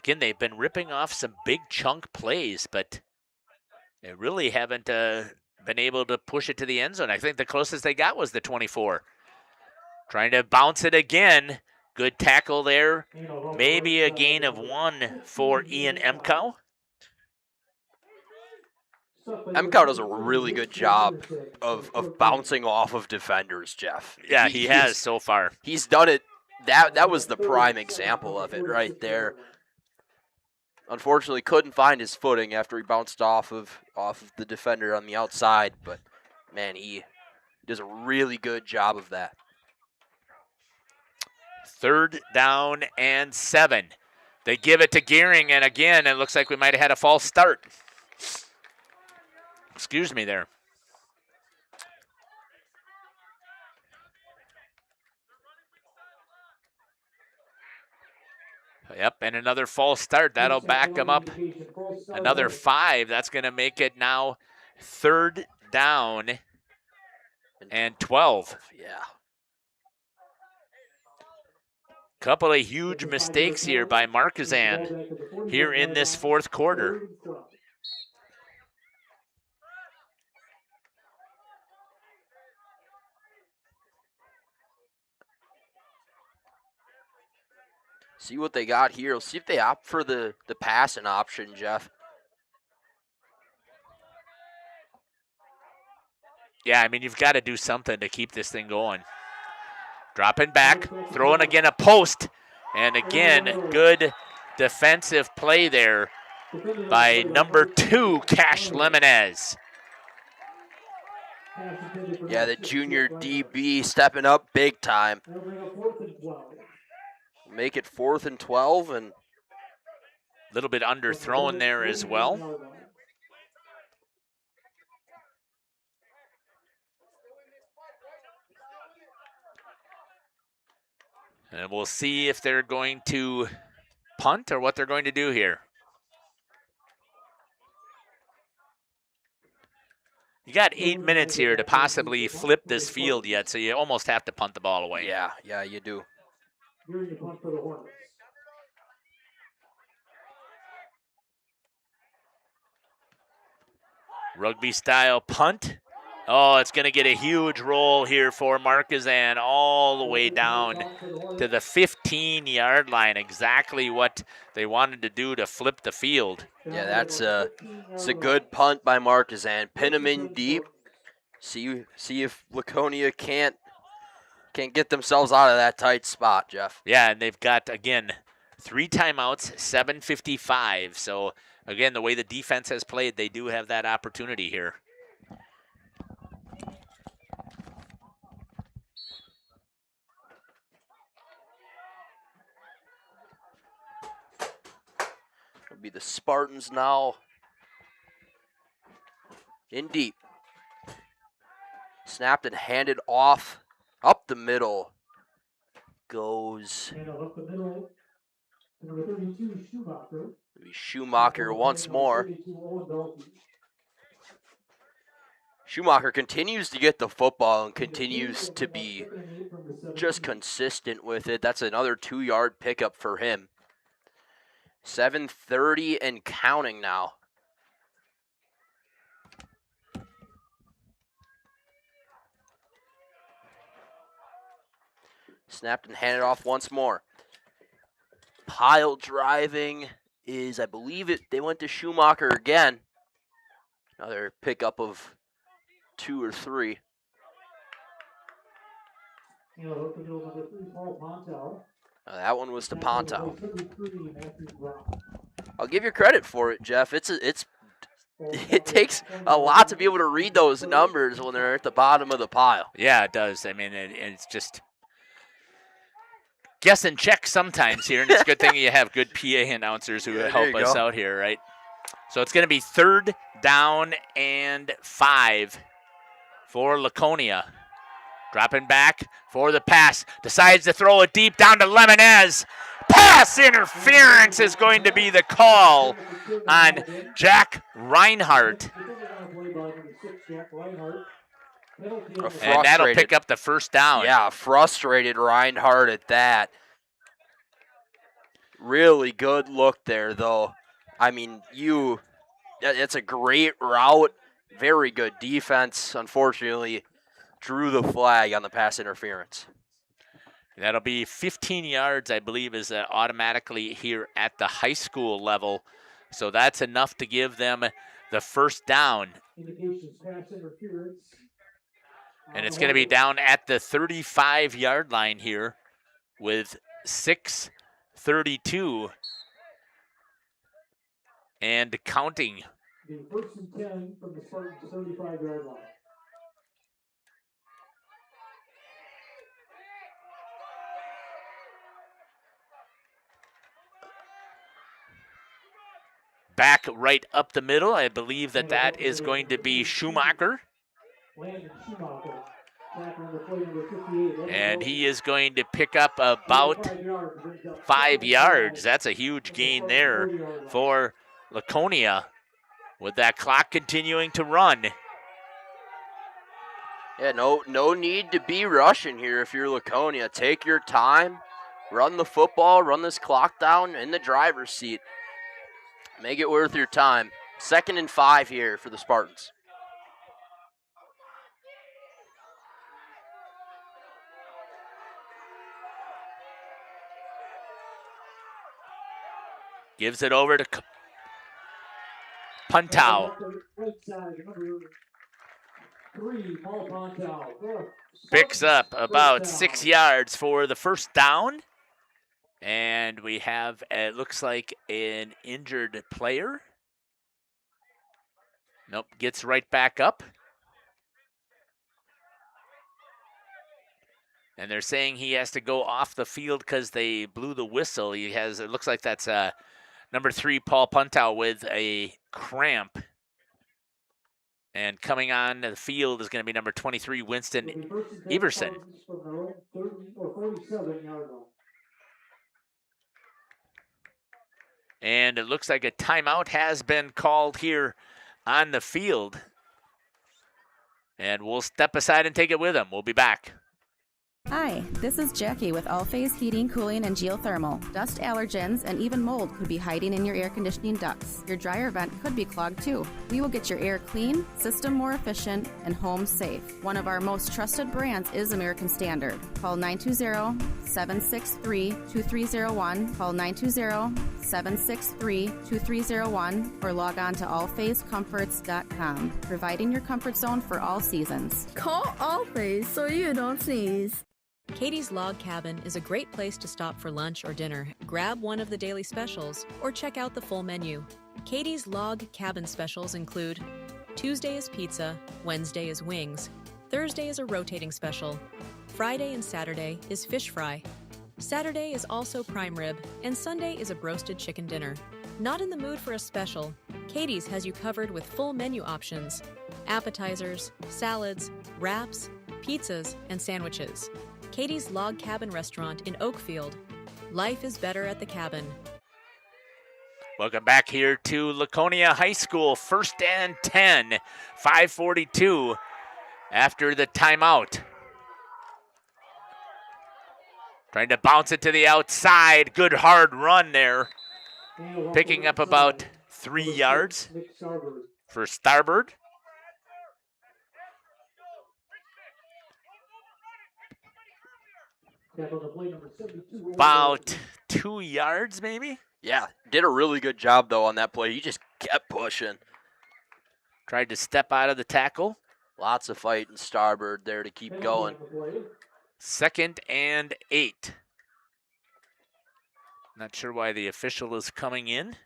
Again, they've been ripping off some big chunk plays, but they really haven't been able to push it to the end zone. I think the closest they got was the 24. Trying to bounce it again. Good tackle there. Maybe a gain of 1 for Ian Emcow. Emcow does a really good job of bouncing off of defenders, Jeff. Yeah, he has so far. He's done it. That was the prime example of it right there. Unfortunately, couldn't find his footing after he bounced off of the defender on the outside. But, man, he does a really good job of that. 3rd down and 7 They give it to Gearing, and again, it looks like we might have had a false start. Excuse me there. Yep, and another false start. That'll back them up another 5. That's going to make it now 3rd down and 12. Yeah. Couple of huge mistakes here by Markesan here in this 4th quarter. See what they got here. We'll see if they opt for the passing option, Jeff. Yeah, I mean, you've got to do something to keep this thing going. Dropping back, throwing again a post, and again, good defensive play there by number 2, Cash Lemonez. Yeah, the junior DB stepping up big time. Make it 4th and 12, and a little bit underthrown there as well. And we'll see if they're going to punt or what they're going to do here. You got 8 minutes here to possibly flip this field yet, so you almost have to punt the ball away. Yeah, you do. Rugby style punt. Oh, it's going to get a huge roll here for Markesan all the way down to the 15-yard line. Exactly what they wanted to do to flip the field. Yeah, it's a good punt by Markesan. Pin him in deep. See if Laconia can't get themselves out of that tight spot, Jeff. Yeah, and they've got, again, 3 timeouts, 7:55. So, again, the way the defense has played, they do have that opportunity here. It'll be the Spartans now in deep. Snapped and handed off up the middle. Goes up the middle, number 32, Schumacher. Schumacher once more. Schumacher continues to get the football and continues to be just consistent with it. That's another 2-yard pickup for him. 7:30 and counting now. Snapped and handed off once more. Pile driving is, I believe they went to Schumacher again. Another pickup of 2 or 3. That one was to Ponto. I'll give you credit for it, Jeff. It takes a lot to be able to read those numbers when they're at the bottom of the pile. Yeah, it does. I mean, it's just guess and check sometimes here, and it's a good thing you have good PA announcers who help us out here, right? So it's going to be 3rd down and 5 for Laconia. Dropping back for the pass. Decides to throw it deep down to Lemonez. Pass interference is going to be the call on Jack Reinhardt. And that'll pick up the 1st down. Yeah, frustrated Reinhardt at that. Really good look there, though. I mean, it's a great route. Very good defense. Unfortunately, drew the flag on the pass interference. That'll be 15 yards, I believe, is automatically here at the high school level. So that's enough to give them the 1st down. And it's going to be down at the 35-yard line here with 6:32 and counting. 1st and 10 from the Spartans' 35-yard line. back right up the middle. I believe that is going to be Schumacher. Landon Schumacher. Tackle number play number 58. And he is going to pick up about 5 yards. That's a huge gain there for Laconia with that clock continuing to run. Yeah, no need to be rushing here if you're Laconia. Take your time, run the football, run this clock down in the driver's seat. Make it worth your time. 2nd and 5 here for the Spartans. Gives it over to Puntau. Picks up about 6 yards for the first down. And we have, it looks like, an injured player. Nope, gets right back up. And they're saying he has to go off the field because they blew the whistle. He has, it looks like that's number 3, Paul Puntau, with a cramp. And coming on the field is going to be number 23, Winston Everson. And it looks like a timeout has been called here on the field. And we'll step aside and take it with them. We'll be back. Hi, this is Jackie with All Phase Heating, Cooling, and Geothermal. Dust allergens and even mold could be hiding in your air conditioning ducts. Your dryer vent could be clogged too. We will get your air clean, system more efficient, and home safe. One of our most trusted brands is American Standard. Call 920-763-2301. Call 920-763-2301 or log on to allphasecomforts.com, providing your comfort zone for all seasons. Call All Phase so you don't sneeze. Katie's Log Cabin is a great place to stop for lunch or dinner, grab one of the daily specials, or check out the full menu. Katie's Log Cabin specials include Tuesday is pizza, Wednesday is wings, Thursday is a rotating special, Friday and Saturday is fish fry, Saturday is also prime rib, and Sunday is a broasted chicken dinner. Not in the mood for a special? Katie's has you covered with full menu options, appetizers, salads, wraps, pizzas, and sandwiches. Katie's Log Cabin Restaurant in Oakfield. Life is better at the cabin. Welcome back here to Laconia High School. 1st and 10, 5:42 after the timeout. Trying to bounce it to the outside. Good hard run there. Picking up about 3 yards for Starbird. About 2 yards, maybe? Yeah, did a really good job, though, on that play. He just kept pushing. Tried to step out of the tackle. Lots of fight in Starbird there to keep going. 2nd and 8. Not sure why the official is coming in.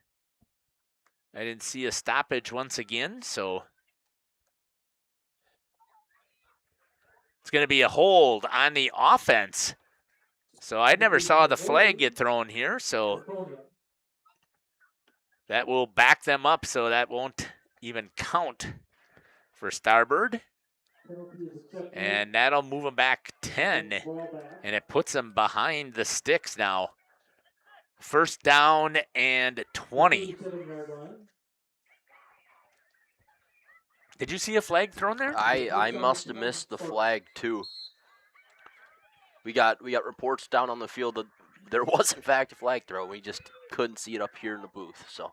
I didn't see a stoppage once again, so it's going to be a hold on the offense. So I never saw the flag get thrown here, so that will back them up, so that won't even count for Starbird. And that'll move them back 10, and it puts them behind the sticks now. 1st down and 20. Did you see a flag thrown there? I must have missed the flag too. We got reports down on the field that there was in fact a flag throw. We just couldn't see it up here in the booth. So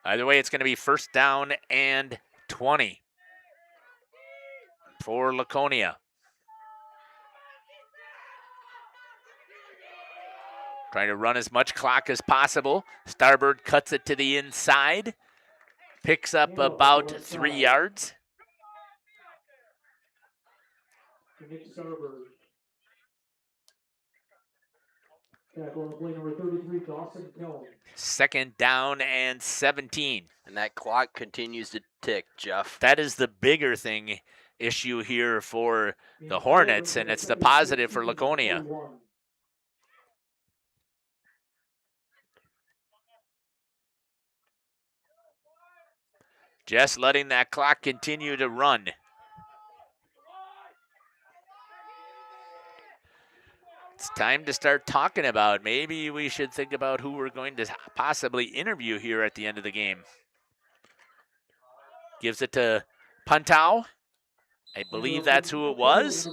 either way, it's going to be 1st down and 20 for Laconia. Trying to run as much clock as possible. Starbird cuts it to the inside. Picks up about 3 yards. Second down and 17. And that clock continues to tick, Jeff. That is the bigger issue here for the Hornets, and it's the positive for Laconia. Just letting that clock continue to run. It's time to start talking about, maybe we should think about who we're going to possibly interview here at the end of the game. Gives it to Puntau. I believe that's who it was.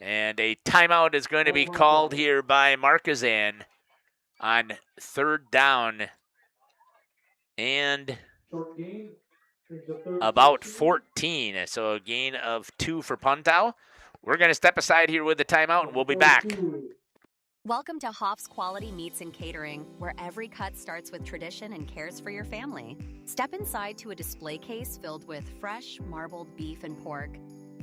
And a timeout is going to be called here by Markesan on 3rd down and about 14. So a gain of 2 for Puntau. We're going to step aside here with the timeout, and we'll be back. Welcome to Hoff's Quality Meats and Catering, where every cut starts with tradition and cares for your family. Step inside to a display case filled with fresh, marbled beef and pork,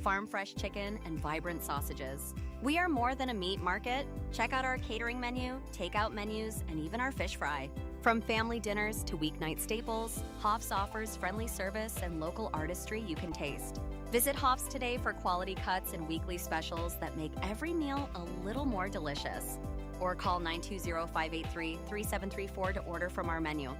farm-fresh chicken, and vibrant sausages. We are more than a meat market. Check out our catering menu, takeout menus, and even our fish fry. From family dinners to weeknight staples, Hoff's offers friendly service and local artistry you can taste. Visit Hoff's today for quality cuts and weekly specials that make every meal a little more delicious. Or call 920-583-3734 to order from our menu.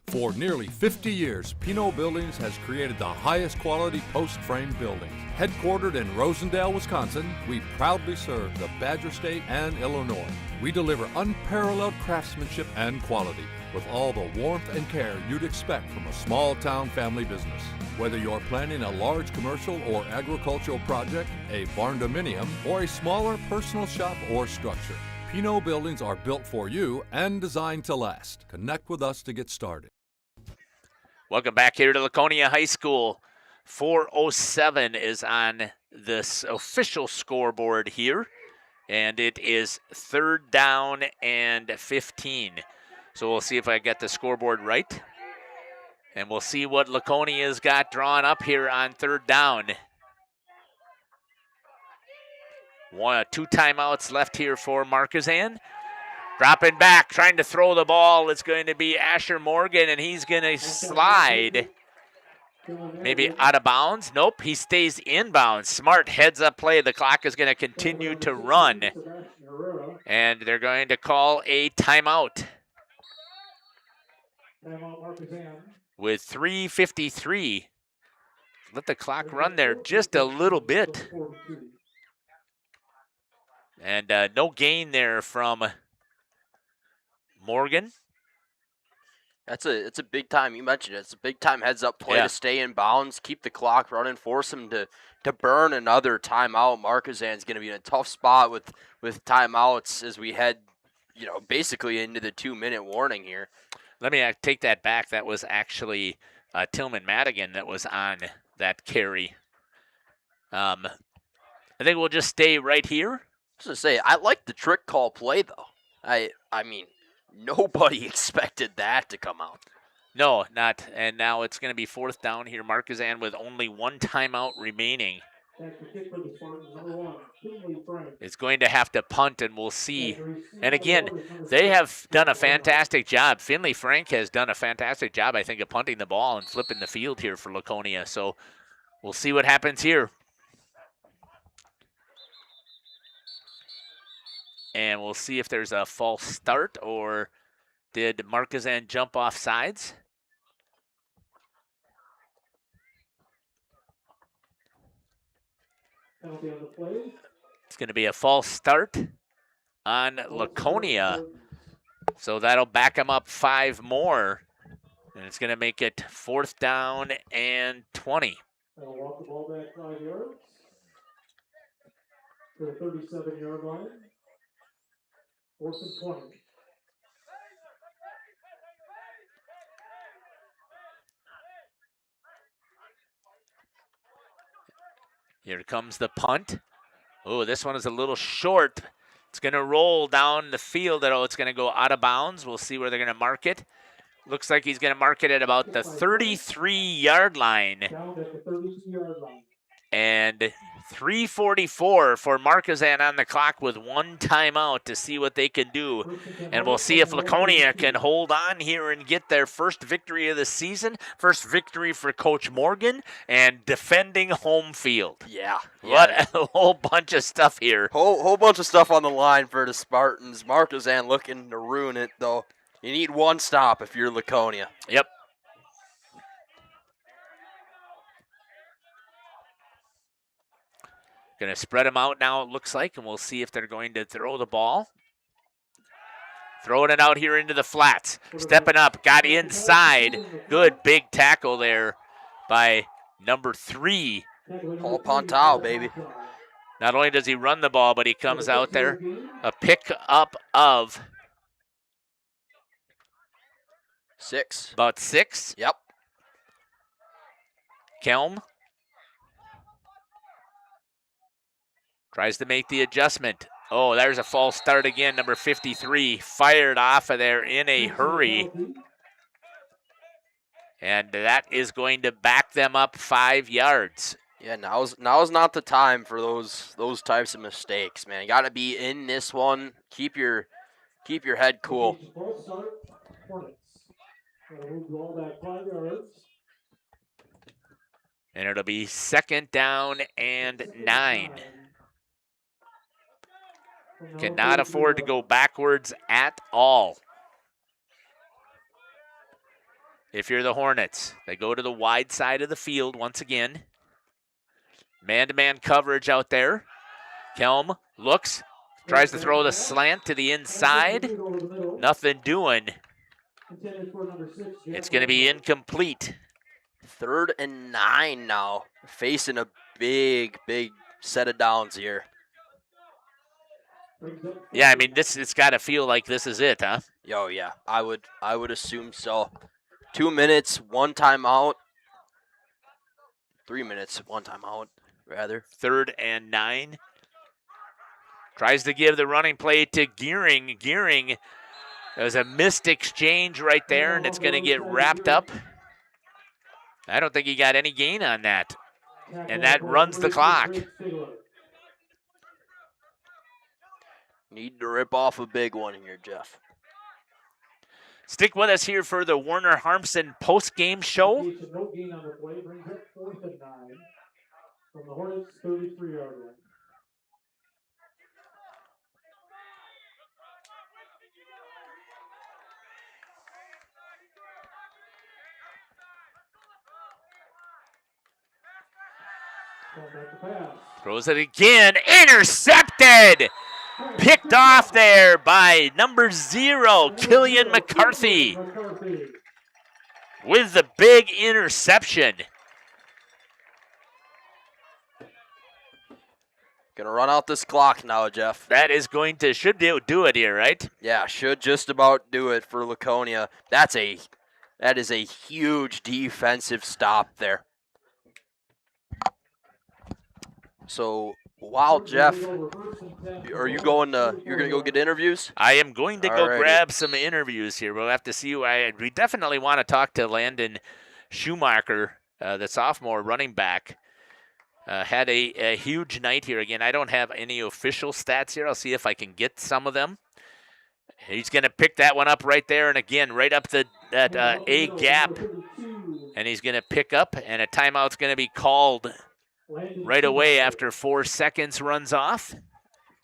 For nearly 50 years, Pinot Buildings has created the highest quality post-frame buildings. Headquartered in Rosendale, Wisconsin, we proudly serve the Badger State and Illinois. We deliver unparalleled craftsmanship and quality with all the warmth and care you'd expect from a small-town family business. Whether you're planning a large commercial or agricultural project, a barn-dominium, or a smaller personal shop or structure, Pinot Buildings are built for you and designed to last. Connect with us to get started. Welcome back here to Laconia High School. 4:07 is on this official scoreboard here, and it is 3rd down and 15. So we'll see if I get the scoreboard right, and we'll see what Laconia's got drawn up here on 3rd down. 2 timeouts left here for Markesan. Dropping back, trying to throw the ball. It's going to be Asher Morgan, and he's going to slide. Maybe out of bounds. Nope, he stays inbounds. Smart heads-up play. The clock is going to continue to run, and they're going to call a timeout. With 3:53. Let the clock run there just a little bit. And no gain there from Morgan. It's a big time. You mentioned it. It's a big time heads up play to stay in bounds, keep the clock running, force him to burn another timeout. Markesan's going to be in a tough spot with timeouts as we head, basically into the 2-minute warning here. Let me take that back. That was actually Tillman Madigan that was on that carry. I think we'll just stay right here. I was going to say, I like the trick call play, though. I mean, nobody expected that to come out. No, not. And now it's going to be 4th down here. Markesan with only 1 timeout remaining. It's going to have to punt, and we'll see. And again, they have done a fantastic job. Finley Frank has done a fantastic job, I think, of punting the ball and flipping the field here for Laconia. So we'll see what happens here. And we'll see if there's a false start, or did Markesan jump off sides? It's going to be a false start on Laconia. So that'll back them up 5 more. And it's going to make it 4th down and 20. They'll walk the ball back 5 yards to the 37-yard line. 4th and 20. Here comes the punt. Oh, this one is a little short. It's going to roll down the field. It's going to go out of bounds. We'll see where they're going to mark it. Looks like he's going to mark it at about the 33-yard line. Down at the 32-yard line. And 3:44 for Markesan on the clock with 1 timeout to see what they can do. And we'll see if Laconia can hold on here and get their first victory of the season, first victory for Coach Morgan, and defending home field. Yeah. What a whole bunch of stuff here. Whole bunch of stuff on the line for the Spartans. Markesan looking to ruin it, though. You need 1 stop if you're Laconia. Yep. Going to spread them out now, it looks like, and we'll see if they're going to throw the ball. Throwing it out here into the flats. Stepping up, got inside. Good big tackle there by number 3. Paul Pontau, baby. Not only does he run the ball, but he comes out there. A pick up of 6. About 6. Yep. Kelm tries to make the adjustment. Oh, there's a false start again. Number 53 fired off of there in a hurry. And that is going to back them up 5 yards. Yeah, now's not the time for those types of mistakes, man. You got to be in this one. Keep your head cool. And it'll be 2nd down and 9. Cannot afford to go backwards at all. If you're the Hornets, they go to the wide side of the field once again. Man-to-man coverage out there. Kelm looks, tries to throw the slant to the inside. Nothing doing. It's going to be incomplete. 3rd and 9 now. Facing a big set of downs here. Yeah, I mean, it's got to feel like this is it, huh? Oh, yeah. I would assume so. 2 minutes, 1 timeout. 3 minutes, 1 timeout, rather. 3rd and 9. Tries to give the running play to Gearing. Gearing, there's a missed exchange right there, and it's going to get wrapped up. I don't think he got any gain on that. And that runs the clock. Need to rip off a big one here, Jeff. Stick with us here for the Werner Harmson post-game show. No gain on the play, brings up 4th and 9 from the Hornets 33-yard line. Throws it again. Intercepted! Picked off there by number 0, Killian McCarthy. With the big interception. Gonna run out this clock now, Jeff. That is should do it here, right? Yeah, should just about do it for Laconia. That is a huge defensive stop there. So, wow, Jeff, you're gonna go get interviews? I am going to go grab some interviews here. We'll have to see. We definitely want to talk to Landon Schumacher, the sophomore running back. Had a huge night here again. I don't have any official stats here. I'll see if I can get some of them. He's going to pick that one up right there, and again, right up that A gap. And he's going to pick up, and a timeout's going to be called right away after 4 seconds runs off.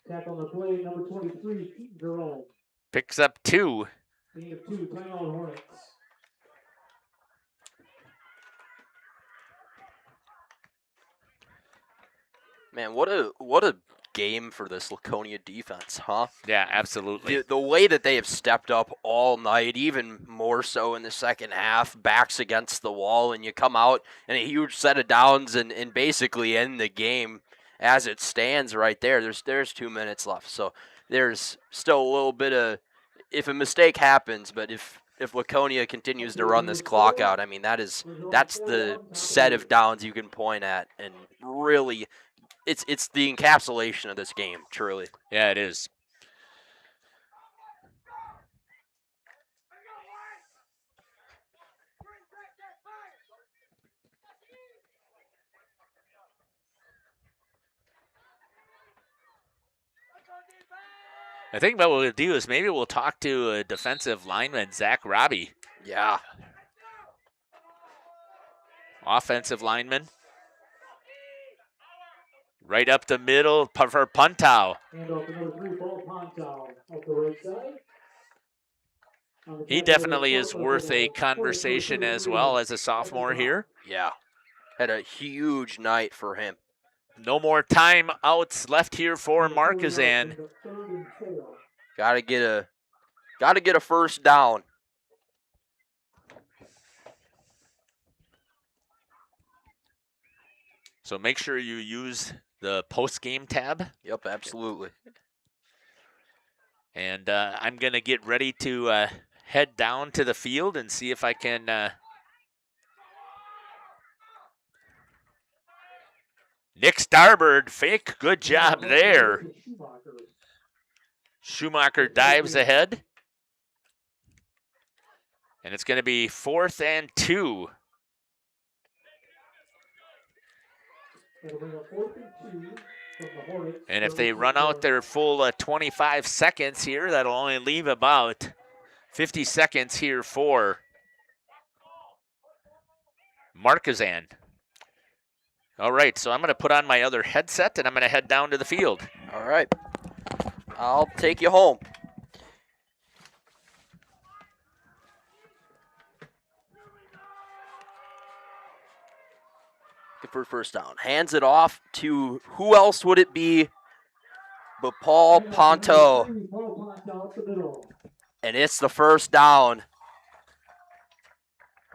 Tackle on the play, number 23, Keaton Jerome. Picks up 2. Gain of 2, timeout Hornets. Man, what a game for this Laconia defense, huh? Yeah, absolutely. The way that they have stepped up all night, even more so in the second half, backs against the wall, and you come out in a huge set of downs and basically end the game as it stands right there. There's 2 minutes left, so there's still a little bit of, if a mistake happens, but if Laconia continues to run this clock out, I mean, that's the set of downs you can point at, and really, it's the encapsulation of this game, truly. Yeah, it is. I think what we'll do is maybe we'll talk to a defensive lineman, Zach Robbie. Yeah. Offensive lineman. Right up the middle for Pontau. He definitely is worth a conversation as well as a sophomore here. Yeah. Had a huge night for him. No more timeouts left here for Markesan. Gotta get a first down. So make sure you use the post-game tab. Yep, absolutely. And I'm going to get ready to head down to the field and see if I can Nick Starbird, fake, good job there. Schumacher dives ahead. And it's going to be 4th and 2. And if they run out their full 25 seconds here, that'll only leave about 50 seconds here for Markesan. All right, so I'm going to put on my other headset, and I'm going to head down to the field. All right. I'll take you home. For first down. Hands it off to who else would it be but Paul Ponto. And it's the first down.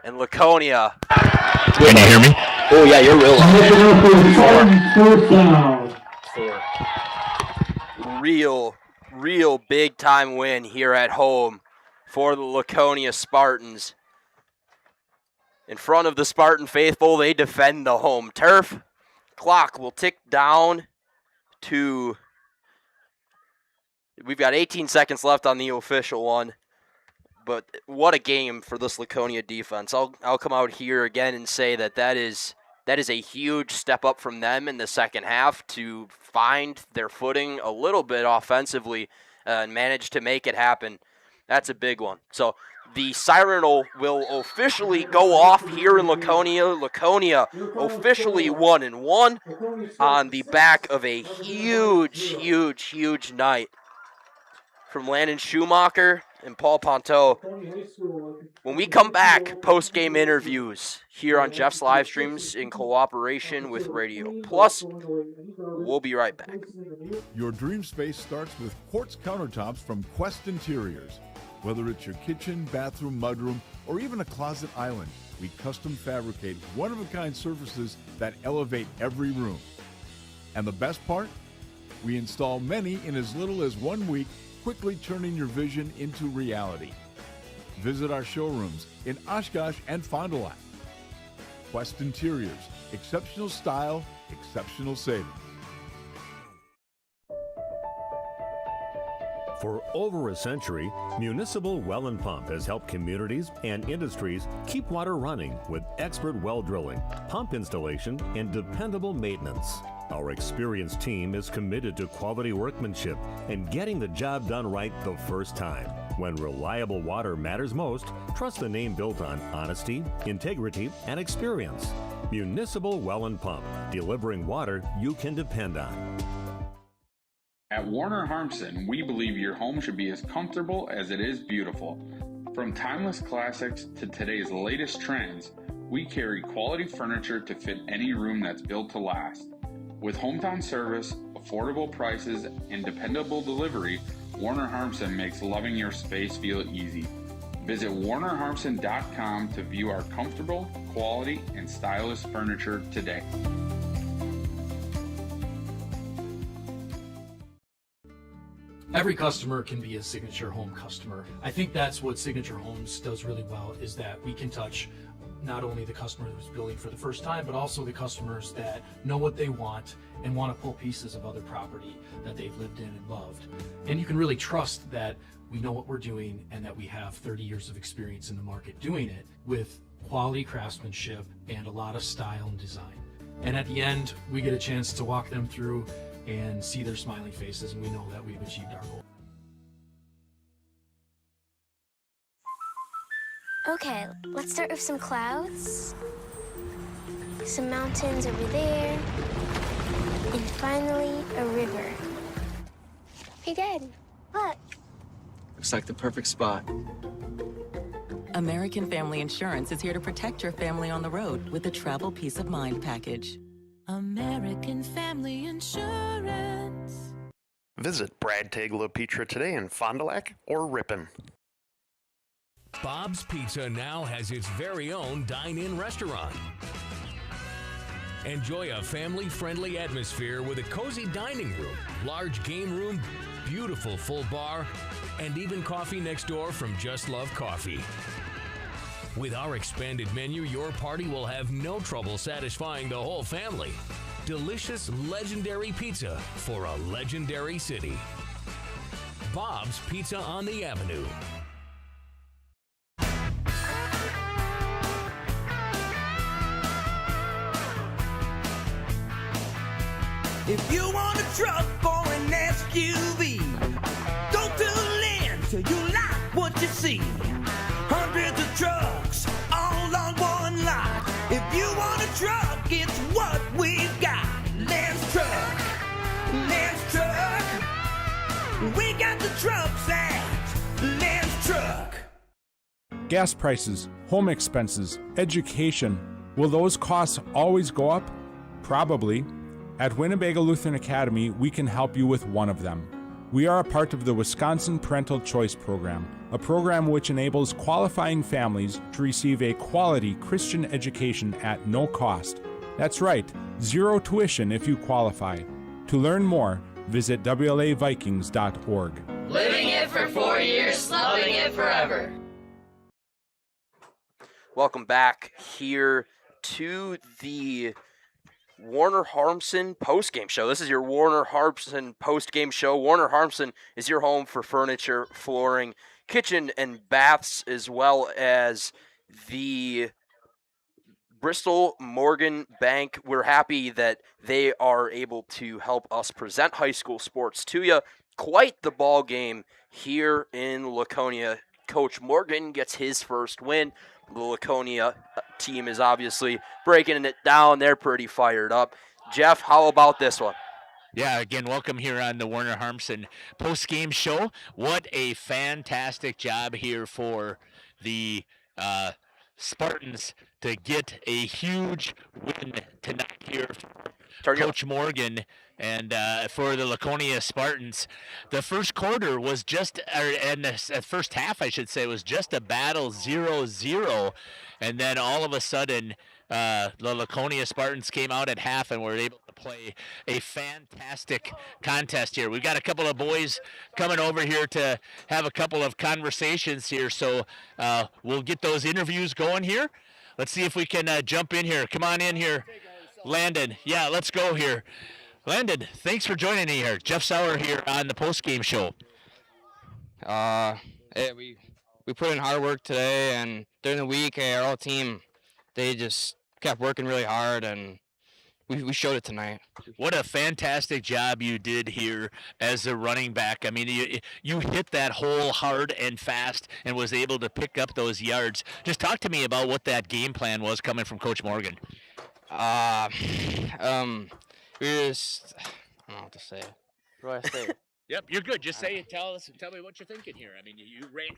And Laconia. Can you hear me? Oh, yeah, you're real loud. Real big time win here at home for the Laconia Spartans. In front of the Spartan faithful, they defend the home turf. Clock will tick down to... We've got 18 seconds left on the official one. But what a game for this Laconia defense. I'll come out here again and say that is a huge step up from them in the second half to find their footing a little bit offensively and manage to make it happen. That's a big one. So the siren will officially go off here in Laconia. Laconia officially 1-1 on the back of a huge night from Landon Schumacher and Paul Ponto. When we come back, post-game interviews here on Jeff's Livestreams in cooperation with Radio Plus. We'll be right back. Your dream space starts with quartz countertops from Quest Interiors. Whether it's your kitchen, bathroom, mudroom, or even a closet island, we custom fabricate one-of-a-kind surfaces that elevate every room. And the best part? We install many in as little as 1 week, quickly turning your vision into reality. Visit our showrooms in Oshkosh and Fond du Lac. Quest Interiors, exceptional style, exceptional savings. For over a century, Municipal Well and Pump has helped communities and industries keep water running with expert well drilling, pump installation, and dependable maintenance. Our experienced team is committed to quality workmanship and getting the job done right the first time. When reliable water matters most, trust the name built on honesty, integrity, and experience. Municipal Well and Pump, delivering water you can depend on. At Warner Harmson, we believe your home should be as comfortable as it is beautiful. From timeless classics to today's latest trends, we carry quality furniture to fit any room that's built to last. With hometown service, affordable prices, and dependable delivery, Warner Harmson makes loving your space feel easy. Visit warnerharmson.com to view our comfortable, quality, and stylish furniture today. Every customer can be a Signature Home customer. I think that's what Signature Homes does really well, is that we can touch not only the customer who's building for the first time, but also the customers that know what they want and want to pull pieces of other property that they've lived in and loved. And you can really trust that we know what we're doing and that we have 30 years of experience in the market doing it with quality craftsmanship and a lot of style and design. And at the end, we get a chance to walk them through and see their smiling faces, and we know that we've achieved our goal. Okay, let's start with some clouds, some mountains over there, and finally a river. Hey, Dad, look. Looks like the perfect spot. American Family Insurance is here to protect your family on the road with the Travel Peace of Mind package. American Family Insurance. Visit Brad Tegla Pizza today in Fond du Lac or Ripon. Bob's Pizza now has its very own dine-in restaurant. Enjoy a family-friendly atmosphere with a cozy dining room, large game room, beautiful full bar, and even coffee next door from Just Love Coffee. With our expanded menu, your party will have no trouble satisfying the whole family. Delicious, legendary pizza for a legendary city. Bob's Pizza on the Avenue. If you want a truck or an SUV, go to Lynn till you like what you see. Hundreds of trucks all on one lot. If you want a truck, it's what we've got. Lynn's Truck, Lynn's Truck. We got the trucks at Lynn's Truck. Gas prices, home expenses, education. Will those costs always go up? Probably. At Winnebago Lutheran Academy, we can help you with one of them. We are a part of the Wisconsin Parental Choice Program, a program which enables qualifying families to receive a quality Christian education at no cost. That's right, zero tuition if you qualify. To learn more, visit WLAVikings.org. Living it for 4 years, loving it forever. Welcome back here to the Warner Harmson postgame show. This is your Warner Harmson postgame show. Warner Harmson is your home for furniture, flooring, kitchen, and baths, as well as the Bristol Morgan Bank. We're happy that they are able to help us present high school sports to you. Quite the ball game here in Laconia. Coach Morgan gets his first win. The Laconia team is obviously breaking it down. They're pretty fired up. Jeff, how about this one? Yeah, again, welcome here on the Warner Harmson post-game show. What a fantastic job here for the Spartans to get a huge win tonight here for Coach Morgan and for the Laconia Spartans. The first quarter was just, and the first half, I should say, was just a battle 0-0. And then all of a sudden, the Laconia Spartans came out at half and were able to play a fantastic contest here. We've got a couple of boys coming over here to have a couple of conversations here, so we'll get those interviews going here. Let's see if we can jump in here. Come on in here, Landon. Yeah, let's go here. Landon, thanks for joining me here. Jeff Sauer here on the post-game show. We put in hard work today, and during the week, our whole team, they just kept working really hard, and we showed it tonight. What a fantastic job you did here as a running back. I mean, you hit that hole hard and fast and was able to pick up those yards. Just talk to me about what that game plan was coming from Coach Morgan. We just, I don't know what to say. What do I say? Yep, you're good. Just say it. Tell me what you're thinking here. I mean,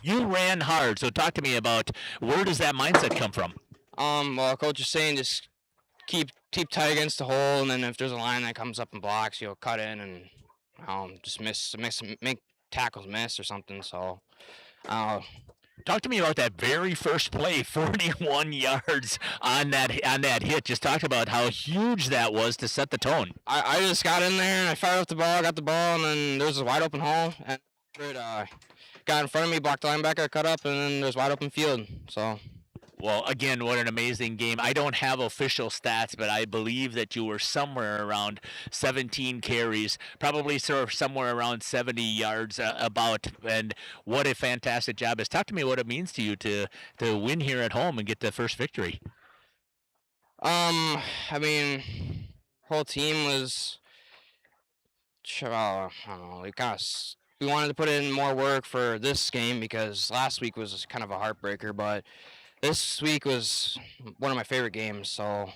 you ran hard. So talk to me about where does that mindset come from? Well, Coach is saying just keep tight against the hole, and then if there's a line that comes up and blocks, you'll cut in and just make tackles miss or something. So, talk to me about that very first play, 41 yards on that hit. Just talk about how huge that was to set the tone. I just got in there and I fired up the ball, got the ball, and then there was a wide open hole, and got in front of me, blocked the linebacker, cut up, and then there's wide open field. So. Well, again, what an amazing game. I don't have official stats, but I believe that you were somewhere around 17 carries, probably somewhere around 70 yards about, and what a fantastic job. Talk to me what it means to you to win here at home and get the first victory. I mean, whole team was, I don't know, we wanted to put in more work for this game because last week was kind of a heartbreaker, but this week was one of my favorite games, so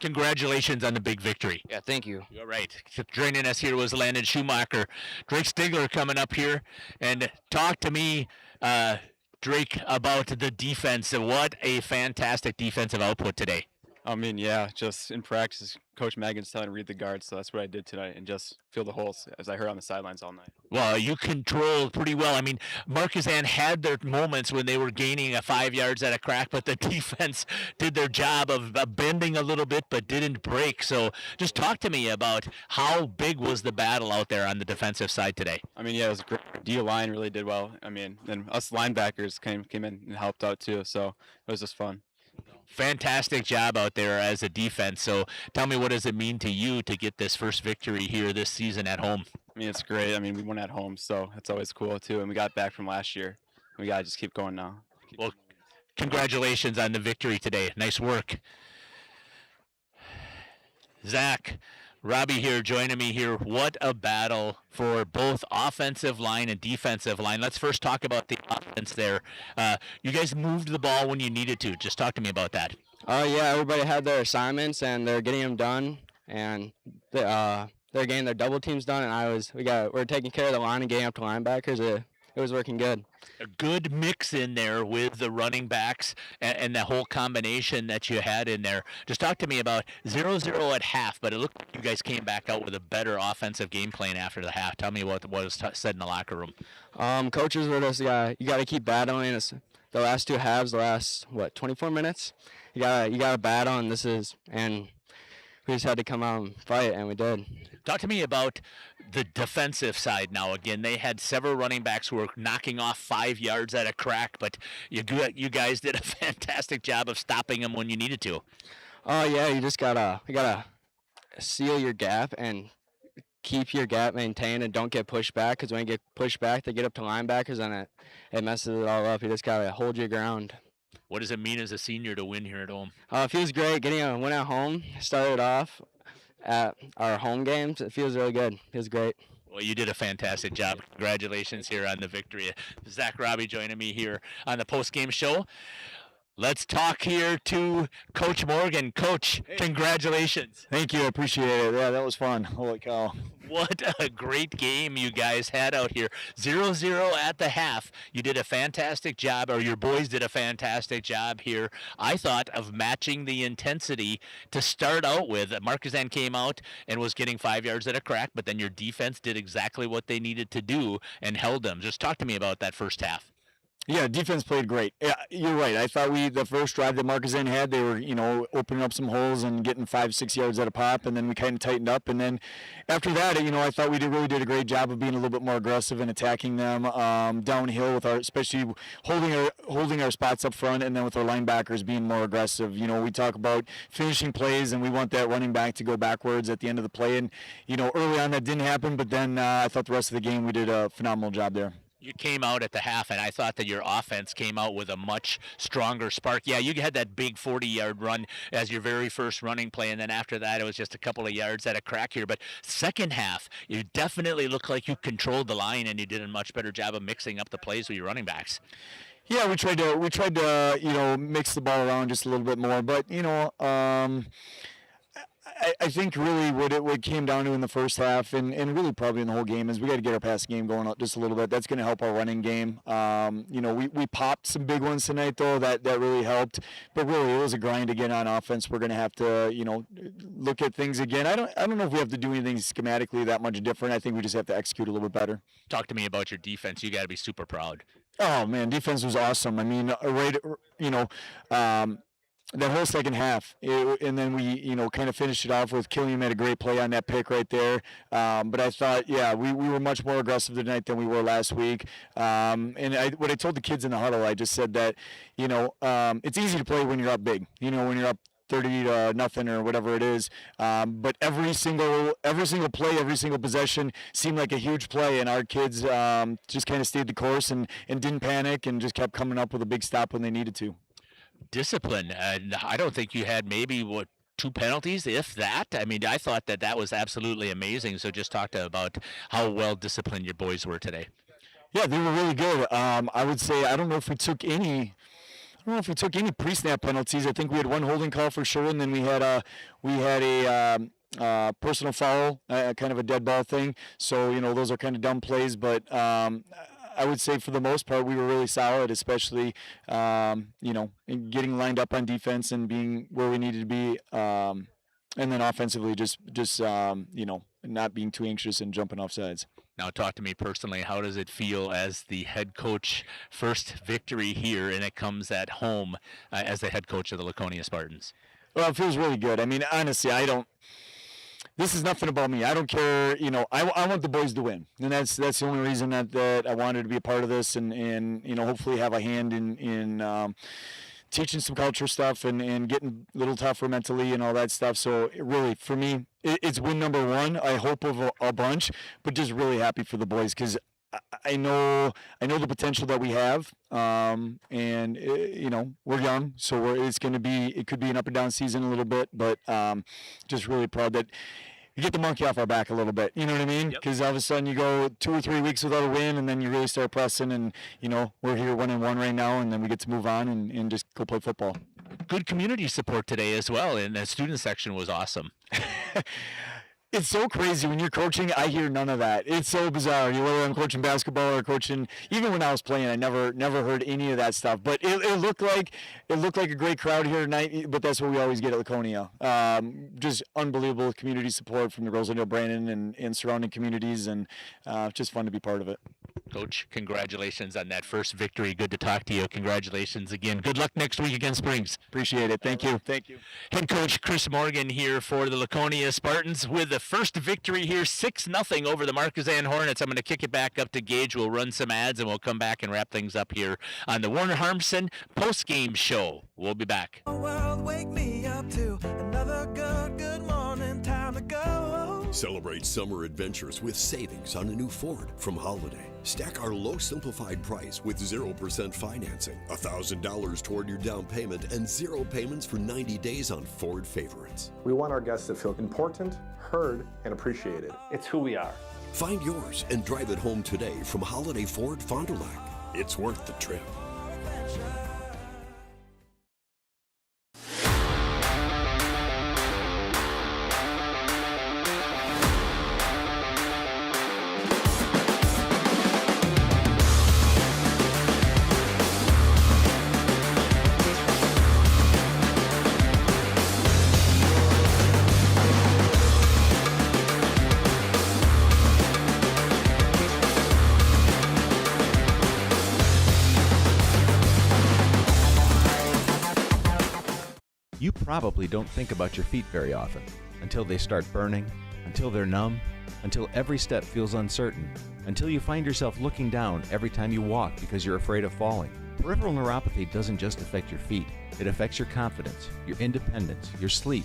congratulations on the big victory. Yeah, thank you. All right. Joining us here was Landon Schumacher. Drake Stigler coming up here, and talk to me, Drake, about the defense. What a fantastic defensive output today. I mean, yeah, just in practice, Coach Magan's telling to read the guards, so that's what I did tonight, and just fill the holes, as I heard on the sidelines all night. Well, you controlled pretty well. I mean, Markesan had their moments when they were gaining 5 yards at a crack, but the defense did their job of bending a little bit, but didn't break. So just talk to me about how big was the battle out there on the defensive side today. I mean, yeah, it was great. D-line really did well. I mean, and us linebackers came in and helped out too, so it was just fun. Fantastic job out there as a defense. So tell me, what does it mean to you to get this first victory here this season at home? I mean, it's great. I mean, we won at home, so that's always cool too. And we got back from last year. We got to just keep going now. Well, congratulations on the victory today. Nice work. Zach, Robbie here joining me here. What a battle for both offensive line and defensive line. Let's first talk about the offense there. You guys moved the ball when you needed to. Just talk to me about that. Yeah, everybody had their assignments and they're getting them done, and they're getting their double teams done. And we're taking care of the line and getting up to linebackers. It was working good. A good mix in there with the running backs and the whole combination that you had in there. Just talk to me about 0-0 at half, but it looked like you guys came back out with a better offensive game plan after the half. Tell me what was said in the locker room. Coaches were just, you got to keep battling. It's the last two halves, the last 24 minutes. You got to battle, and we just had to come out and fight, and we did. Talk to me about the defensive side now. Again, they had several running backs who were knocking off 5 yards at a crack, but you guys did a fantastic job of stopping them when you needed to. Yeah, you gotta seal your gap and keep your gap maintained and don't get pushed back, because when you get pushed back, they get up to linebackers and it messes it all up. You just gotta hold your ground. What does it mean as a senior to win here at home? It feels great getting a win at home. Started off at our home games. It feels really good. It feels great. Well, you did a fantastic job. Congratulations here on the victory. Zach Robbie joining me here on the post-game show. Let's talk here to Coach Morgan. Coach, congratulations. Thank you. I appreciate it. Yeah, that was fun. Holy cow. What a great game you guys had out here. 0-0 at the half. You did a fantastic job, or your boys did a fantastic job here. I thought of matching the intensity to start out with. Markesan came out and was getting 5 yards at a crack, but then your defense did exactly what they needed to do and held them. Just talk to me about that first half. Yeah, defense played great. Yeah, you're right. I thought the first drive that Markesan had, they were, opening up some holes and getting 5-6 yards at a pop, and then we kind of tightened up. And then after that, I thought we really did a great job of being a little bit more aggressive and attacking them downhill with especially holding our spots up front, and then with our linebackers being more aggressive. We talk about finishing plays, and we want that running back to go backwards at the end of the play. And early on that didn't happen, but then I thought the rest of the game we did a phenomenal job there. You came out at the half, and I thought that your offense came out with a much stronger spark. Yeah, you had that big 40-yard run as your very first running play, and then after that it was just a couple of yards at a crack here. But second half, you definitely looked like you controlled the line, and you did a much better job of mixing up the plays with your running backs. Yeah, we tried to mix the ball around just a little bit more, but I think really what it came down to in the first half, and really probably in the whole game, is we got to get our passing game going just a little bit. That's going to help our running game. We popped some big ones tonight, though. That really helped. But really, it was a grind again on offense. We're going to have to, look at things again. I don't know if we have to do anything schematically that much different. I think we just have to execute a little bit better. Talk to me about your defense. You got to be super proud. Oh man, defense was awesome. I mean, that whole second half, and then we, kind of finished it off with Killian made a great play on that pick right there. But I thought, we were much more aggressive tonight than we were last week. And what I told the kids in the huddle, I just said that, it's easy to play when you're up big. When you're up 30-0 or whatever it is. But every single play, every single possession seemed like a huge play, and our kids just kind of stayed the course and didn't panic and just kept coming up with a big stop when they needed to. Discipline. I don't think you had maybe 2 penalties, if that. I mean, I thought that was absolutely amazing. So just talk about how well disciplined your boys were today. Yeah, they were really good. I would say I don't know if we took any pre-snap penalties. I think we had one holding call for sure, and then we had a personal foul, kind of a dead ball thing. So those are kind of dumb plays, but I would say for the most part we were really solid, especially in getting lined up on defense and being where we needed to be, and then offensively just not being too anxious and jumping off sides. Now talk to me personally. How does it feel as the head coach? First victory here, and it comes at home as the head coach of the Laconia Spartans. Well, it feels really good. I mean, honestly, this is nothing about me. I don't care. I want the boys to win, and that's the only reason that I wanted to be a part of this, and hopefully have a hand in teaching some culture stuff and getting a little tougher mentally and all that stuff. So really, for me, it's win number one. I hope of a bunch, but just really happy for the boys because I know the potential that we have, and we're young, so it could be an up and down season a little bit, but just really proud that you get the monkey off our back a little bit. You know what I mean? Because all of a sudden you go 2 or 3 weeks without a win, and then you really start pressing, and we're here 1-1 right now, and then we get to move on and just go play football. Good community support today as well, and the student section was awesome. It's so crazy when you're coaching. I hear none of that. It's so bizarre. Whether I'm coaching basketball or coaching, even when I was playing, I never heard any of that stuff. But it looked like a great crowd here tonight. But that's what we always get at Laconia. Just unbelievable community support from the Rosendale, Brandon, and surrounding communities, and just fun to be part of it. Coach, congratulations on that first victory. Good to talk to you. Congratulations again. Good luck next week against Springs. Appreciate it. Thank you. Thank you. Head coach Chris Morgan here for the Laconia Spartans with the first victory here, 6-0 over the Markesan Hornets. I'm going to kick it back up to Gage. We'll run some ads, and we'll come back and wrap things up here on the Warner Harmson post-game show. We'll be back. World, wake me up to another good morning, time to go. Celebrate summer adventures with savings on a new Ford from Holiday. Stack our low simplified price with 0% financing, $1,000 toward your down payment, and 0 payments for 90 days on Ford favorites. We want our guests to feel important, heard, and appreciated. It's who we are. Find yours and drive it home today from Holiday Ford Fond du Lac. It's worth the trip. You probably don't think about your feet very often, until they start burning, until they're numb, until every step feels uncertain, until you find yourself looking down every time you walk because you're afraid of falling. Peripheral neuropathy doesn't just affect your feet, it affects your confidence, your independence, your sleep,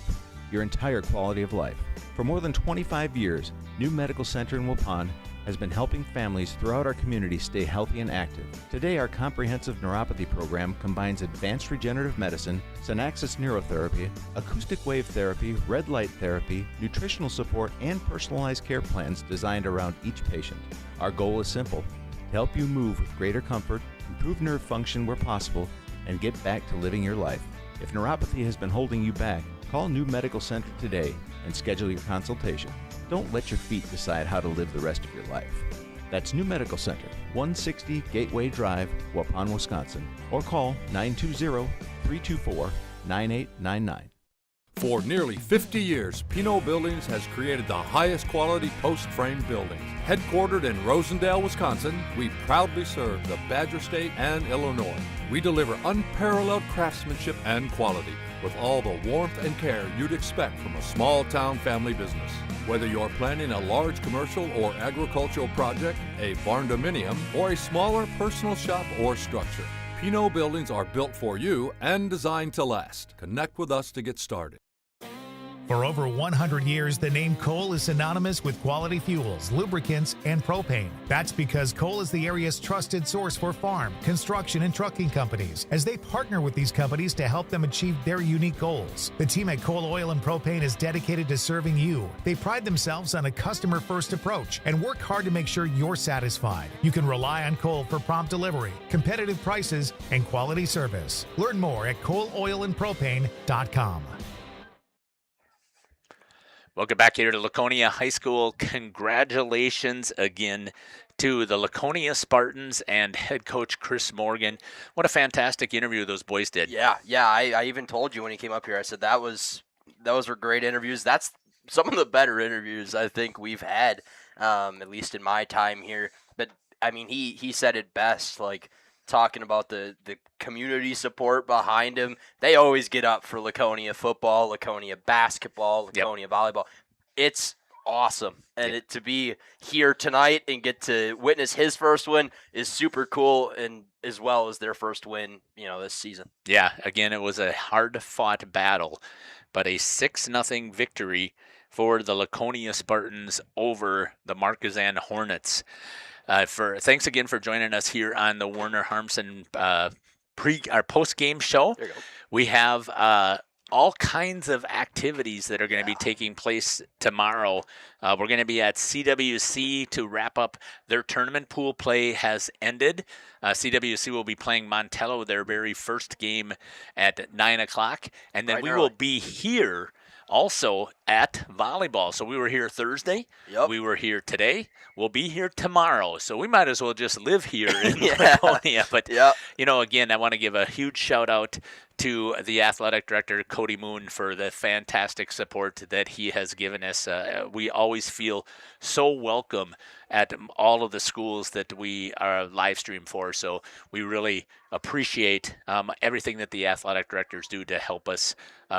your entire quality of life. For more than 25 years, New Medical Center in Waupun has been helping families throughout our community stay healthy and active. Today, our comprehensive neuropathy program combines advanced regenerative medicine, Synaxis neurotherapy, acoustic wave therapy, red light therapy, nutritional support, and personalized care plans designed around each patient. Our goal is simple: to help you move with greater comfort, improve nerve function where possible, and get back to living your life. If neuropathy has been holding you back, call New Medical Center today and schedule your consultation. Don't let your feet decide how to live the rest of your life. That's New Medical Center, 160 Gateway Drive, Waupun, Wisconsin, or call 920-324-9899. For nearly 50 years, Pinot Buildings has created the highest quality post-frame buildings. Headquartered in Rosendale, Wisconsin, we proudly serve the Badger State and Illinois. We deliver unparalleled craftsmanship and quality with all the warmth and care you'd expect from a small-town family business. Whether you're planning a large commercial or agricultural project, a barn-dominium, or a smaller personal shop or structure, Pinot Buildings are built for you and designed to last. Connect with us to get started. For over 100 years, the name Cole is synonymous with quality fuels, lubricants, and propane. That's because Cole is the area's trusted source for farm, construction, and trucking companies, as they partner with these companies to help them achieve their unique goals. The team at Cole Oil and Propane is dedicated to serving you. They pride themselves on a customer-first approach and work hard to make sure you're satisfied. You can rely on Cole for prompt delivery, competitive prices, and quality service. Learn more at ColeOilAndPropane.com. Welcome back here to Laconia High School. Congratulations again to the Laconia Spartans and head coach Chris Morgan. What a fantastic interview those boys did. Yeah. I even told you when he came up here, I said those were great interviews. That's some of the better interviews I think we've had, at least in my time here. But, I mean, he said it best, like, talking about the community support behind him. They always get up for Laconia football, Laconia basketball, Laconia volleyball. It's awesome. And to be here tonight and get to witness his first win is super cool, and as well as their first win, this season. Yeah, again, it was a hard-fought battle, but a 6-0 victory for the Laconia Spartans over the Markesan Hornets. Thanks again for joining us here on the Werner Harmsen our post-game show. There you go. We have all kinds of activities that are going to be taking place tomorrow. We're going to be at CWC to wrap up their tournament. Pool play has ended. CWC will be playing Montello, their very first game, at 9 o'clock. And then we will be here also at volleyball. So we were here Thursday. Yep. We were here today. We'll be here tomorrow. So we might as well just live here in Laconia. But, again, I want to give a huge shout out to the athletic director, Cody Moon, for the fantastic support that he has given us. We always feel so welcome at all of the schools that we are live stream for. So we really appreciate everything that the athletic directors do to help us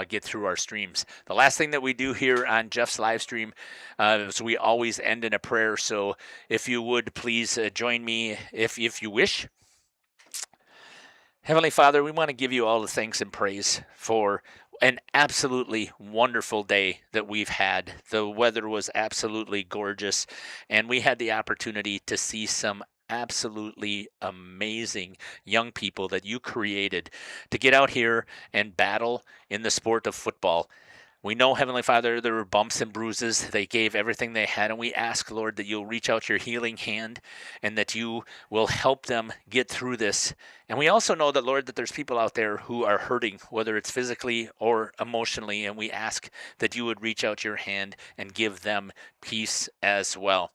get through our streams. The last thing that we do here on Jeff's live stream is we always end in a prayer. So if you would please join me if you wish. Heavenly Father, we want to give you all the thanks and praise for an absolutely wonderful day that we've had. The weather was absolutely gorgeous, and we had the opportunity to see some absolutely amazing young people that you created to get out here and battle in the sport of football. We know, Heavenly Father, there were bumps and bruises. They gave everything they had, and we ask, Lord, that you'll reach out your healing hand and that you will help them get through this. And we also know that, Lord, that there's people out there who are hurting, whether it's physically or emotionally, and we ask that you would reach out your hand and give them peace as well.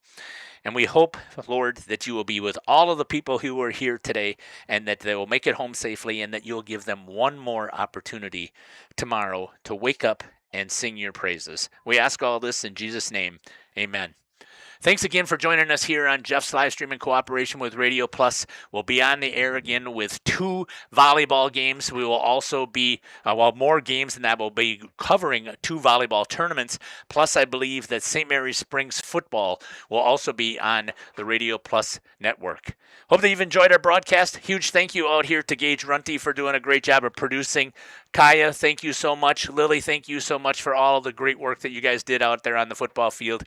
And we hope, Lord, that you will be with all of the people who are here today and that they will make it home safely and that you'll give them one more opportunity tomorrow to wake up and sing your praises. We ask all this in Jesus' name. Amen. Thanks again for joining us here on Jeff's live stream in cooperation with Radio Plus. We'll be on the air again with 2 volleyball games. We will also be, more games than that, we'll be covering 2 volleyball tournaments. Plus, I believe that St. Mary's Springs football will also be on the Radio Plus network. Hope that you've enjoyed our broadcast. Huge thank you out here to Gage Runty for doing a great job of producing. Kaya, thank you so much. Lily, thank you so much for all of the great work that you guys did out there on the football field.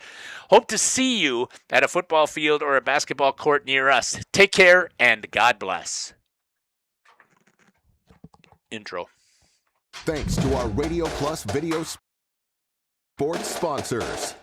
Hope to see you at a football field or a basketball court near us. Take care and God bless. Intro. Thanks to our Radio Plus video sports sponsors.